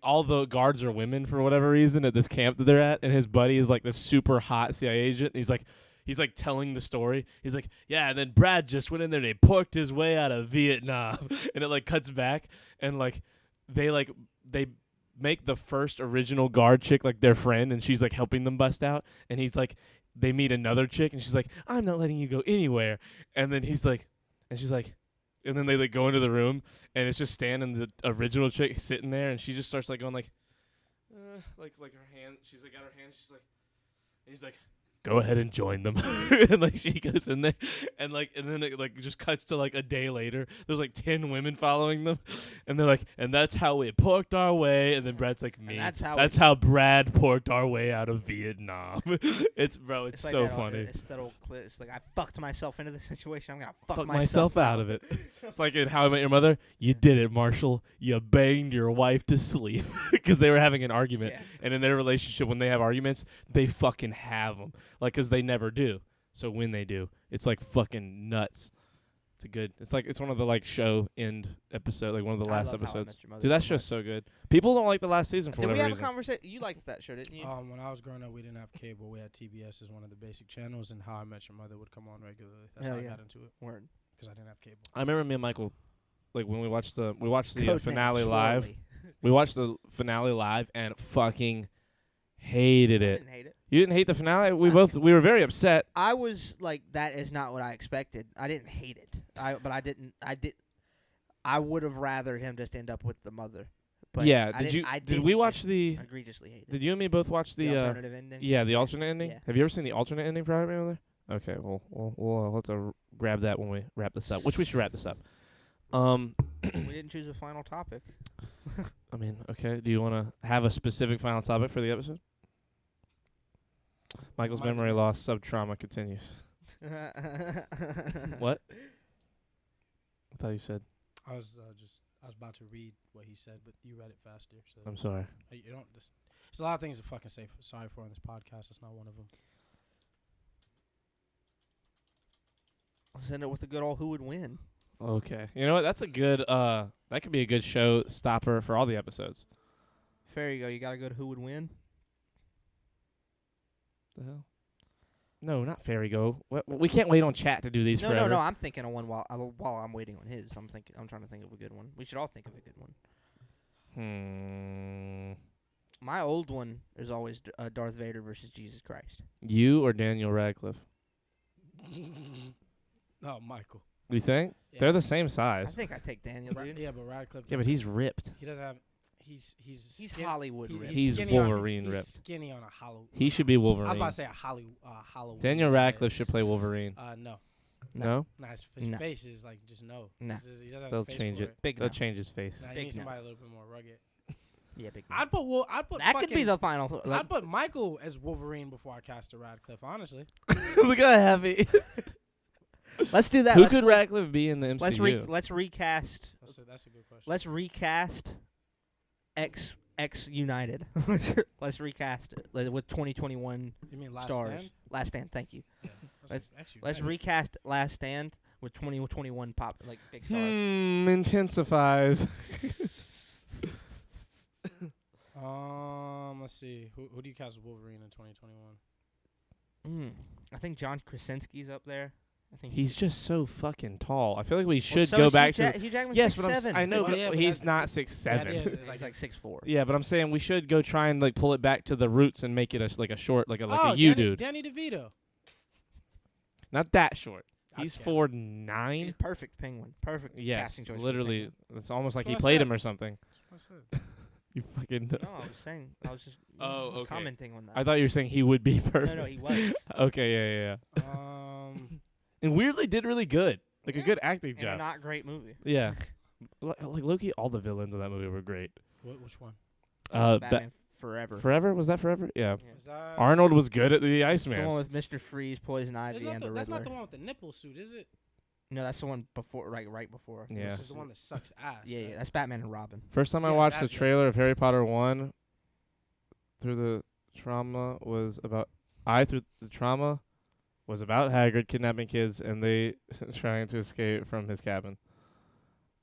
all the guards are women for whatever reason at this camp that they're at, and his buddy is like this super hot CIA agent. And he's like telling the story. He's like, yeah, and then Brad just went in there and he porked his way out of Vietnam, and it like cuts back, and like they make the first original guard chick like their friend, and she's like helping them bust out, and he's like, they meet another chick, and she's like, I'm not letting you go anywhere, and then he's like, and she's like. And then they like go into the room, and it's just Stan and the original chick sitting there, and she just starts like going like her hand. She's like got her hand. She's like, and he's like, go ahead and join them, and like she goes in there, and then it like just cuts to like a day later. There's like 10 women following them, and they're like, and that's how we porked our way. And then Brad's like, me. And that's how Brad porked our way out of Vietnam. It's like so that funny. It's that old clip. It's like, I fucked myself into this situation. I'm gonna fuck myself out of it. It's like in How I Met Your Mother. You did it, Marshall. You banged your wife to sleep because they were having an argument. Yeah. And in their relationship, when they have arguments, they fucking have them. Like, because they never do. So when they do, it's like fucking nuts. It's one of the like show end episode, like one of the last love How I episodes. Met Your Mother Dude, that so show's so good. People don't like the last season for Did we whatever have reason. a conversation? You liked that show, didn't you? When I was growing up, we didn't have cable. We had TBS as one of the basic channels, and How I Met Your Mother would come on regularly. That's Hell how yeah. I got into it, Word. because I didn't have cable. I remember me and Michael, like when we watched the Codename finale live. Swirly. We watched the finale live and fucking hated I it. didn't hate it. You didn't hate the finale? We were very upset. I was like, that is not what I expected. I didn't hate it. I would have rather him just end up with the mother. But Yeah. I Did didn't we watch the? egregiously hate it. Did you and me both watch The the? alternative ending? Yeah, the alternate ending. Yeah. Have you ever seen the alternate ending for How I Met Your Mother? Okay, well, we'll have to grab that when we wrap this up. Which we should wrap this up. We didn't choose a final topic. I mean, okay. Do you want to have a specific final topic for the episode? Michael's memory loss, sub-trauma continues. What? I thought you said. I was about to read what he said, but you read it faster. So I'm sorry. You don't. There's a lot of things to fucking say sorry for on this podcast. That's not one of them. Let's end it with a good old who would win. Okay. You know what? That's a good. That could be a good show stopper for all the episodes. There you go. You got a good who would win. The hell? No, not Fairy Go. We can't wait on chat to do these forever. No. I'm thinking of one while I'm waiting on his. I'm trying to think of a good one. We should all think of a good one. My old one is always Darth Vader versus Jesus Christ. You or Daniel Radcliffe? Oh, Michael. Do you think? Yeah. They're the same I size. think I take Daniel, dude. Yeah, but Radcliffe. Yeah, but he's ripped. He doesn't have. He's Hollywood ripped. He's skinny on- Wolverine he's ripped. Skinny on a hollow. He should be Wolverine. I was about to say a Halloween. Daniel Radcliffe should play Wolverine. No. No? Nah, his No. face is like just no. No. He doesn't have They'll a face change for it. Big They'll no. change his face. Nah, you Big need no. somebody a little bit more rugged. Yeah, big. I'd put That fucking, could be the final. I'd put Michael as Wolverine before I cast a Radcliffe. Honestly. Look how happy. Let's do that. Who Let's could Radcliffe be in the MCU? let's recast. That's a good question. Let's recast X United. Let's recast it with 2021 You mean Last stars. Stand? Last Stand. Thank you. Yeah. Let's recast Last Stand with 2021 pop like big stars. Intensifies. Let's see. Who do you cast as Wolverine in 2021? I think John Krasinski's up there. I think He's just so fucking tall. I feel like we Well, should so go is back Hugh to. Hugh Jackman's Yes, 6'7". but I know Well, yeah, but he's that's- not The 6'7". idea is He's like 6'4". Yeah, but I'm saying we should go try and like pull it back to the roots and make it a short, like a Danny, you dude. Danny DeVito. Not that short. I'd He's count. 4'9". He's perfect penguin. Perfect Yes, casting choice. for literally. Penguin. It's almost That's like he what I played said. him or something. That's what I said. You fucking. No, I was saying. I was just Oh, okay. commenting on that. I thought you were saying he would be perfect. No, he was. Okay, yeah. And weirdly did really good. Like a Yeah. good acting In a job. not great movie. Yeah. Like Loki, all the villains in that movie were great. Which one? Batman Forever. Forever? Was that Forever? Yeah. Yeah. Is that Arnold was good at the It's the one Iceman. with Mr. Freeze, Poison Ivy, and the that's Riddler. not the one with the nipple suit, is it? No, that's the one before, right before. Yeah. This is the one that sucks ass. Yeah, right? that's Batman and Robin. First time I Yeah, watched that- the trailer of Harry Potter 1 through the trauma was about through the trauma was about Hagrid kidnapping kids and they trying to escape from his cabin.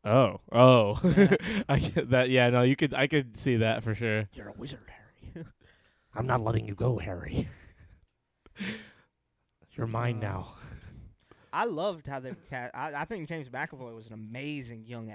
Oh. Yeah. I get that. Yeah, no, I could see that for sure. You're a wizard, Harry. I'm not letting you go, Harry. You're mine now. I loved how they cast. I think James McAvoy was an amazing young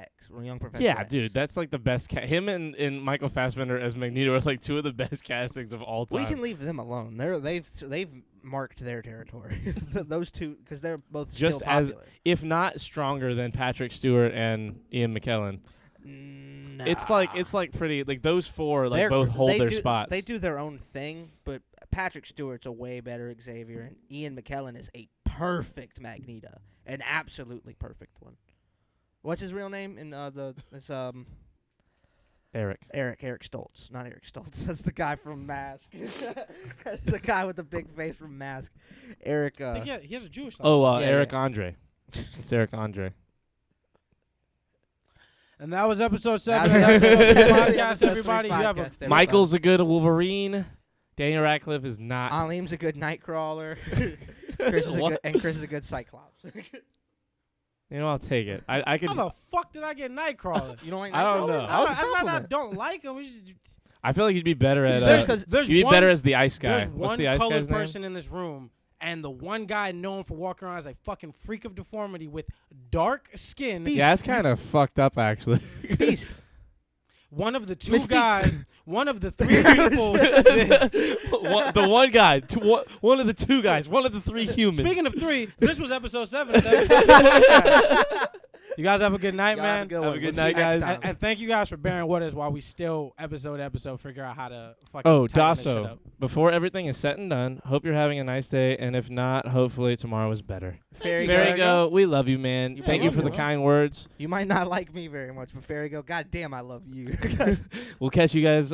Professor Yeah, X. dude, that's like the best. Him and Michael Fassbender as Magneto are like two of the best castings of all time. We can leave them alone. They've marked their territory. Those two, because they're both Just still as- popular. if not stronger than Patrick Stewart and Ian McKellen. Nah. It's like pretty like those four like They're- both hold they their do- spots. They do their own thing, but Patrick Stewart's a way better Xavier, and Ian McKellen is a perfect Magneto, an absolutely perfect one. What's his real name in it's Eric. Eric Stoltz, not Eric Stoltz. That's the guy from Mask. That's the guy with the big face from Mask. Eric. I think he has a Jewish last Oh, name. Yeah, Eric yeah. Andre. It's Eric Andre. And that was episode 7 That of was the episode Episode 3 7 podcast, everybody. You have a podcast, everybody. Michael's a good Wolverine. Daniel Radcliffe is not. Alim's a good Nightcrawler. Chris is What? Chris is a good Cyclops. You know, I'll take it. I could. How the fuck did I get Nightcrawler? You don't like I don't Nightcrawler? know. That was a That's not that I compliment. don't like him. It's just- I feel like you'd be better at. There's You'd be one, better as the ice guy. There's What's one the ice colored guy's name? person in this room, and the one guy known for walking around as a fucking freak of deformity with dark skin. Yeah, it's kind of fucked up actually. Beast. One of the two Mystique. guys, one of the three people. The one guy, one of the two guys, one of the three humans. Speaking of 3, this was episode 7 of the Episode 3 podcast. You guys have a good night, Y'all have a man. good Have one. a good We'll see night, you next guys. time. And thank you guys for bearing with us while we still episode figure out how to fucking Oh, tighten this shit Dasso, up. before everything is said and done, hope you're having a nice day, and if not, hopefully tomorrow is better. Fairy Fairy Go. Go, we love you, man. Yeah, Thank you love for you, the man. kind words. You might not like me very much, but Fairy Go, God damn, I love you. We'll catch you guys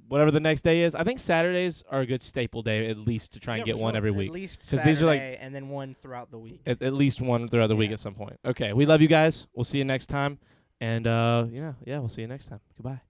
whatever the next day is. I think Saturdays are a good staple day, at least to try and Yeah, get for one sure. every At week. least 'Cause these are like- Saturday and then one throughout the week. At least one throughout the week Yeah. at some point. Okay, we love you guys. We'll see you next time. And, we'll see you next time. Goodbye.